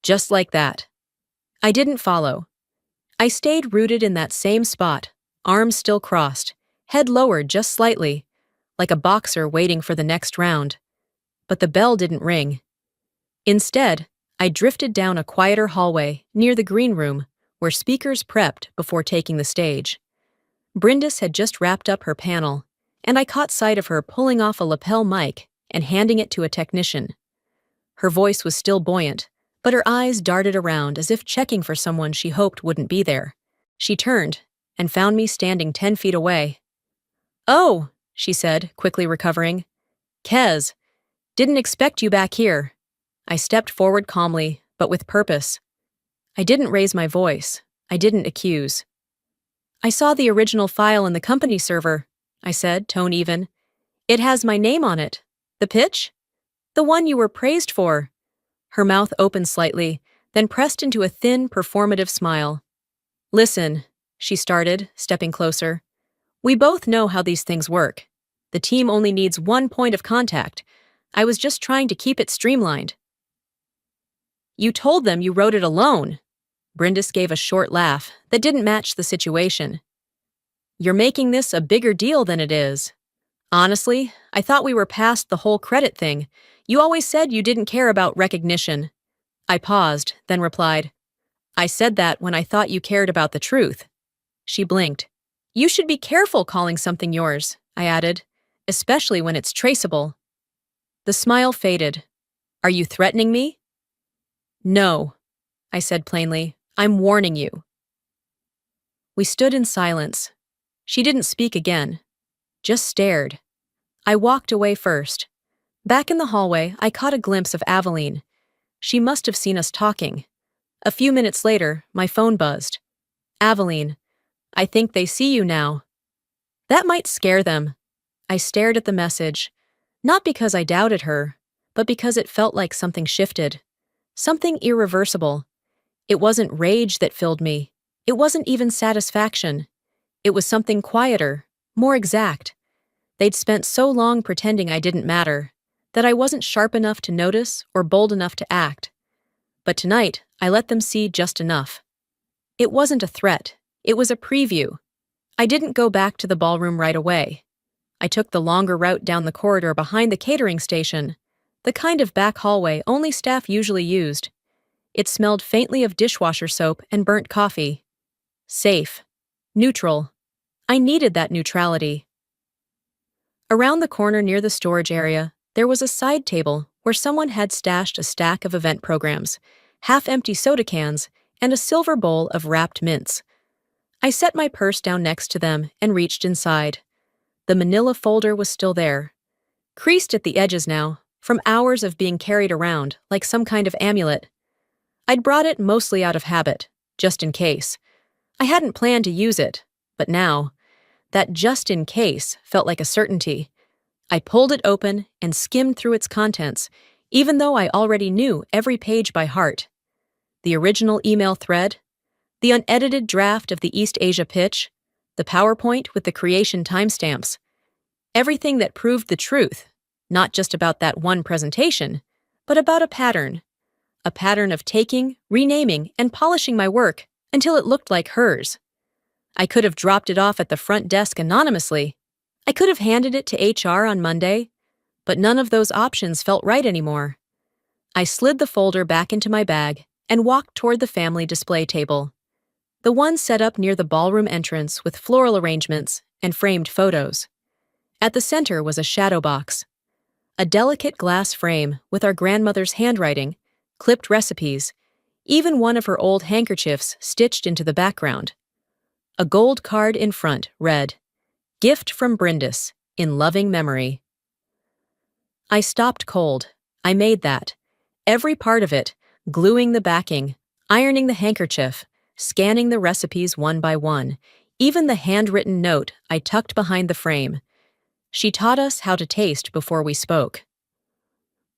Just like that. I didn't follow. I stayed rooted in that same spot, arms still crossed, head lowered just slightly, like a boxer waiting for the next round. But the bell didn't ring. Instead, I drifted down a quieter hallway near the green room where speakers prepped before taking the stage. Brindis had just wrapped up her panel, and I caught sight of her pulling off a lapel mic and handing it to a technician. Her voice was still buoyant, but her eyes darted around as if checking for someone she hoped wouldn't be there. She turned and found me standing 10 feet away. "Oh," she said, quickly recovering. "Kez, didn't expect you back here." I stepped forward calmly, but with purpose. I didn't raise my voice. I didn't accuse. "I saw the original file in the company server," I said, tone even. "It has my name on it. The pitch? The one you were praised for." Her mouth opened slightly, then pressed into a thin, performative smile. "Listen," she started, stepping closer. "We both know how these things work. The team only needs one point of contact. I was just trying to keep it streamlined." "You told them you wrote it alone." Brindis gave a short laugh that didn't match the situation. "You're making this a bigger deal than it is. Honestly, I thought we were past the whole credit thing. You always said you didn't care about recognition." I paused, then replied, "I said that when I thought you cared about the truth." She blinked. "You should be careful calling something yours," I added, "especially when it's traceable." The smile faded. "Are you threatening me?" "No," I said plainly. "I'm warning you." We stood in silence. She didn't speak again, just stared. I walked away first. Back in the hallway, I caught a glimpse of Aveline. She must have seen us talking. A few minutes later, my phone buzzed. "Aveline, I think they see you now." That might scare them. I stared at the message, not because I doubted her, but because it felt like something shifted. Something irreversible. It wasn't rage that filled me. It wasn't even satisfaction. It was something quieter, more exact. They'd spent so long pretending I didn't matter, that I wasn't sharp enough to notice or bold enough to act. But tonight, I let them see just enough. It wasn't a threat. It was a preview. I didn't go back to the ballroom right away. I took the longer route down the corridor behind the catering station, the kind of back hallway only staff usually used. It smelled faintly of dishwasher soap and burnt coffee. Safe. Neutral. I needed that neutrality. Around the corner near the storage area, there was a side table where someone had stashed a stack of event programs, half-empty soda cans, and a silver bowl of wrapped mints. I set my purse down next to them and reached inside. The manila folder was still there, creased at the edges now, from hours of being carried around like some kind of amulet. I'd brought it mostly out of habit, just in case. I hadn't planned to use it, but now, that just in case felt like a certainty. I pulled it open and skimmed through its contents, even though I already knew every page by heart. The original email thread, the unedited draft of the East Asia pitch, the PowerPoint with the creation timestamps. Everything that proved the truth, not just about that one presentation, but about a pattern of taking, renaming, and polishing my work until it looked like hers. I could have dropped it off at the front desk anonymously. I could have handed it to HR on Monday, but none of those options felt right anymore. I slid the folder back into my bag and walked toward the family display table, the one set up near the ballroom entrance with floral arrangements and framed photos. At the center was a shadow box, A delicate glass frame with our grandmother's handwriting, clipped recipes, even one of her old handkerchiefs stitched into the background. A gold card in front read, "Gift from Brindis, in loving memory." I stopped cold. I made that. Every part of it, gluing the backing, ironing the handkerchief, scanning the recipes one by one, even the handwritten note I tucked behind the frame. She taught us how to taste before we spoke.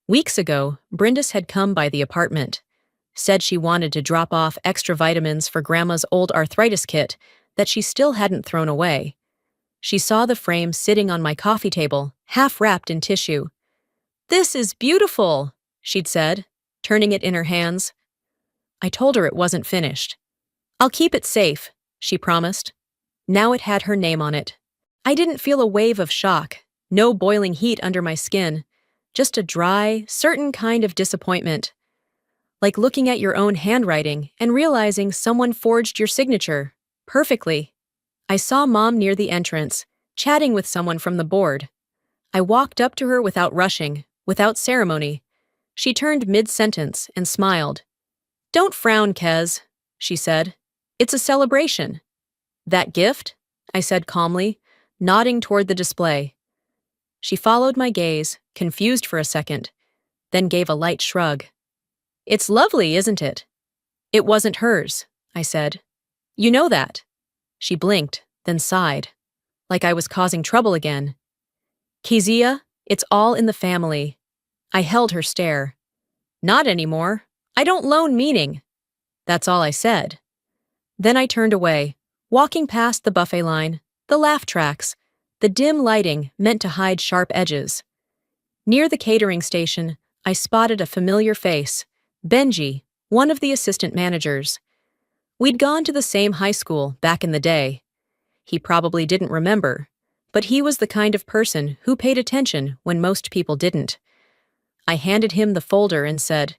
Weeks ago, Brindis had come by the apartment, said she wanted to drop off extra vitamins for Grandma's old arthritis kit that she still hadn't thrown away. She saw the frame sitting on my coffee table, half wrapped in tissue. "This is beautiful," she'd said, turning it in her hands. I told her it wasn't finished. "I'll keep it safe," she promised. Now it had her name on it. I didn't feel a wave of shock, no boiling heat under my skin, just a dry, certain kind of disappointment. Like looking at your own handwriting and realizing someone forged your signature perfectly. I saw Mom near the entrance, chatting with someone from the board. I walked up to her without rushing, without ceremony. She turned mid-sentence and smiled. "Don't frown, Kez," she said. "It's a celebration." "That gift?" I said calmly, nodding toward the display. She followed my gaze, confused for a second, then gave a light shrug. "It's lovely, isn't it?" "It wasn't hers," I said. "You know that." She blinked, then sighed, like I was causing trouble again. "Kaziah, it's all in the family." I held her stare. "Not anymore. I don't loan meaning." That's all I said. Then I turned away, walking past the buffet line, the laugh tracks, the dim lighting meant to hide sharp edges. Near the catering station, I spotted a familiar face, Benji, one of the assistant managers. We'd gone to the same high school back in the day. He probably didn't remember, but he was the kind of person who paid attention when most people didn't. I handed him the folder and said,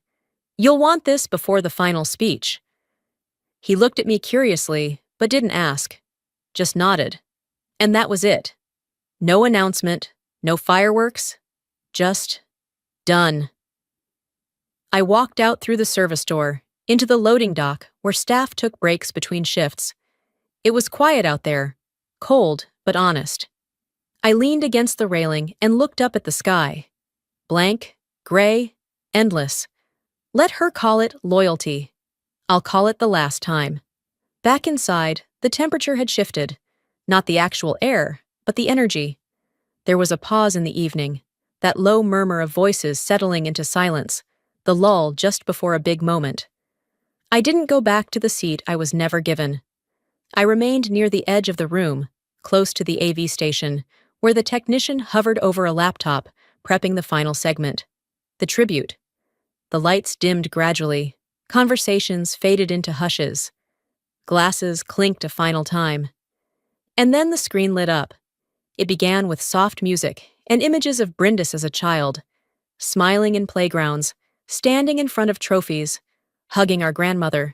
"You'll want this before the final speech." He looked at me curiously, but didn't ask, just nodded. And that was it. No announcement, no fireworks, just done. I walked out through the service door, into the loading dock where staff took breaks between shifts. It was quiet out there, cold but honest. I leaned against the railing and looked up at the sky. Blank, gray, endless. Let her call it loyalty. I'll call it the last time. Back inside, the temperature had shifted. Not the actual air, but the energy. There was a pause in the evening, that low murmur of voices settling into silence, the lull just before a big moment. I didn't go back to the seat I was never given. I remained near the edge of the room, close to the AV station, where the technician hovered over a laptop, prepping the final segment. The tribute. The lights dimmed gradually. Conversations faded into hushes. Glasses clinked a final time. And then the screen lit up. It began with soft music and images of Brindis as a child, smiling in playgrounds, standing in front of trophies, hugging our grandmother.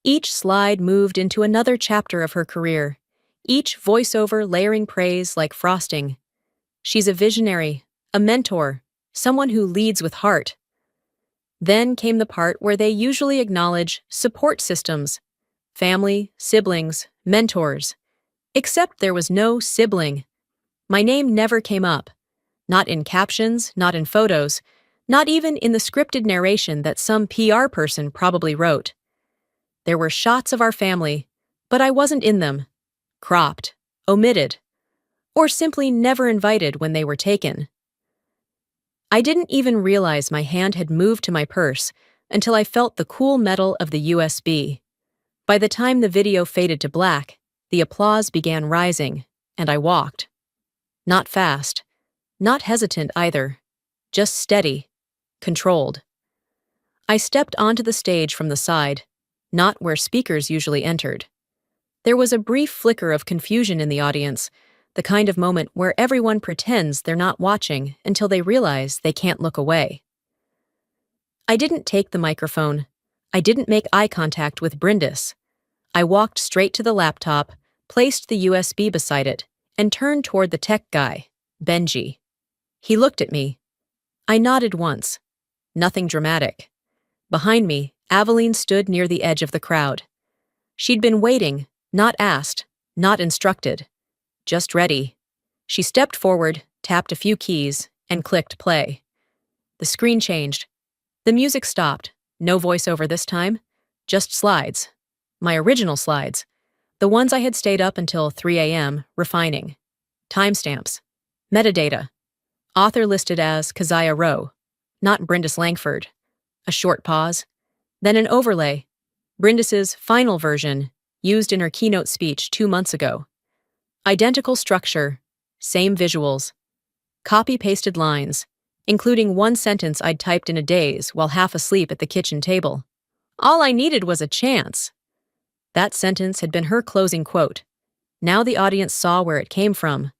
Each slide moved into another chapter of her career, each voiceover layering praise like frosting. She's a visionary, a mentor, someone who leads with heart. Then came the part where they usually acknowledge support systems, family, siblings, mentors. Except there was no sibling. My name never came up. Not in captions, not in photos, not even in the scripted narration that some PR person probably wrote. There were shots of our family, but I wasn't in them. Cropped, omitted, or simply never invited when they were taken. I didn't even realize my hand had moved to my purse until I felt the cool metal of the USB. By the time the video faded to black, the applause began rising, and I walked. Not fast, not hesitant either, just steady, controlled. I stepped onto the stage from the side, not where speakers usually entered. There was a brief flicker of confusion in the audience, the kind of moment where everyone pretends they're not watching until they realize they can't look away. I didn't take the microphone. I didn't make eye contact with Brindis. I walked straight to the laptop, placed the USB beside it, and turned toward the tech guy, Benji. He looked at me, I nodded once. Nothing dramatic. Behind me, Aveline stood near the edge of the crowd. She'd been waiting, not asked, not instructed. Just ready. She stepped forward, tapped a few keys, and clicked play. The screen changed. The music stopped. No voiceover this time. Just slides. My original slides. The ones I had stayed up until 3 a.m. refining. Timestamps. Metadata. Author listed as Kaziah Rowe, not Brindis Langford. A short pause. Then an overlay. Brindis's final version, used in her keynote speech 2 months ago. Identical structure. Same visuals. Copy-pasted lines, including one sentence I'd typed in a daze while half asleep at the kitchen table. All I needed was a chance. That sentence had been her closing quote. Now the audience saw where it came from.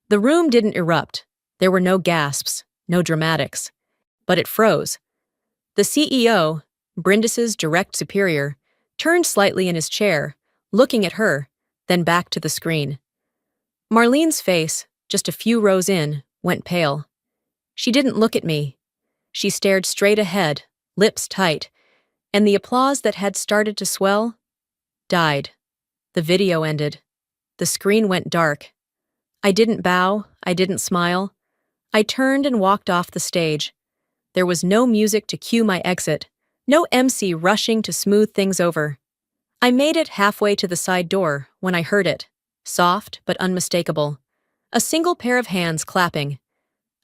The room didn't erupt. There were no gasps, no dramatics. But it froze. The CEO, Brindis's direct superior, turned slightly in his chair, looking at her, then back to the screen. Marlene's face, just a few rows in, went pale. She didn't look at me. She stared straight ahead, lips tight, and the applause that had started to swell died. The video ended. The screen went dark. I didn't bow, I didn't smile. I turned and walked off the stage. There was no music to cue my exit, no MC rushing to smooth things over. I made it halfway to the side door when I heard it, soft but unmistakable. A single pair of hands clapping.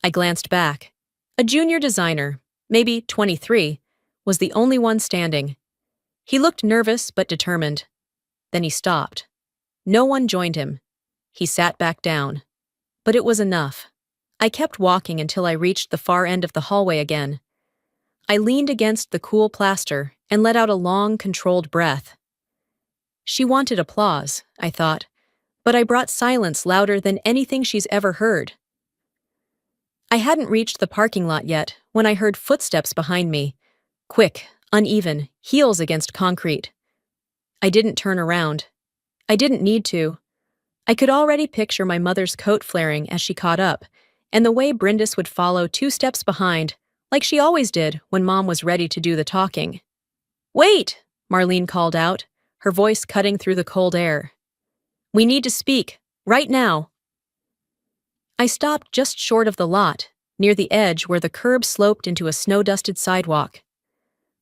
I glanced back. A junior designer, maybe 23, was the only one standing. He looked nervous but determined. Then he stopped. No one joined him. He sat back down. But it was enough. I kept walking until I reached the far end of the hallway again. I leaned against the cool plaster and let out a long, controlled breath. She wanted applause, I thought, but I brought silence louder than anything she's ever heard. I hadn't reached the parking lot yet when I heard footsteps behind me. Quick, uneven, heels against concrete. I didn't turn around. I didn't need to. I could already picture my mother's coat flaring as she caught up, and the way Brindis would follow 2 steps behind, like she always did when Mom was ready to do the talking. "Wait!" Marlene called out, her voice cutting through the cold air. "We need to speak, right now." I stopped just short of the lot, near the edge where the curb sloped into a snow-dusted sidewalk.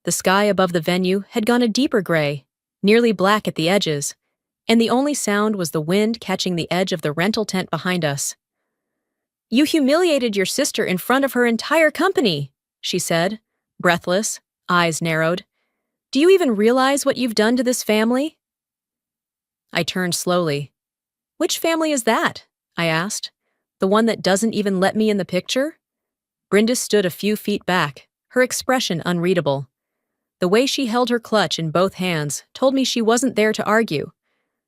The sky above the venue had gone a deeper gray, nearly black at the edges, and the only sound was the wind catching the edge of the rental tent behind us. "You humiliated your sister in front of her entire company," she said, breathless, eyes narrowed. "Do you even realize what you've done to this family?" I turned slowly. "Which family is that?" I asked. "The one that doesn't even let me in the picture?" Brindis stood a few feet back, her expression unreadable. The way she held her clutch in both hands told me she wasn't there to argue.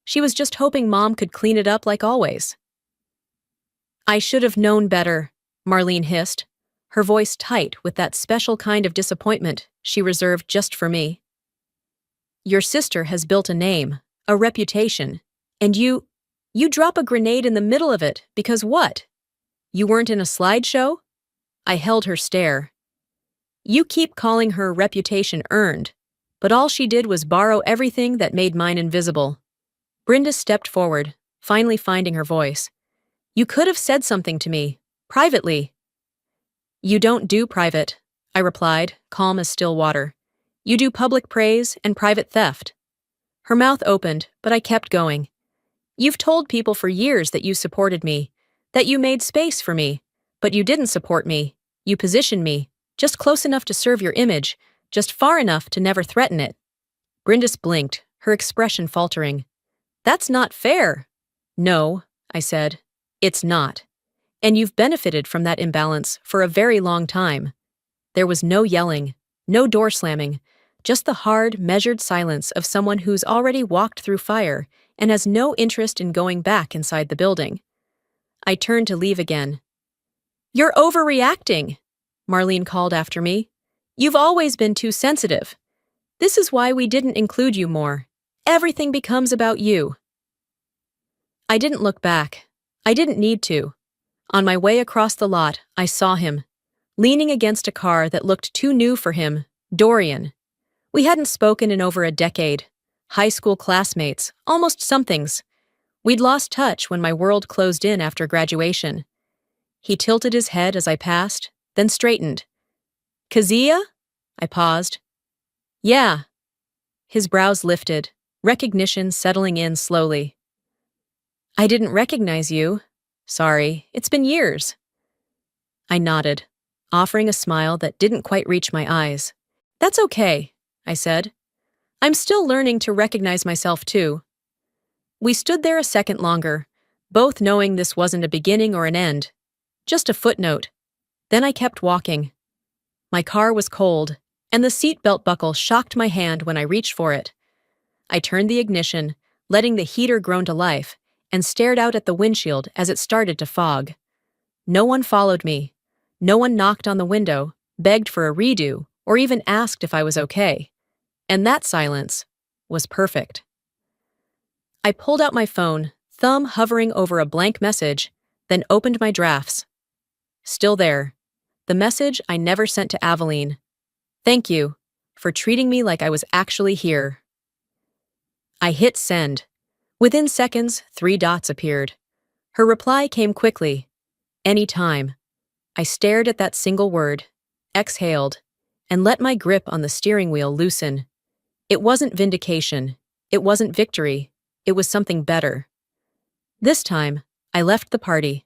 She was just hoping Mom could clean it up like always. "I should have known better," Marlene hissed, her voice tight with that special kind of disappointment she reserved just for me. "Your sister has built a name, a reputation, and you drop a grenade in the middle of it because what? You weren't in a slideshow?" I held her stare. "You keep calling her reputation earned, but all she did was borrow everything that made mine invisible." Brindis stepped forward, finally finding her voice. "You could have said something to me, privately." "You don't do private," I replied, calm as still water. "You do public praise and private theft." Her mouth opened, but I kept going. "You've told people for years that you supported me, that you made space for me, but you didn't support me. You positioned me, just close enough to serve your image, just far enough to never threaten it." Brindis blinked, her expression faltering. "That's not fair." "No," I said, "it's not. And you've benefited from that imbalance for a very long time." There was no yelling, no door slamming, just the hard, measured silence of someone who's already walked through fire and has no interest in going back inside the building. I turned to leave again. "You're overreacting," Marlene called after me. "You've always been too sensitive. This is why we didn't include you more. Everything becomes about you." I didn't look back. I didn't need to. On my way across the lot, I saw him. leaning against a car that looked too new for him, Dorian. We hadn't spoken in over a decade. High school classmates, almost somethings. We'd lost touch when my world closed in after graduation. He tilted his head as I passed, then straightened. Kaziah? I paused. Yeah. His brows lifted, recognition settling in slowly. I didn't recognize you. Sorry, it's been years. I nodded, offering a smile that didn't quite reach my eyes. That's okay, I said. I'm still learning to recognize myself too. We stood there a second longer, both knowing this wasn't a beginning or an end, just a footnote. Then I kept walking. My car was cold, and the seatbelt buckle shocked my hand when I reached for it. I turned the ignition, letting the heater groan to life, and stared out at the windshield as it started to fog. No one followed me. No one knocked on the window, begged for a redo, or even asked if I was okay. And that silence was perfect. I pulled out my phone, thumb hovering over a blank message, then opened my drafts. Still there. The message I never sent to Aveline. Thank you for treating me like I was actually here. I hit send. Within seconds, 3 dots appeared. Her reply came quickly. Anytime. I stared at that single word, exhaled, and let my grip on the steering wheel loosen. It wasn't vindication. It wasn't victory. It was something better. This time, I left the party,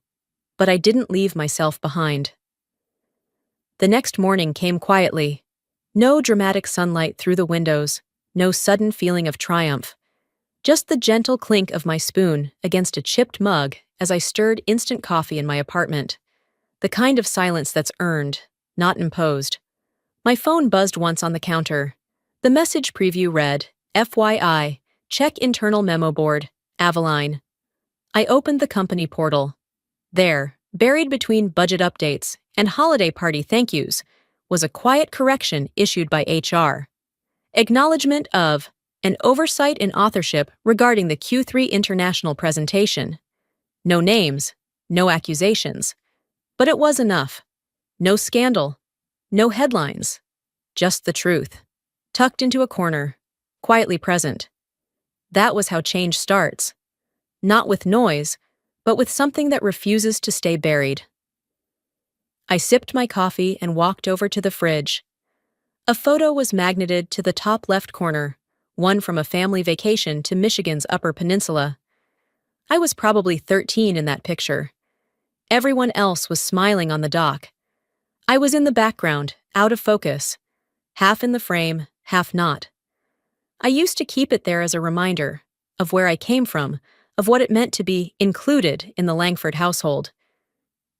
but I didn't leave myself behind. The next morning came quietly. No dramatic sunlight through the windows, no sudden feeling of triumph. Just the gentle clink of my spoon against a chipped mug as I stirred instant coffee in my apartment. The kind of silence that's earned, not imposed. My phone buzzed once on the counter. The message preview read, FYI, check internal memo board, Aveline. I opened the company portal. There, buried between budget updates and holiday party thank yous, was a quiet correction issued by HR. Acknowledgement of an oversight in authorship regarding the Q3 international presentation. No names, no accusations. But it was enough. No scandal, no headlines, just the truth, tucked into a corner, quietly present. That was how change starts. Not with noise, but with something that refuses to stay buried. I sipped my coffee and walked over to the fridge. A photo was magneted to the top left corner, one from a family vacation to Michigan's Upper Peninsula. I was probably 13 in that picture. Everyone else was smiling on the dock. I was in the background, out of focus, half in the frame, half not. I used to keep it there as a reminder of where I came from, of what it meant to be included in the Langford household.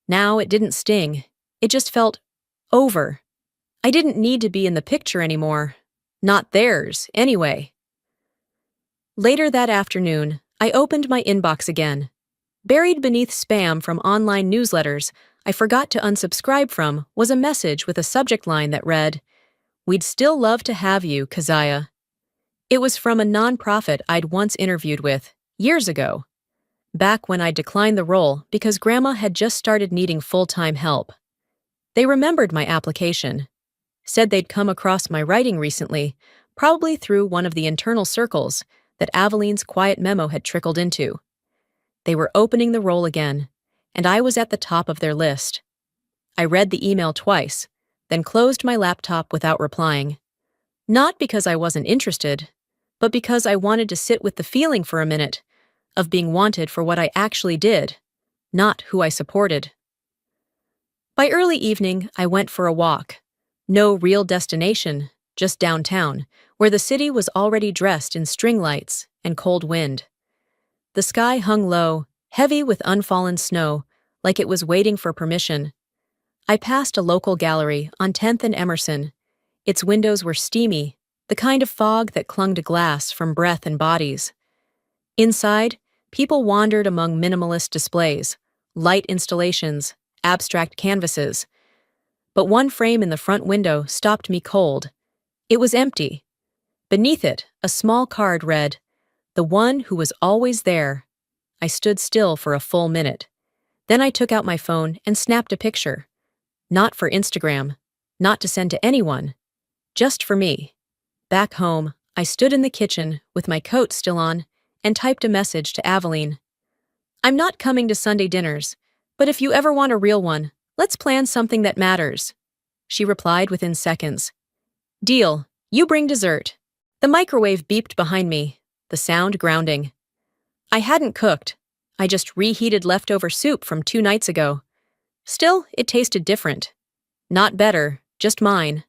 Now it didn't sting. It just felt over. I didn't need to be in the picture anymore. Not theirs, anyway. Later that afternoon, I opened my inbox again. Buried beneath spam from online newsletters I forgot to unsubscribe from was a message with a subject line that read, "We'd still love to have you, Kaziah." It was from a nonprofit I'd once interviewed with, years ago, back when I declined the role because Grandma had just started needing full-time help. They remembered my application, said they'd come across my writing recently, probably through one of the internal circles that Aveline's quiet memo had trickled into. They were opening the role again, and I was at the top of their list. I read the email twice, then closed my laptop without replying. Not because I wasn't interested, but because I wanted to sit with the feeling for a minute of being wanted for what I actually did, not who I supported. By early evening, I went for a walk. No real destination, just downtown, where the city was already dressed in string lights and cold wind. The sky hung low, heavy with unfallen snow, like it was waiting for permission. I passed a local gallery on 10th and Emerson. Its windows were steamy, the kind of fog that clung to glass from breath and bodies. Inside, people wandered among minimalist displays, light installations, abstract canvases. But one frame in the front window stopped me cold. It was empty. Beneath it, a small card read, "The one who was always there." I stood still for a full minute. Then I took out my phone and snapped a picture. Not for Instagram. Not to send to anyone. Just for me. Back home, I stood in the kitchen with my coat still on and typed a message to Aveline. I'm not coming to Sunday dinners, but if you ever want a real one, let's plan something that matters. She replied within seconds. Deal, you bring dessert. The microwave beeped behind me, the sound grounding. I hadn't cooked. I just reheated leftover soup from 2 nights ago. Still, it tasted different. Not better, just mine.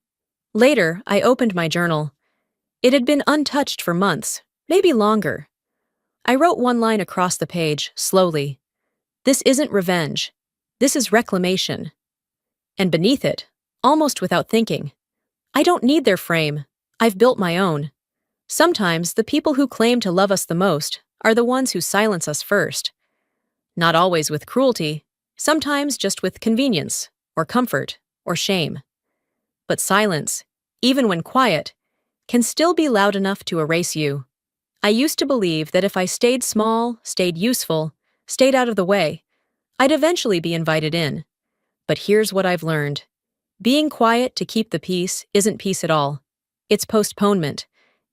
Later, I opened my journal. It had been untouched for months, maybe longer. I wrote one line across the page, slowly. This isn't revenge. This is reclamation. And beneath it, almost without thinking, I don't need their frame. I've built my own. Sometimes the people who claim to love us the most are the ones who silence us first. Not always with cruelty, sometimes just with convenience, or comfort, or shame. But silence, even when quiet, can still be loud enough to erase you. I used to believe that if I stayed small, stayed useful, stayed out of the way, I'd eventually be invited in. But here's what I've learned. Being quiet to keep the peace isn't peace at all. It's postponement.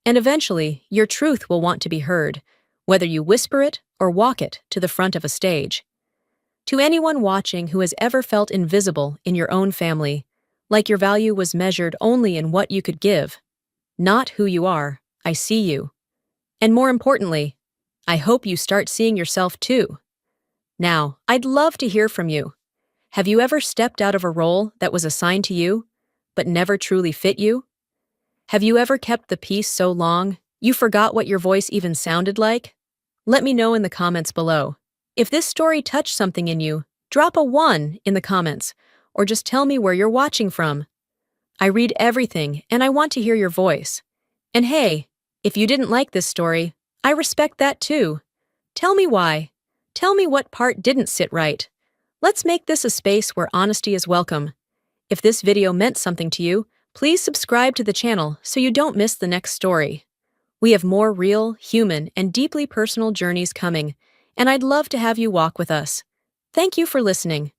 And eventually, your truth will want to be heard, whether you whisper it or walk it to the front of a stage. To anyone watching who has ever felt invisible in your own family, like your value was measured only in what you could give, not who you are, I see you. And more importantly, I hope you start seeing yourself too. Now, I'd love to hear from you. Have you ever stepped out of a role that was assigned to you, but never truly fit you? Have you ever kept the peace so long, you forgot what your voice even sounded like? Let me know in the comments below. If this story touched something in you, drop a 1 in the comments, or just tell me where you're watching from. I read everything, and I want to hear your voice. And hey, if you didn't like this story, I respect that too. Tell me why. Tell me what part didn't sit right. Let's make this a space where honesty is welcome. If this video meant something to you, please subscribe to the channel so you don't miss the next story. We have more real, human, and deeply personal journeys coming, and I'd love to have you walk with us. Thank you for listening.